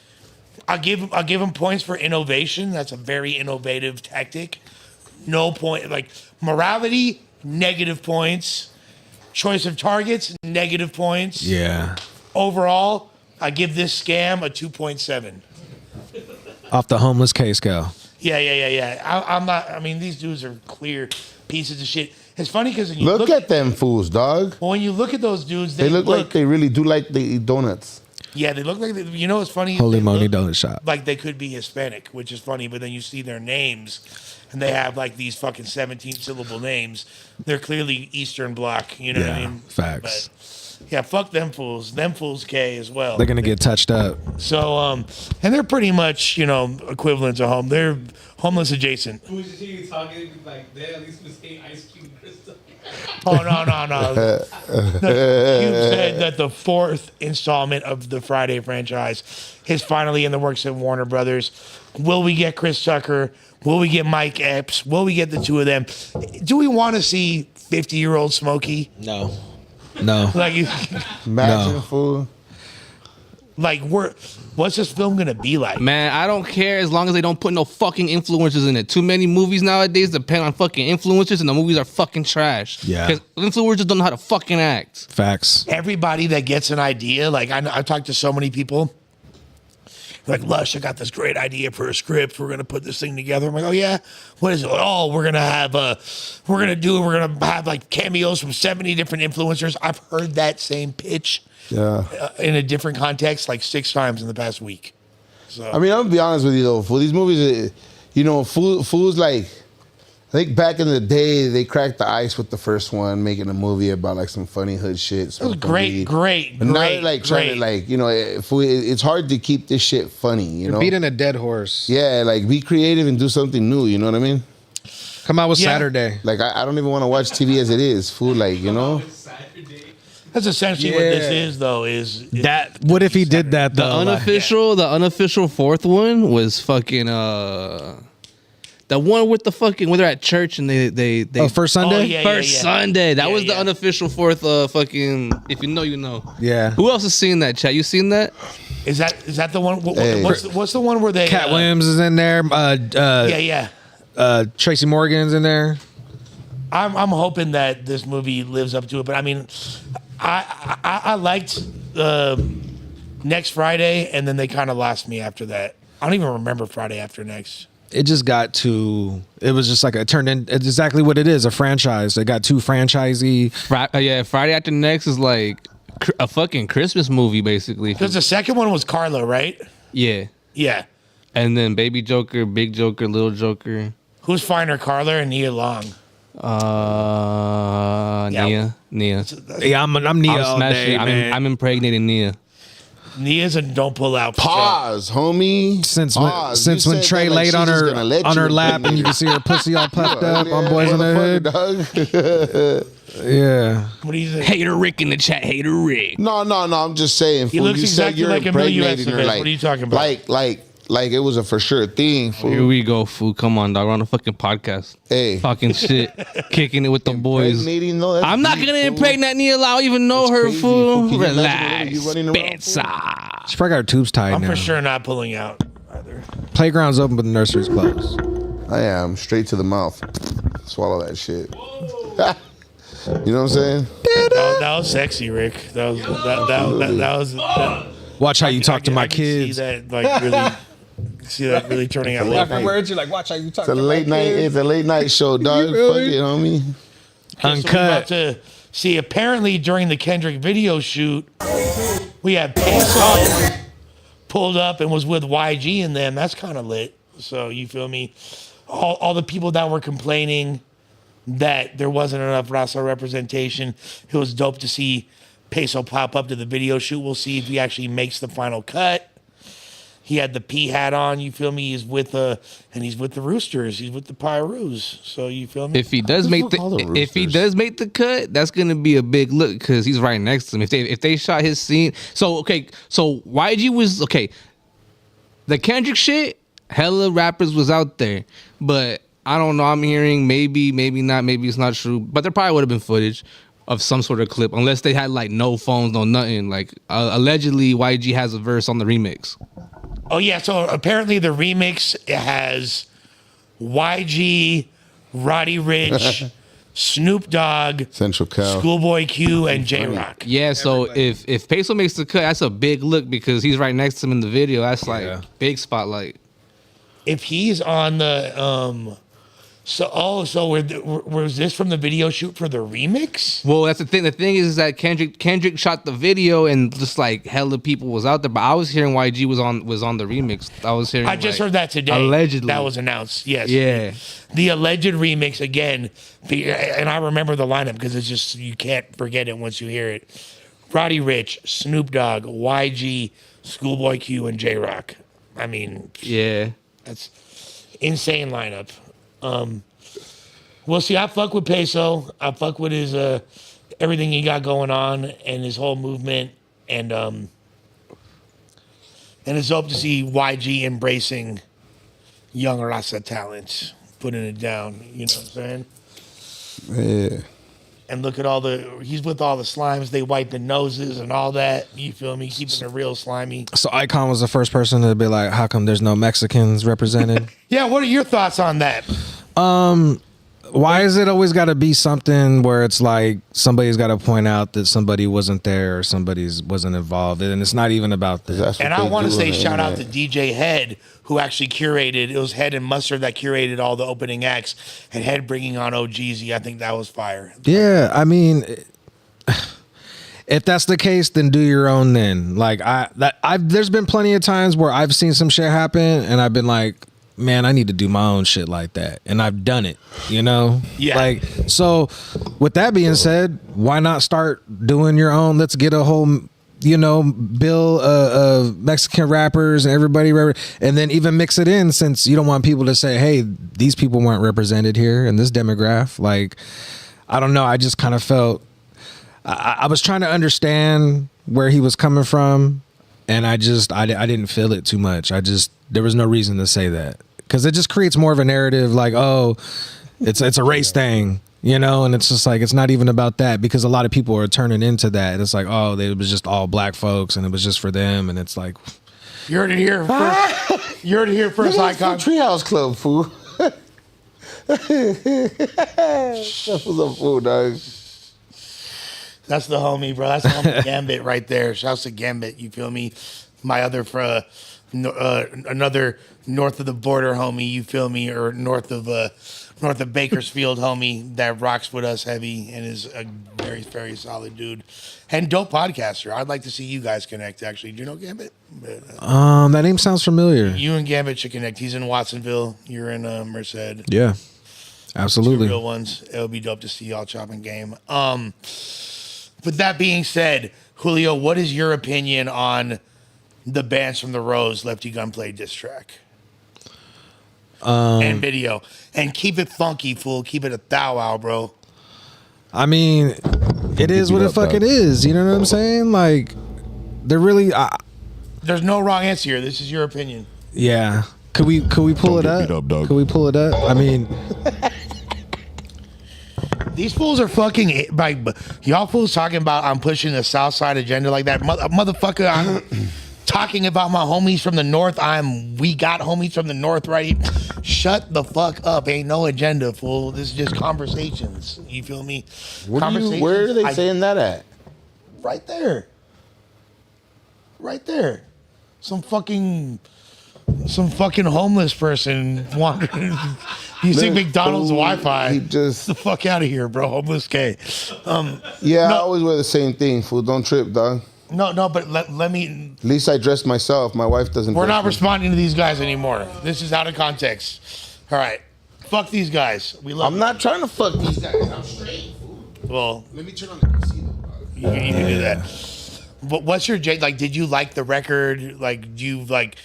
I'll give him points for innovation. That's a very innovative tactic. No point. Like morality, negative points. Choice of targets, negative points. Yeah. Overall, I give this scam a 2.7. Off the HomelessK scale. Yeah. I'm not. I mean, these dudes are clear pieces of shit. It's funny because when you Look at them fools, dog. Well, when you look at those dudes, They look like they really do like they eat donuts. Yeah, they look like you know what's funny? Holy They Moni look Donut Shop. like they could be Hispanic, which is funny. But then you see their names, and they have like these fucking 17-syllable names. They're clearly Eastern Bloc. You know what I mean? Facts. But, yeah, fuck them fools. Them fools K as well. They're gonna get touched up. So, and they're pretty much, equivalent to home. They're homeless adjacent. Who was you talking like they at least was saying Ice Cube Crystal? Oh, no. Cube said that the fourth installment of the Friday franchise is finally in the works of Warner Brothers. Will we get Chris Tucker? Will we get Mike Epps? Will we get the two of them? Do we want to see 50-year-old Smokey? No. Like, Imagine, fool. Like, what's this film gonna be like? Man, I don't care as long as they don't put no fucking influencers in it. Too many movies nowadays depend on fucking influencers, and the movies are fucking trash. Yeah. Because influencers don't know how to fucking act. Facts. Everybody that gets an idea, like I've talked to so many people, like, Lush, I got this great idea for a script. We're gonna put this thing together. I'm like, oh yeah, what is it? Oh, we're gonna have like cameos from 70 different influencers. I've heard that same pitch. Yeah. In a different context, like 6 times in the past week. So I mean, I'm gonna be honest with you though. For these movies, fools like, I think back in the day they cracked the ice with the first one, making a movie about like some funny hood shit. It was great. But now they're like trying to like, it's hard to keep this shit funny. You're beating a dead horse. Yeah, like be creative and do something new. You know what I mean? Come out with Saturday. Like I don't even want to watch TV as it is. Fool, like that's essentially what this is, though. Is that? What if he did that though? The unofficial fourth one was fucking the one with the fucking when they're at church and they First Sunday? First Sunday. That was the unofficial fourth fucking if you know you know. Yeah. Who else has seen that, chat? You seen that? Is that the one? What's the one where they Cat Williams is in there. Tracy Morgan's in there. I'm hoping that this movie lives up to it, but I mean, I liked Next Friday, and then they kind of lost me after that. I don't even remember Friday After Next. It just got too. It was just like it turned in. It's exactly what it is, a franchise. It got too franchisey. Yeah, Friday After Next is like a fucking Christmas movie, basically. Because the second one was Carlo, right? Yeah. Yeah. And then Baby Joker, Big Joker, Little Joker. Who's finer, Carlo or Nia Long? Nia. Yeah, I'm Nia all smashing. day, man. I'm impregnating Nia. Nia's a don't pull out. Pause, homie. Since Pause. when You said Trey that like laid she's on just her gonna let on you her lap and you can see her pussy all puffed up on Boys in the Hood. Yeah. What do you think? Hater Rick in the chat. Hater Rick. No. I'm just saying. He fool, looks you said exactly you're like Emilio impregnating her, Estevez. like, What are you talking about? Like it was a for sure thing. Fool. Here we go, fool. Come on, dog. We're on a fucking podcast. Hey. Talking shit. Kicking it with the boys. Impregnating, no, that's I'm not deep, going to fool. impregnate Nia. I don't even know That's her, crazy, fool. fool. Can you imagine Relax. you running around, Spencer. She probably got her tubes tied I'm now. for sure not pulling out either. Playground's open, but the nursery's closed. I am straight to the mouth. Swallow that shit. You know what I'm saying? That was sexy, Rick. That was. Watch how you talk to my I can kids. See that really turning out. Afterwards, you're like, watch how you talk It's a late night. It's a late night show, dog. Fuck it, homie. So we're about to see. Apparently, during the Kendrick video shoot, we had Peso pulled up and was with YG and them. That's kind of lit. So you feel me? All the people that were complaining that there wasn't enough Raza representation. It was dope to see Peso pop up to the video shoot. We'll see if he actually makes the final cut. He had the P hat on, you feel me? He's with the Roosters. He's with the Pyros. So you feel me? If he does make the cut, that's gonna be a big look because he's right next to him. If they shot his scene, so YG was okay. The Kendrick shit, hella rappers was out there, but I don't know. I'm hearing maybe not, maybe it's not true, but there probably would have been footage of some sort of clip, unless they had like no phones, no nothing. Like allegedly, YG has a verse on the remix. Oh yeah, so apparently the remix has YG, Roddy Ricch, Snoop Dogg, Central Cal, Schoolboy Q, and J Rock. Yeah, so if Peso makes the cut, that's a big look because he's right next to him in the video. That's like big spotlight. If he's on the was this from the video shoot for the remix? Well, that's the thing. The thing is that Kendrick shot the video and just like hella people was out there. But I was hearing YG was on the remix. I was hearing. I just heard that today. Allegedly, that was announced. Yes. Yeah. The alleged remix again, and I remember the lineup because it's just you can't forget it once you hear it. Roddy Ricch, Snoop Dogg, YG, Schoolboy Q, and J Rock. I mean, yeah, that's insane lineup. We'll see. I fuck with Peso. I fuck with his everything he got going on and his whole movement, and it's dope to see YG embracing young Raza talent, putting it down. You know what I'm saying? Yeah. And look at he's with all the slimes. They wipe the noses and all that. You feel me? Keeping it real slimy. So Icon was the first person to be like, how come there's no Mexicans represented? Yeah, what are your thoughts on that? Why is it always got to be something where it's like somebody's got to point out that somebody wasn't there or somebody wasn't involved, and it's not even about that. And I want to say shout out to DJ Head, who actually curated. It was Head and Mustard that curated all the opening acts, and Head bringing on OGZ. I think that was fire. Yeah, I mean, if that's the case, then do your own. Then there's been plenty of times where I've seen some shit happen, and I've been like, man, I need to do my own shit like that. And I've done it, you know? Yeah. Like, so with that being said, why not start doing your own? Let's get a whole, bill of Mexican rappers and everybody, and then even mix it in, since you don't want people to say, hey, these people weren't represented here in this demographic. Like, I don't know. I just kind of felt, I was trying to understand where he was coming from. And I didn't feel it too much. There was no reason to say that, because it just creates more of a narrative like, oh, it's a race thing, and it's just like, it's not even about that, because a lot of people are turning into that. It's like, oh, it was just all black folks and it was just for them. And it's like, you heard it here first. You heard it here first, Icon. Treehouse Club, fool. That was a fool, dog. That's the homie, bro. That's the homie Gambit right there. Shouts to Gambit. You feel me? My other another north of the border homie, you feel me, or north of Bakersfield homie that rocks with us heavy and is a very, very solid dude and dope podcaster. I'd like to see you guys connect, actually. Do you know Gambit? That name sounds familiar. You and Gambit should connect. He's in Watsonville. You're in Merced. Yeah, absolutely. Two real ones. It would be dope to see y'all chopping game. With that being said, Julio, what is your opinion on the Bands from the Rose Lefty Gunplay diss track? And video. And keep it funky, fool. Keep it a thou wow, bro. I mean, it is what the fuck it is. You know what I'm saying? Like, they're really. There's no wrong answer here. This is your opinion. Yeah. Could we pull it up? Could we pull it up? I mean, these fools are fucking like y'all fools talking about I'm pushing the South Side agenda like that, motherfucker. I'm talking about my homies from the North. We got homies from the North right here. Shut the fuck up. Ain't no agenda, fool. This is just conversations. You feel me? Where are they saying that at? Right there. Right there. Some fucking homeless person wandering using McDonald's Wi-Fi. Get the fuck out of here, bro. HomelessK. I always wear the same thing, fool. Don't trip, dog. No, but let me. At least I dressed myself. My wife doesn't. We're not responding to these guys anymore. This is out of context. All right, fuck these guys. We love. I'm not trying to fuck these guys. I'm straight. Well, let me turn on the PC though. You can do that. But what's your like? Did you like the record? Like, do you like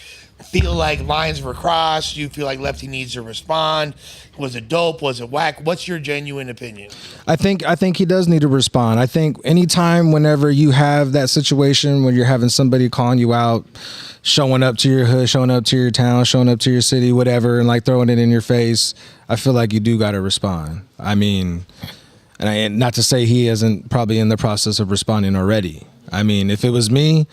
feel like lines were crossed? Do you feel like Lefty needs to respond? Was it dope? Was it whack? What's your genuine opinion? I think he does need to respond. I think anytime, whenever you have that situation where you're having somebody calling you out, showing up to your hood, showing up to your town, showing up to your city, whatever, and like throwing it in your face, I feel like you do got to respond. I mean, and not to say he isn't probably in the process of responding already. I mean, if it was me,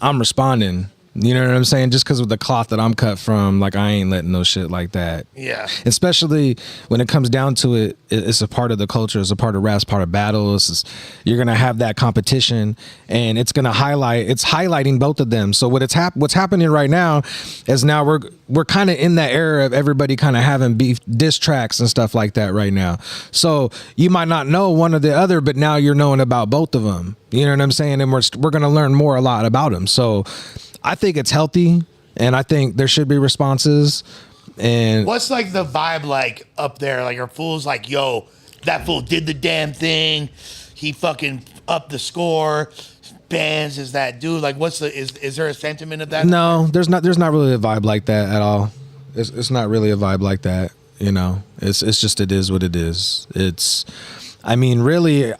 I'm responding. You know what I'm saying? Just because of the cloth that I'm cut from, like, I ain't letting no shit like that. Yeah. Especially when it comes down to it, it's a part of the culture. It's a part of rap. It's part of battles. You're going to have that competition, and it's going to highlighting both of them. So what's happening right now is now we're kind of in that era of everybody kind of having beef diss tracks and stuff like that right now. So you might not know one or the other, but now you're knowing about both of them. You know what I'm saying? And we're going to learn a lot about them. So I think it's healthy, and I think there should be responses. And what's like the vibe like up there? Like, are fools like, yo, that fool did the damn thing. He fucking upped the score. Bands is that dude? Like, is there a sentiment of that? No, there's not really a vibe like that at all. It's not really a vibe like that. You know, it's just, it is what it is. I mean, really,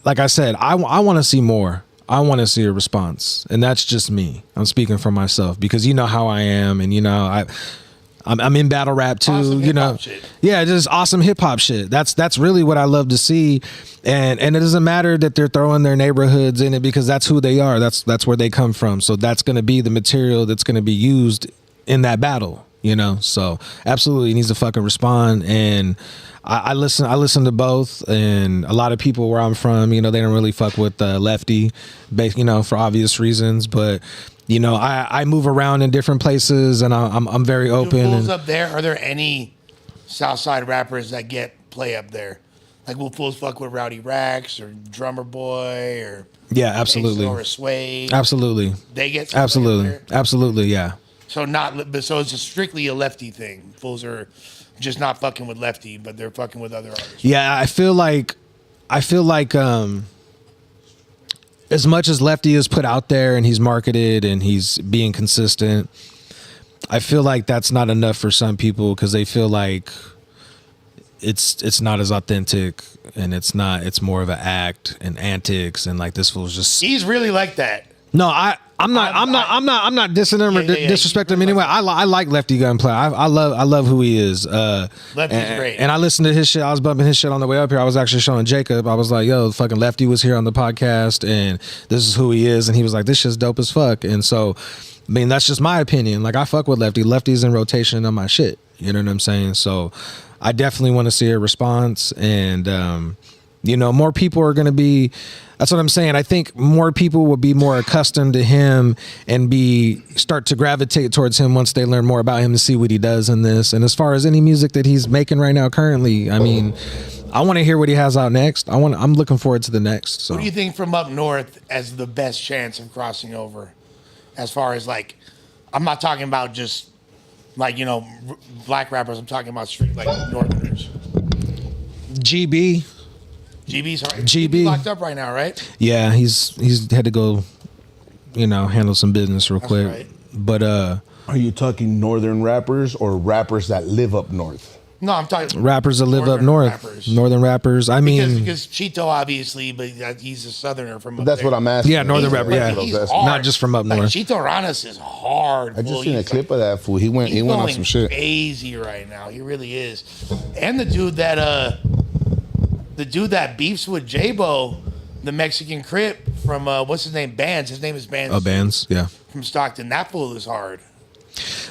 like I said, I want to see more. I want to see a response, and that's just me. I'm speaking for myself because you know how I am, and you know I'm in battle rap too. Awesome you know, shit. Yeah, just awesome hip hop shit. That's really what I love to see, and it doesn't matter that they're throwing their neighborhoods in it because that's who they are. That's where they come from. So that's going to be the material that's going to be used in that battle. You know, so absolutely he needs to fucking respond. And I listen to both, and a lot of people where I'm from, you know, they don't really fuck with Lefty, you know, for obvious reasons. But you know, I move around in different places, and I'm very open. Fools up there, are there any Southside rappers that get play up there? Like, will fools fuck with Rowdy Rax or Drummer Boy or absolutely, or Sway? Absolutely, they get absolutely, yeah. So so it's just strictly a Lefty thing. Fools are just not fucking with Lefty, but they're fucking with other artists. Yeah, I feel like as much as Lefty is put out there and he's marketed and he's being consistent, I feel like that's not enough for some people because they feel like it's not as authentic, and it's more of an act and antics, and like this fool's just. He's really like that. No, I'm not dissing him or disrespecting him anyway. I like Lefty Gunplay. I love who he is. Lefty's great. And I listened to his shit. I was bumping his shit on the way up here. I was actually showing Jacob. I was like, yo, fucking Lefty was here on the podcast, and this is who he is. And he was like, this shit's dope as fuck. And so, I mean, that's just my opinion. Like, I fuck with Lefty. Lefty's in rotation on my shit. You know what I'm saying? So I definitely want to see a response. And You know, more people are going to be. That's what I'm saying. I think more people will be more accustomed to him and start to gravitate towards him once they learn more about him and see what he does in this. And as far as any music that he's making right now, currently, I mean, I want to hear what he has out next. I'm looking forward to the next. So. What do you think from up north as the best chance of crossing over? As far as like, I'm not talking about just like, you know, black rappers. I'm talking about straight like northerners. GB. GB's hard. GB locked up right now, right? Yeah, he's had to go, you know, handle some business real quick. Right. But are you talking northern rappers or rappers that live up north? No, I'm talking rappers that live up north. Rappers. Northern rappers. I mean, because Cheeto obviously, but he's a southerner from. Up That's there. what I'm asking. Yeah, northern rapper. Yeah, not just from up like, north. Cheeto Ranas is hard. I just seen a clip of that fool. He went on some shit. Crazy right now. He really is. And the dude that beefs with J-Bo, the Mexican Crip from what's his name? Bands. His name is Bands. Bands. Yeah. From Stockton. That fool is hard.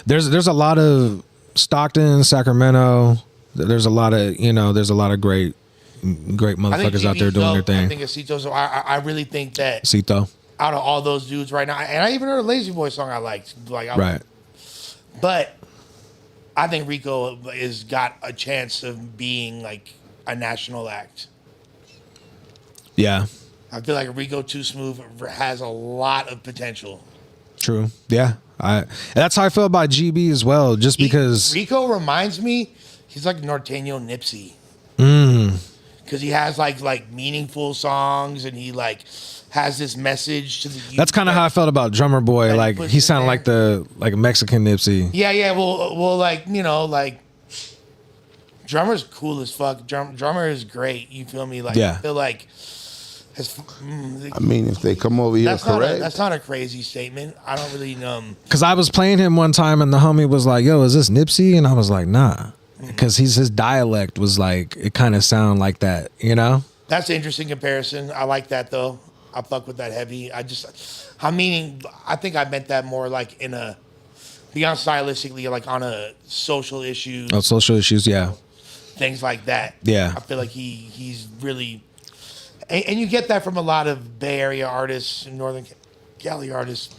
There's a lot of Stockton, Sacramento. There's a lot of great motherfuckers out there doing their thing. I think it's Cito. So I really think that Cito. Out of all those dudes right now, and I even heard a Lazy Boy song I liked. Right. But I think Rico has got a chance of being like a national act. Yeah. I feel like Rico Too Smooth has a lot of potential. True. Yeah. That's how I feel about GB as well. Just because Rico reminds me, he's like Norteño Nipsey. Because he has like meaningful songs and he like has this message to the youth. That's kind of how I felt about Drummer Boy. Like he sounded like a Mexican Nipsey. Yeah. Well, like, you know, like Drummer's cool as fuck. Drummer is great. You feel me? Like, yeah. I feel like. I mean, if they come over here correct. That's not a crazy statement. I don't really know. Because I was playing him one time and the homie was like, yo, is this Nipsey? And I was like, nah. Because his dialect was like, it kind of sounded like that, you know? That's an interesting comparison. I like that, though. I fuck with that heavy. I think I meant that more like in a, beyond stylistically, like on a social issue. Oh, social issues, yeah. Things like that. Yeah. I feel like he's really, and you get that from a lot of Bay Area artists and Northern Cali artists.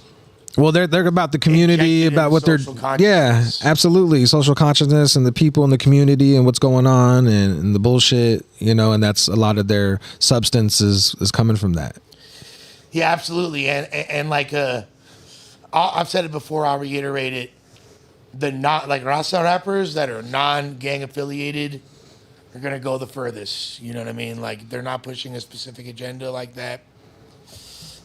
Well, they're about the community, about what they're, yeah, absolutely. Social consciousness and the people in the community and what's going on and the bullshit, you know, and that's a lot of their substance is coming from that. Yeah, absolutely. And like, I've said it before, I'll reiterate it. The not like Rasta rappers that are non-gang affiliated are gonna go the furthest. You know what I mean? Like they're not pushing a specific agenda like that.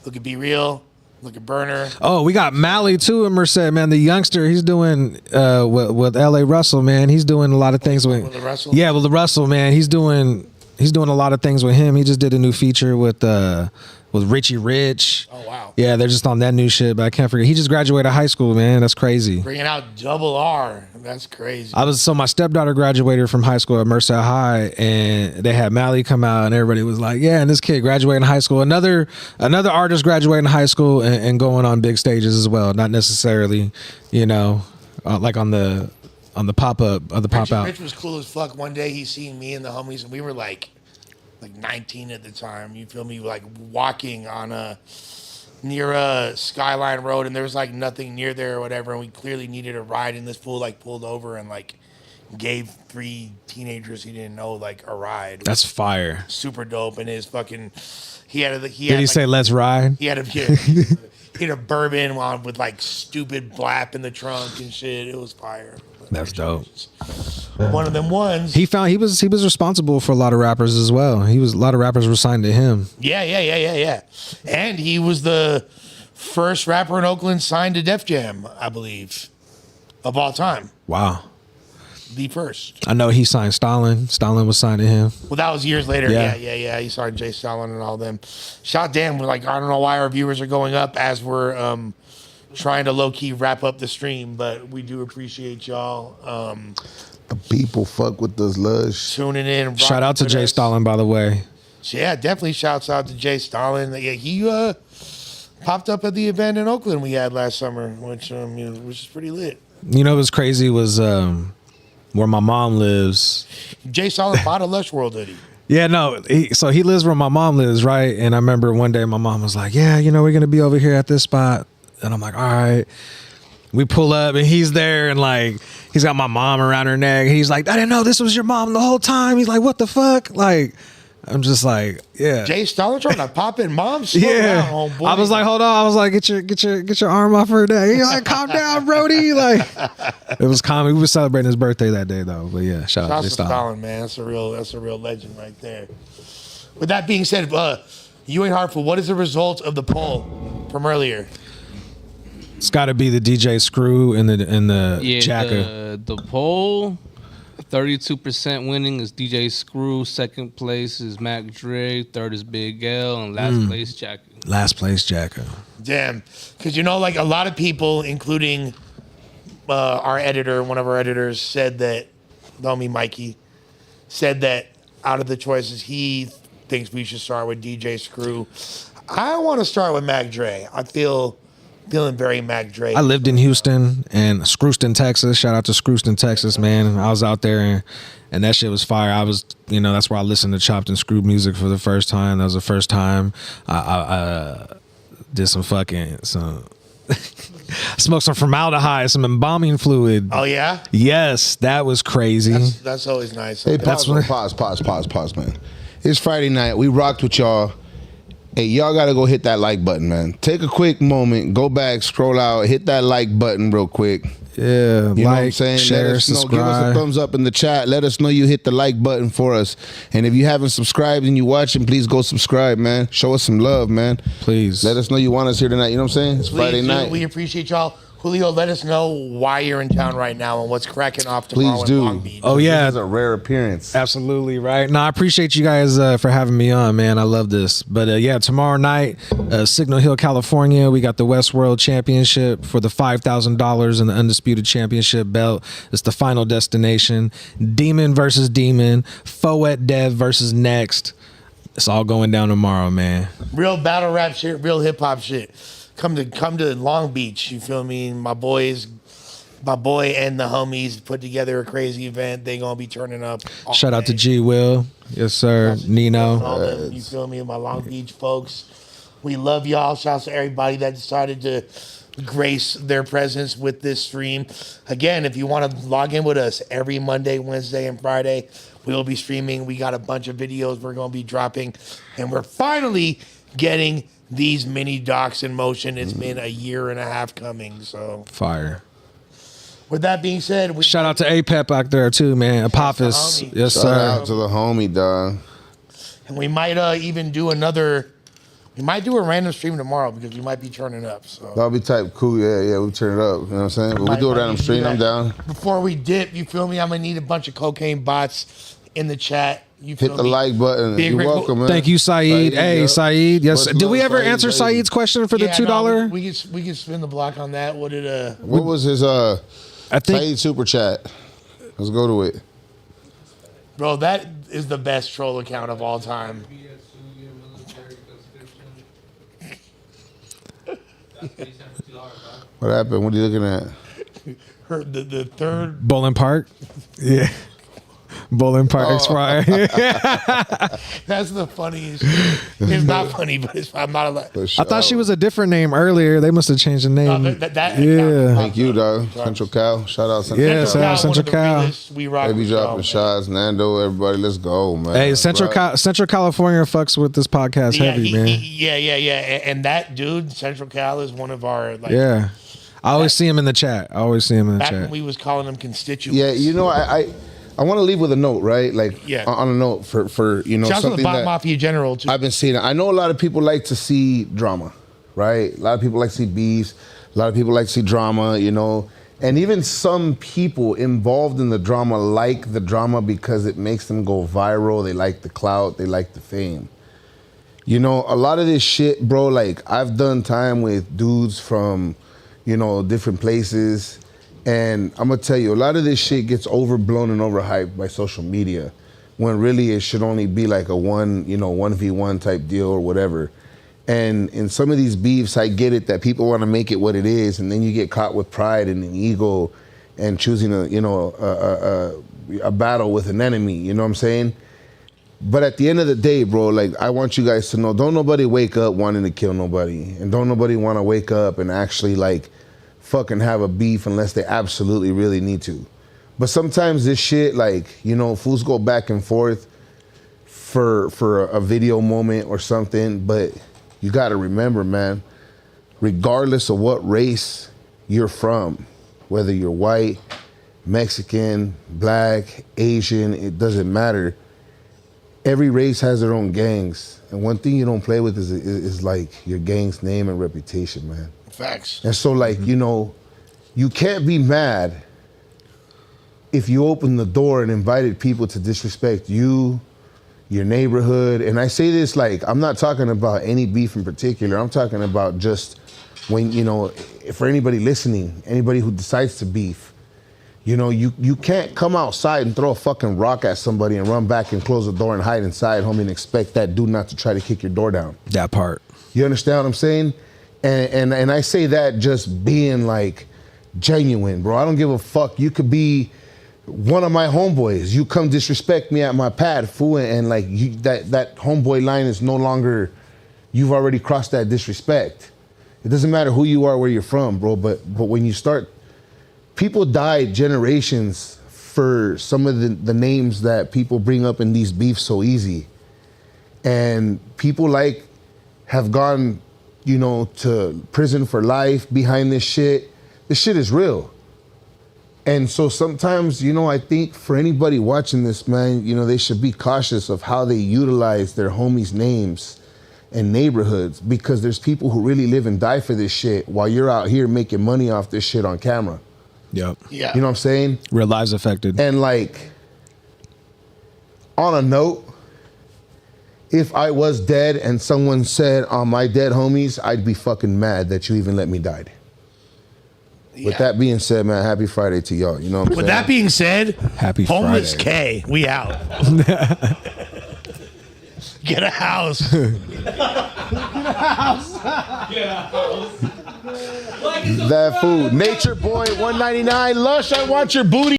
Look at Be Real. Look at Burner. Oh, we got Mally too in Merced, man. The youngster, he's doing with L.A. Russell, man. He's doing a lot of things with Russell. Yeah, with the Russell, man. He's doing a lot of things with him. He just did a new feature with Richie Rich. Oh wow. Yeah, they're just on that new shit, but I can't forget. He just graduated high school, man. That's crazy. Bringing out Double R. That's crazy. My stepdaughter graduated from high school at Merced High, and they had Mally come out, and everybody was like, "Yeah!" And this kid graduating high school. Another artist graduating high school and going on big stages as well. Not necessarily, you know, like on the pop up or the pop out. Rich was cool as fuck. One day he seen me and the homies, and we were like 19 at the time. You feel me? Like walking on near a Skyline Road, and there was like nothing near there or whatever, and we clearly needed a ride, and this fool like pulled over and like gave 3 teenagers he didn't know like a ride. That's fire. Super dope. And his fucking Did he say let's ride? He had a bourbon on with like stupid blap in the trunk and shit. It was fire. That's dope. One of them ones. He was responsible for a lot of rappers as well. A lot of rappers were signed to him. Yeah. And he was the first rapper in Oakland signed to Def Jam, I believe, of all time. Wow. The first. I know he signed Stalin. Stalin was signed to him. Well, that was years later. Yeah. Yeah. He signed Jay Stalin and all them. Shout damn, we're like, I don't know why our viewers are going up as we're trying to low-key wrap up the stream, but we do appreciate y'all. The people fuck with us, Lush. Tuning in. Shout out to Jay Stalin, by the way. Yeah, definitely shouts out to Jay Stalin. Yeah, he popped up at the event in Oakland we had last summer, which is pretty lit. You know what was crazy was where my mom lives. Jay Stalin bought a Lush World hoodie. Yeah, no. So he lives where my mom lives, right? And I remember one day my mom was like, "Yeah, you know, we're gonna be over here at this spot," and I'm like, "All right." We pull up and he's there and like he's got my mom around her neck. He's like, "I didn't know this was your mom the whole time." He's like, "What the fuck?" Like, I'm just like, yeah. Jay Stalin trying to pop in mom. Yeah. Homeboy. I was like, hold on. I was like, get your arm off her neck. He's like, calm down, Brody. Like, it was common. We were celebrating his birthday that day though. But yeah, shout out to Jay Stalin. Stalin, man. That's a real legend right there. With that being said, you ain't Hartford. What is the result of the poll from earlier? It's got to be the DJ Screw and the Jacker. The poll, 32% winning is DJ Screw. Second place is Mac Dre. Third is Big L. And last place, Jacker. Last place, Jacker. Damn. Because, like a lot of people, including our editor, one of our editors, said that, homie Mikey, said that out of the choices, he thinks we should start with DJ Screw. I want to start with Mac Dre. I feeling very Mac Dre. I lived in Houston and Screwston, Texas. Shout out to Screwston, Texas, man. I was out there and that shit was fire. I was, that's where I listened to Chopped and Screwed music for the first time. That was the first time I did some smoked some formaldehyde, some embalming fluid. Oh yeah? Yes, that was crazy. That's always nice. Hey, pause, man. It's Friday night. We rocked with y'all. Hey, y'all got to go hit that like button, man. Take a quick moment, go back, scroll out, hit that like button real quick. Yeah, you know what I'm saying? Share, Let us know. subscribe. Give us a thumbs up in the chat. Let us know you hit the like button for us. And if you haven't subscribed and you watching, please go subscribe, man. Show us some love, man. Please. Let us know you want us here tonight. You know what I'm saying? It's Friday night. We appreciate y'all. Julio, let us know why you're in town right now and what's cracking off tomorrow in Long Beach. Oh, yeah. This is a rare appearance. Absolutely, right? No, I appreciate you guys for having me on, man. I love this. But yeah, tomorrow night, Signal Hill, California, we got the Westworld Championship for the $5,000 and the Undisputed Championship belt. It's the final destination. Demon versus Demon. Foet Dev versus Next. It's all going down tomorrow, man. Real battle rap shit, real hip hop shit. Come to Long Beach, you feel me? My boy and the homies put together a crazy event. They gonna be turning up. Shout out to G Will, yes sir, Nino. All them, you feel me? My Long Beach folks, we love y'all. Shout out to everybody that decided to grace their presence with this stream. Again, if you want to log in with us every Monday, Wednesday, and Friday, we'll be streaming. We got a bunch of videos we're gonna be dropping, and we're finally getting these mini docs in motion. It's been a year and a half coming. So fire. With that being said, shout out to APEP out there too, man. Apophis, yes sir. Shout out to the homie, dog. And we might even do we might do a random stream tomorrow because we might be turning up. So that'll be type cool. Yeah, we turn it up. You know what I'm saying? But we do a random stream. I'm down. Before we dip, you feel me? I'm gonna need a bunch of cocaine bots in the chat. You hit the like button. You're welcome, man. Thank you, Saeed. Hey, Saeed. Yes. Did we ever answer Saeed's question for the $2? No, we can spin the block on that. What was his Saeed super chat? Let's go to it. Bro, that is the best troll account of all time. What happened? What are you looking at? The third Bowling Park. Yeah. Bowling Park X-Fry. That's the funniest shit. It's not funny, but I'm not allowed. I thought she was a different name earlier. They must have changed the name. Yeah. Thank you, dog. Central Cal. Shout out Central Cal. Yeah, shout out Central Cal. We rock. Baby dropping shots. Nando, everybody, let's go, man. Hey, Central California fucks with this podcast heavy, man. Yeah. And that dude, Central Cal, is one of our yeah. I always see him in the chat. Back when we was calling them constituents. Yeah, you know, I want to leave with a note, right? Like, on a note for Shout something out to the Bot that Mafia General, too. I've been seeing. I know a lot of people like to see drama, right? A lot of people like to see beefs. A lot of people like to see drama, and even some people involved in the drama like the drama because it makes them go viral. They like the clout. They like the fame. A lot of this shit, bro, like, I've done time with dudes from, different places. And I'm going to tell you, a lot of this shit gets overblown and overhyped by social media when really it should only be like a 1v1 type deal or whatever. And in some of these beefs, I get it that people want to make it what it is, and then you get caught with pride and an ego and choosing a battle with an enemy, you know what I'm saying? But at the end of the day, bro, like, I want you guys to know, don't nobody wake up wanting to kill nobody. And don't nobody want to wake up and actually, like, fucking have a beef unless they absolutely really need to. But sometimes this shit, like, you know, fools go back and forth for a video moment or something. But you got to remember, man, regardless of what race you're from, whether you're white, Mexican, black, Asian, it doesn't matter. Every race has their own gangs. And one thing you don't play with is like your gang's name and reputation, man. Facts. And so, like, you know, you can't be mad if you opened the door and invited people to disrespect you, your neighborhood. And I say this, like, I'm not talking about any beef in particular. I'm talking about just when, you know, for anybody listening, anybody who decides to beef, you know, you can't come outside and throw a fucking rock at somebody and run back and close the door and hide inside, homie, and expect that dude not to try to kick your door down. That part. You understand what I'm saying? And I say that just being, like, genuine, bro. I don't give a fuck. You could be one of my homeboys. You come disrespect me at my pad, fool, and like, that homeboy line is no longer, you've already crossed that disrespect. It doesn't matter who you are, where you're from, bro, but when you start, people died generations for some of the names that people bring up in these beefs so easy. And people, like, have gone, you know, to prison for life behind this shit. This shit is real. And so sometimes, you know, I think for anybody watching this, man, you know, they should be cautious of how they utilize their homies' names and neighborhoods, because there's people who really live and die for this shit while you're out here making money off this shit on camera. Yep. Yeah. You know what I'm saying? Real lives affected. And, like, on a note, if I was dead and someone said on my dead homies, I'd be fucking mad that you even let me die. Yeah. With that being said, man, happy Friday to y'all. You know what I'm saying? With that being said, happy HomelessK, Friday. We out. Get a house. Get a house. Get a house. That food. Nature Boy 199. Lush, I want your booty.